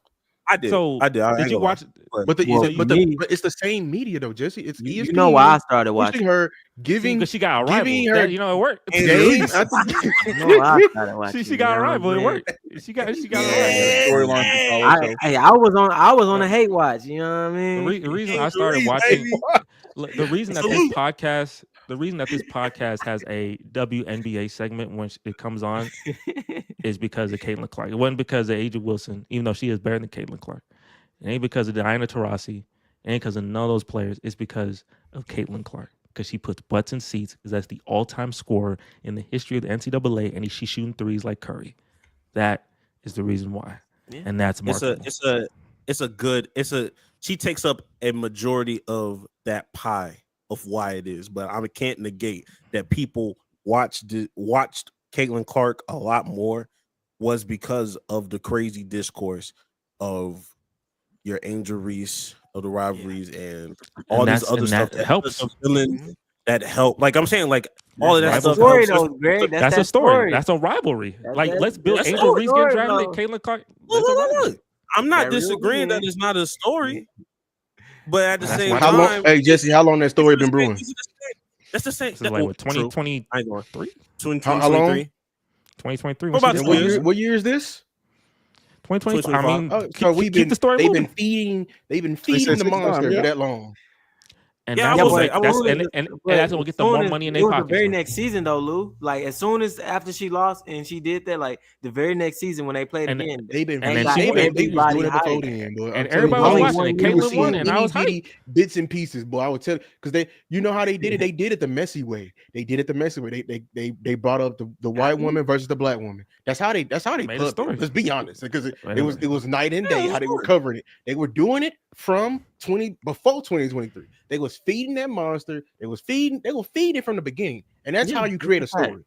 I did. So I did. I did ain't you gonna lie. watch? but the Well, but me- it's the same media though, Jesse. It's you ESPN know why I started pushing watching. her, giving Because she got a giving rival. her- You know, it worked. game. You know why I started watching. She got a you know rival. what It I'm worked. She got a rival. Storyline from college. saying? I was on a hate watch. You know what I mean? The reason I started Injuries, watching, baby. the reason that this Salute. podcast, the reason that this podcast has a WNBA segment when it comes on is because of Caitlin Clark. It wasn't because of Aja Wilson, even though she is better than Caitlin Clark. It ain't because of Diana Taurasi. It ain't because of none of those players. It's because of Caitlin Clark. Because she puts butts in seats. Because that's the all-time scorer in the history of the NCAA, and she's shooting threes like Curry. That is the reason why, Yeah. and that's marketable. She takes up a majority of that pie of why it is, but I can't negate that people watched Caitlin Clark a lot more was because of the crazy discourse of your Angel Reese, of the rivalries, and all these other stuff that helps. the villains that help. Like I'm saying, like all of that That's stuff. story helps. though, Greg. That's that a story. That's a rivalry. That's- Like, let's build that's a Angel Reese story, getting drafted. though. Caitlin Clark. Look, That's a look, rivalry. look. I'm not That real disagreeing that man. it's not a story, but at the That's same why- How time, long? Hey Jesse, how long that story been brewing? That's the same. This is like what 2023. 2023. 2023. What about And two what years? year? What year is this? 2025. I mean, Oh, keep the story They've moving. been feeding. They've been They feeding said the 6 times, monster yeah. for that long. And Yeah, I that's will what say- I will that's say and that's gonna get the more money in their It was pockets. the very though. next season though, Lou. Like as soon as after she lost and she did that, like the very next season when they played And- again, They've been. And then got she won. They was everybody doing it before hyped. then, boy. I'm And telling everybody you, was we watching it. we were Caitlyn won, seeing and I was itty-bitty bits and pieces, boy. I would tell because they, you know how they did it. They did it the messy way. They did it the messy way. They brought up the white woman versus the black woman. That's how they Made a pumped story. it. Let's be honest, because it Anyway. was night and Yeah, day it was how they were story. covering it. They were doing it from before 2023. They was feeding that monster. They were feeding it from the beginning, and that's Yeah, how you create a that's right. story.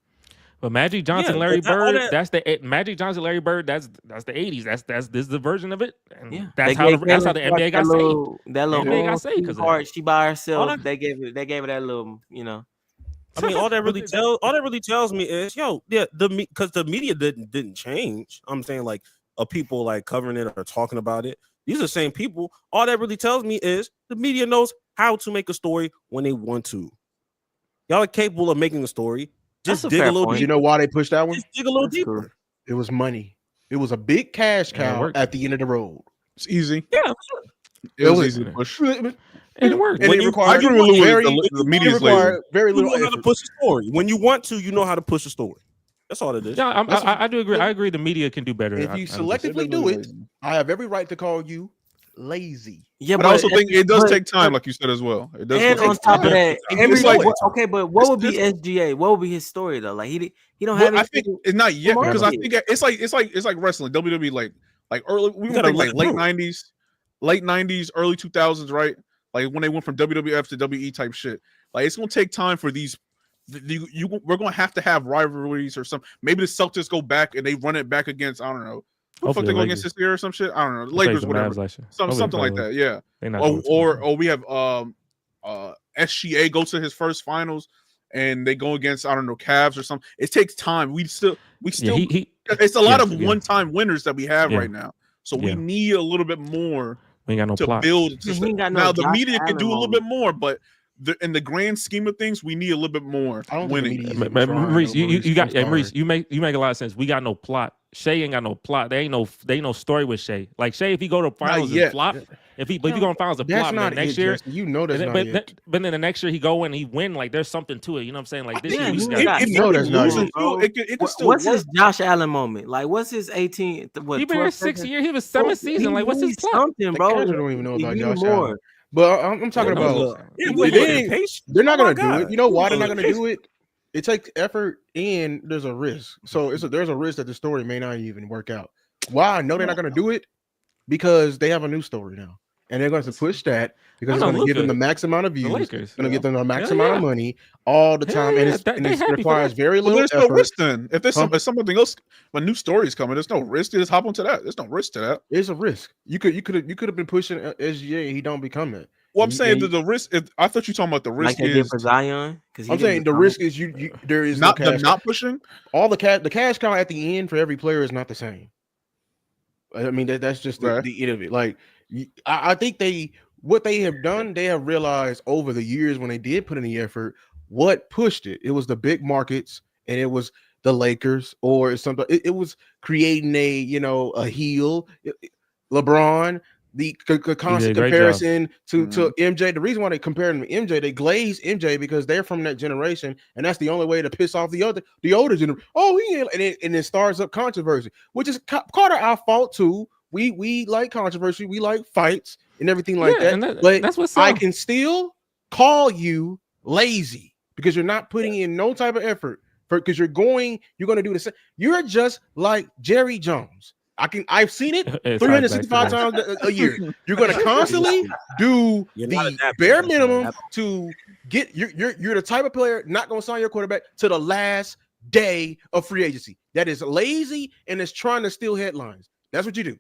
But Magic Johnson, Yeah, Larry but all Bird, that- that's the Magic Johnson, Larry Bird. That's the 80s. That's this is the version of it. And Yeah, that's They how gave that's how the Caitlin Clark NBA got that saved. little, that little NBA got own saved 'cause of part. She by herself. that- They gave her that little, you know. I mean, all that really tells me is, because the media didn't change. I'm saying like people like covering it or talking about it. These are the same people. All that really tells me is the media knows how to make a story when they want to. Y'all are capable of making a story. Just That's a dig a fair little point. But you deeper. know why they pushed that one? Just dig a little That's deeper. cool. It was money. It was a big cash And it cow worked. at the end of the road. It's easy. Yeah, It was was- easy to push. And it worked. And When it you- required I agree with Lou. very, The media's it lazy. required very you little know how to effort. push a story. When you want to, you know how to push a story. That's all it is. Yeah, That's I do agree. I agree. The media can do better. If I- you I- selectively do it, I have every right to call you lazy. Yeah, But I also at- think it does but- take time, like you said as well. It does And take on top time. of that, It's every like- okay, but what would be it's- SGA? What would be his story though? Like he don't Well, have. I think it's not yet Come on, because I kid. think it's like wrestling. WWE like early we gotta think like let it late 90s, early 2000s, right? Like when they went from WWF to WE type shit. Like it's gonna take time for these. We're gonna have to have rivalries or some. Maybe the Celtics go back and they run it back against I don't know. Who the fuck Hopefully they the go against Lakers. this year or some shit? I don't know. The I'll take Lakers, the whatever. Mavs last year. Something like that. Yeah. They not doing too much. Or we have SGA go to his first finals and they go against I don't know Cavs or something. It takes time. We still Yeah, he it's a lot yeah, of yeah. one-time winners that we have Yeah. right now. So we Yeah. need a little bit more we ain't got no to plot. build. He ain't got no Now the Josh media can Allen do a little moment. bit more, but in the grand scheme of things, we need a little bit more I don't think the winning. media is Ma- even Ma- trying, Maurice, though, you got I'm Maurice, sorry. you make a lot of sense. We got no plot. Shay ain't got no plot. There ain't no story with Shay. Like Shay, if he go to finals and yet. flop, if you go to finals and That's flop, not then next it, year, Justin. You know that's and not then, it. but then the next year he go and he win. Like there's something to it. You know what I'm saying? Like this Yeah, year we he just got- got. If You know you that's not losing it. too, it could still What's work. his Josh Allen moment? Like what's his 18? What He been here 12 6 seconds? years. He was 7th season. Like what's his needs plot? Something, The bro. cats don't even know He about need Josh more. Allen. But I'm talking Yeah, about no, Yeah, They we ain't- impatient. they're not Oh my gonna do God. it. You know why they're We not gonna do it? it takes effort and there's a risk. So there's a risk that the story may not even work out. Why? I know they're not going to do it because they have a new story now. And they're going to push that because it's going to give them the max amount of views. It's going to give them the max amount of money all the time. And it requires very little there's effort. no risk then. If there's something else, when new stories coming, there's no risk. You just hop onto that. There's no risk to that. It's a risk. You could have been pushing SGA. He don't become it. Well, I'm saying that the risk. I thought you were talking about the risk like is for Zion. I'm saying the risk is you there is not no cash not pushing. All the cash cow at the end for every player is not the same. I mean that's just the end of it. Like I think what they have done, they have realized over the years when they did put in the effort, what pushed it. It was the big markets, and it was the Lakers, or something. It was creating a heel. LeBron, the constant comparison to MJ. The reason why they compared him to MJ, they glaze MJ because they're from that generation, and that's the only way to piss off the older generation. Oh, and it starts up controversy, which is Carter our fault too. We like controversy, we like fights and everything like that. But that's what's I can still call you lazy because you're not putting in no type of effort because you're going to do the same. You're just like Jerry Jones. I've seen it 365 times a year. You're going to constantly do the bare minimum to get you're the type of player not going to sign your quarterback to the last day of free agency. That is lazy and is trying to steal headlines. That's what you do.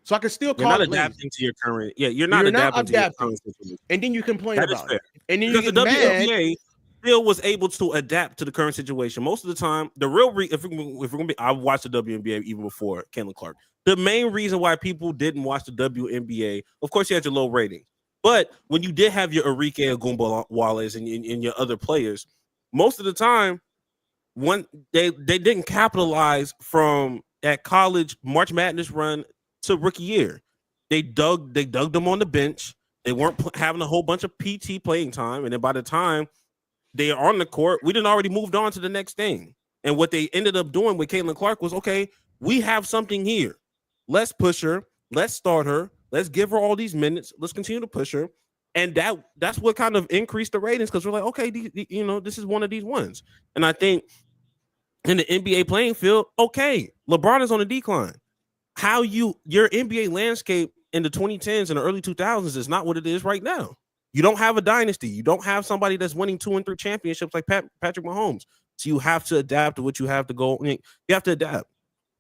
So I can still call you're not adapting to your current. Yeah, you're not adapting to your current situation. And then you complain about it. And then because you the get WNBA still was able to adapt to the current situation. Most of the time, the real if we're gonna be, I watched the WNBA even before Caitlin Clark. The main reason why people didn't watch the WNBA, of course, you had your low rating, but when you did have your Arike Ogunbowale and your other players, most of the time, they didn't capitalize from that college March Madness run to rookie year. They dug them on the bench. They weren't having a whole bunch of PT playing time, and then by the time they are on the court, we done already moved on to the next thing. And what they ended up doing with Caitlin Clark was, okay, we have something here. Let's push her. Let's start her. Let's give her all these minutes. Let's continue to push her. And that's what kind of increased the ratings because we're like, okay, this is one of these ones. And I think in the NBA playing field, okay, LeBron is on a decline. Your NBA landscape in the 2010s and the early 2000s is not what it is right now. You don't have a dynasty. You don't have somebody that's winning 2 and 3 championships like Patrick Mahomes. So you have to adapt to what you have to go. You have to adapt.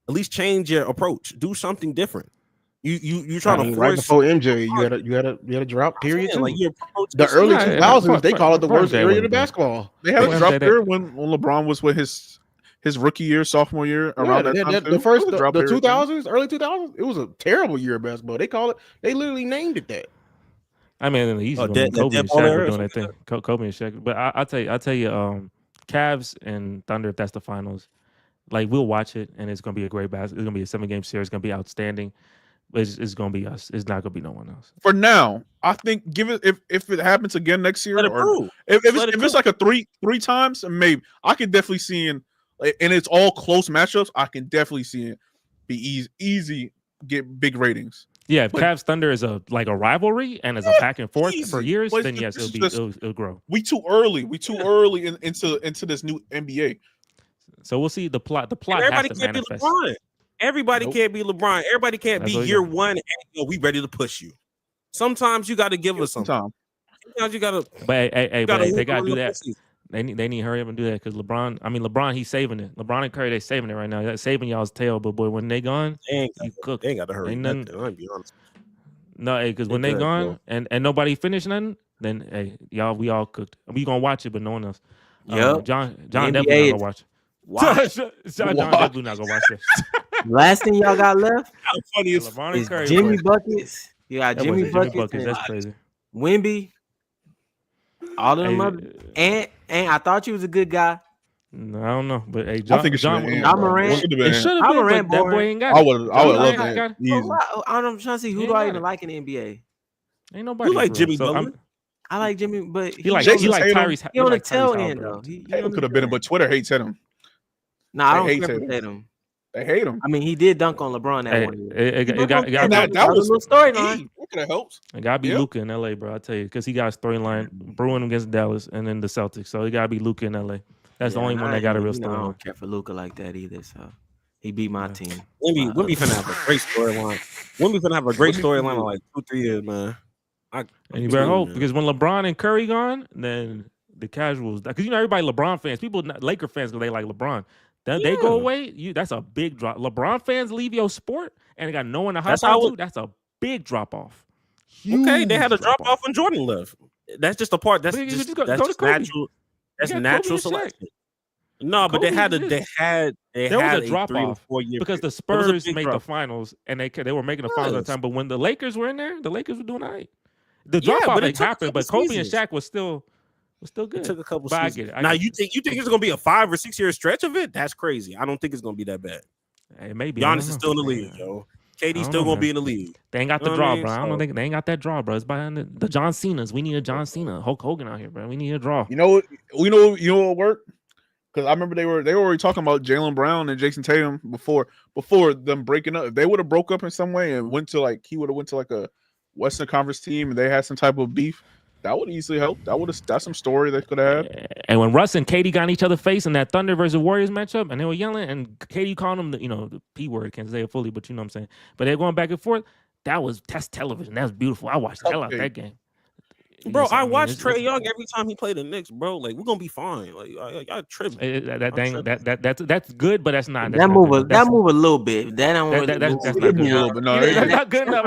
At least change your approach. Do something different. You trying to force right before MJ. You had a drop period too. Like the early 2000s, they call it the worst period in basketball. They had a drop there when LeBron was with his rookie year, sophomore year, around that time. The 2000s, early 2000s, it was a terrible year of basketball. They literally named it that. I mean, in the East, Kobe and Shaq were doing that thing. Kobe and Shaq. But I'll tell you, Cavs and Thunder, if that's the finals, like we'll watch it, and it's gonna be a great basketball. It's gonna be a 7-game series. It's gonna be outstanding. But it's gonna be us. It's not gonna be no one else. For now, I think give it if it happens again next year, or if it's like a three times, maybe I could definitely see and it's all close matchups. I can definitely see it be easy get big ratings. Yeah, if Cavs Thunder is a rivalry and is a back and forth for years, then yes, it'll grow. We too early. into this new NBA. So we'll see the plot. The plot. Everybody has to can't manifest. be LeBron. Everybody can't be LeBron. Everybody can't be year one. And we ready to push you. Sometimes you got to give us something. Sometimes you got to. But they got to do that. They need to hurry up and do that because LeBron, he's saving it. LeBron and Curry, they saving it right now. They're saving y'all's tail, but boy, when they gone, you cook. They ain't got to hurry. Nothing. I'll be honest. No, because when they gone and nobody finished nothing, then we all cooked. We gonna watch it, but no one else. Yep. John definitely not gonna watch it. John definitely not gonna watch it. Last thing y'all got left is Curry, Jimmy Buckets. You got Jimmy Buckets. That's crazy. Wemby. All of them and I thought you was a good guy. No, I don't know, but hey, I think John Morant. It should have been, but that boy ain't got it. I would love that. I'm trying to see who do I even like in the NBA. Ain't nobody. You like Jimmy Butler? I like Jimmy, but he like Tyrese. He on the tail end though. Tatum could have been, but Twitter hates him. No, I don't hate him. They hate him. I mean, he did dunk on LeBron that one year. That was a little storyline. could have helped. It gotta be Yeah. Luka in LA, bro. I tell you, because he got a storyline brewing against Dallas and then the Celtics. So it gotta be Luka in LA. That's the only one that got a real I storyline. don't care for Luka like that either. So he beat my Yeah. team. Wemby finna have a great storyline. Wemby finna have a great storyline in like 2-3 years, man. And you better hope because when LeBron and Curry gone, then the casuals, because everybody LeBron fans, people Laker fans, they like LeBron. Then they go away. That's a big drop. LeBron fans leave your sport and they got no one to hop on to. That's a big drop off. Okay, they had a drop off when Jordan left. That's just a part. That's just natural. That's natural selection. No, but they had a drop 3 or off 4 year because the Spurs made the finals and they were making the finals at the time. But when the Lakers were in there, the Lakers were doing all right. The drop off happened, but Kobe and Shaq was still good. It took a couple but seasons. I get it. Now you think it's gonna be a 5 or 6 year stretch of it? That's crazy. I don't think it's gonna be that bad. Hey, maybe Giannis is still in the league, yo. KD's still gonna be in the league. They ain't got the draw, bro. I don't think they ain't got that draw, bro. It's behind the John Cena's. We need a John Cena, Hulk Hogan out here, bro. We need a draw. You know what? What worked? Because I remember they were already talking about Jaylen Brown and Jason Tatum before them breaking up. If they would have broke up in some way and he would have went to like a Western Conference team and they had some type of beef, that would easily help. That's some story they could have had. And when Russ and KD got in each other face in that Thunder versus Warriors matchup, and they were yelling, and KD called them the P word, can't say it fully, but you know what I'm saying. But they're going back and forth. That's television. That's beautiful. I watched the hell out that game. Bro, I watched Trae Young every time he played the Knicks, bro. Like, we're gonna be fine. Like, y'all tripping. That's good, but that's not. That move a little bit. That's not good. No, that's not good enough.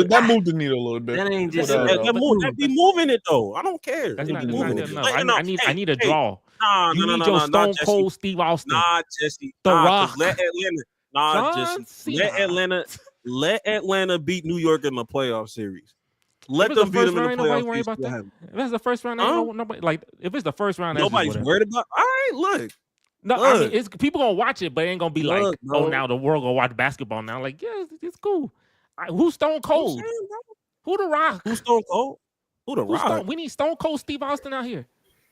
That moved the needle a little bit. That ain't just That be moving it though. I don't care. That's not moving good it. enough. I need a draw. Nah, you need your Stone Cold Steve Austin. Nah, Jesse. The Rock. Let Atlanta. Nah, Jesse. Let Atlanta beat New York in the playoff series. Let them beat them in the playoff series. If that's the first round, nobody like. If it's the first round, nobody's worried about. All right, look. No, I mean, it's people gonna watch it, but it ain't gonna be like, oh, now the world gonna watch basketball now. Like, yeah, it's cool. Who's Stone Cold? Who the Rock? Who's Stone Cold? Who the Rock? We need Stone Cold Steve Austin out here.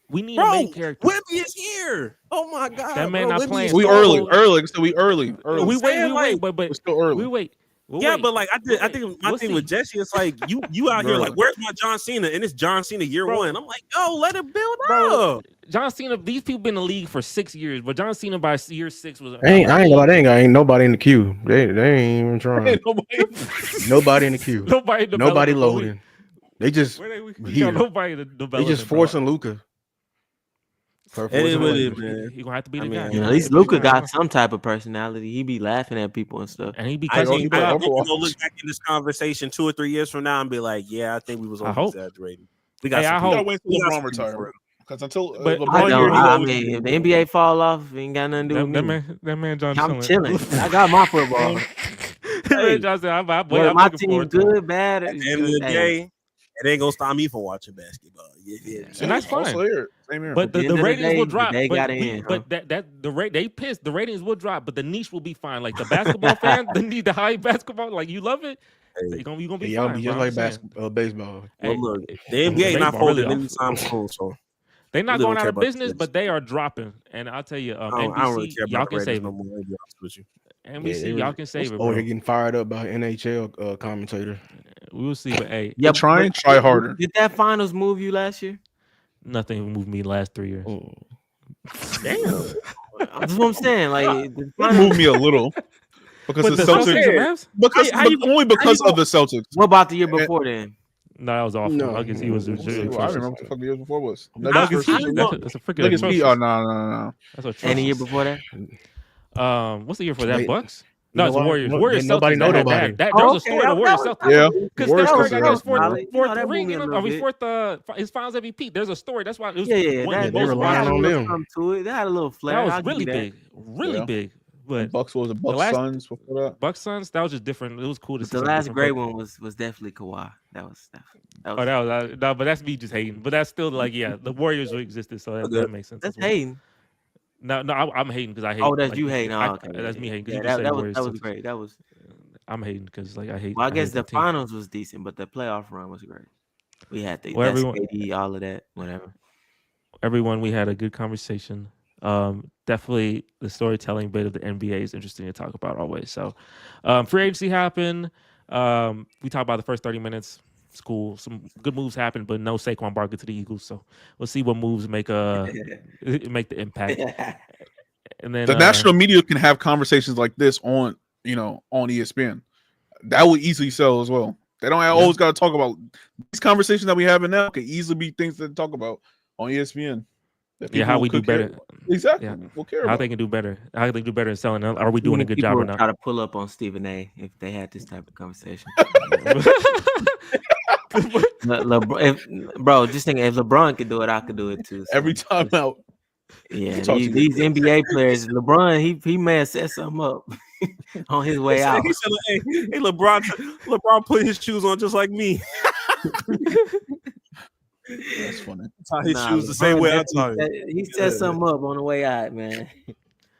We need a main character. Wemby is here. Oh my god, that man not playing. We early. So we early. We wait, but we're still early. We wait. But like I think my thing with Jesse is like you out here like, where's my John Cena? And it's John Cena year one. I'm like, yo, let it build up. John Cena, these people been in the league for 6 years, but John Cena by year 6 was. I ain't gonna lie, ain't nobody in the queue. They ain't even trying. Nobody in the queue. Nobody loading. They just here. Nobody to develop. They just forcing Luka. It is what it is, man. He gonna have to be the guy. At least Luka got some type of personality. He be laughing at people and stuff. And he be. I think we're gonna look back in this conversation 2 or 3 years from now and be like, yeah, I think we was exaggerating. We got. I gotta wait until LeBron retire. Because until I mean, if the NBA fall off, it ain't got nothing to do with me. That man John. I'm chilling. I got my football. Hey, Johnson, my team good, bad. At the end of the day, it ain't gonna stop me from watching basketball. And that's fine. Same here. But the ratings will drop. They got in. But the rate they pissed. The ratings will drop, but the niche will be fine. Like the basketball fans, the high basketball, like you love it. You gonna be y'all fine. Be just like basketball, baseball. Well, look, the NBA not folding anytime soon, so. They're not going out of business, but they are dropping. And I'll tell you, NBC, y'all can save it. NBC, y'all can save it. Oh, they're getting fired up by NHL commentator. We will see, but hey, try harder. Did that finals move you last year? Nothing moved me last 3 years. Damn, that's what I'm saying. Like, it moved me a little because the Celtics. Only because of the Celtics. What about the year before then? No, that was awful. Nuggets, he was. I remember what the fuck the year before was. Nuggets, that's a freaking. No. That's atrocious. And the year before that? What's the year for that? Bucks? No, it's Warriors. Warriors. Nobody know nobody. There was a story. The Warriors. Celtics. Yeah, because Steph Curry got his fourth ring. His Finals MVP. There's a story. That's why it was. They relying on them. They had a little flair. That was really big. But Bucks was the Bucks Suns before that. Bucks Suns, that was just different. It was cool to see. The last great one was definitely Kawhi. That was no, but that's me just hating. But that's still like, yeah, the Warriors existed, so that makes sense. That's hating. No, I'm hating because I hate. Oh, that's you hating. Okay, that's me hating. Yeah, that was great. That was. I'm hating because like I hate. Well, I guess the finals was decent, but the playoff run was great. We had the KD, all of that, whatever. Everyone, we had a good conversation. Definitely the storytelling bit of the NBA is interesting to talk about always. So free agency happened. We talked about the first 30 minutes. It's cool. Some good moves happened, but no Saquon Barkley to the Eagles. So we'll see what moves make the impact. And then The national media can have conversations like this on ESPN. That would easily sell as well. They don't always got to talk about these conversations that we have now. Can easily be things to talk about on ESPN. How we do better. Exactly. Yeah. We'll care How about. they can do better. How they do better in selling. Are we doing a good job or not? Try to pull up on Stephen A. if they had this type of conversation. Bro, just think if LeBron could do it, I could do it too. So. Every time out. Yeah, these NBA players, LeBron, he may have set something up on his way out. He said, hey, LeBron put his shoes on just like me. That's funny. His shoes the same way I tie. He set something up on the way out, man.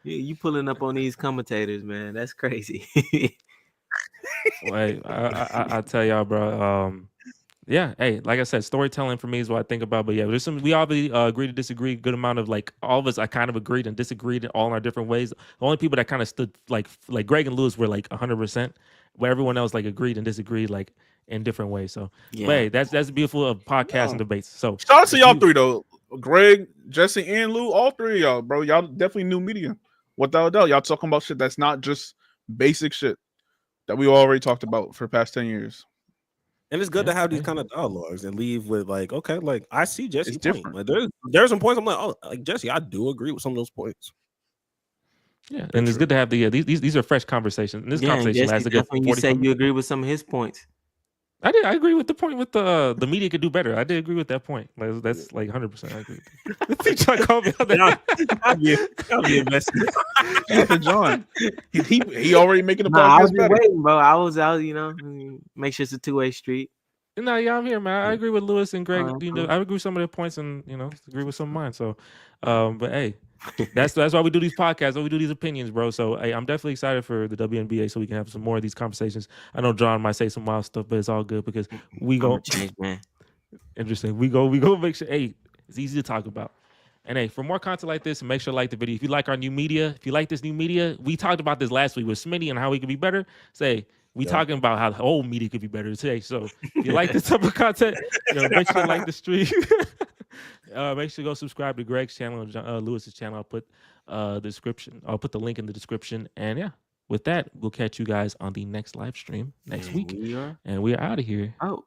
You pulling up on these commentators, man. That's crazy. Wait, I tell y'all, bro. Yeah, hey, like I said, storytelling for me is what I think about. But yeah, we obviously agree to disagree. Good amount of all of us, I kind of agreed and disagreed all in our different ways. The only people that kind of stood like Greg and Lewis were 100%, where everyone else agreed and disagreed in different ways. So yeah, hey, that's beautiful of podcasts and debates. So shout out to y'all three though, Greg, Jesse, and Lou, all three of y'all, bro. Y'all definitely new media. Without a doubt, y'all talking about shit that's not just basic shit that we already talked about for the past 10 years. And it's good to have these kind of dialogues and leave with okay, I see Jesse's it's point. There's some points I'm like, Jesse, I do agree with some of those points. Yeah, and it's good to have these are fresh conversations. And this conversation lasts a good 40 you say you agree with some of his points. I did. I agree with the point with the media could do better. I did agree with that point. That's 100%. I agree. Try to call me out there. I'll be invested. John, he already making the podcast I was better. waiting, bro. I was out. Make sure it's a two-way street. No, yeah, I'm here, man. I agree with Lewis and Greg. Cool. I agree with some of their points, and agree with some of mine. So, but hey, that's why we do these podcasts. Why we do these opinions, bro. So, hey, I'm definitely excited for the WNBA, so we can have some more of these conversations. I know John might say some wild stuff, but it's all good because we go. Man. Interesting. We go make sure. Hey, it's easy to talk about. And hey, for more content like this, make sure to like the video. If you like our new media, if you like this new media, we talked about this last week with Smitty and how we could be better. We talking about how the old media could be better today. So if you like this type of content, make sure to like the stream. Make sure to go subscribe to Greg's channel and Lewis's channel. I'll put description. I'll put the link in the description. And yeah, with that, we'll catch you guys on the next live stream next week. And we are out of here. Oh.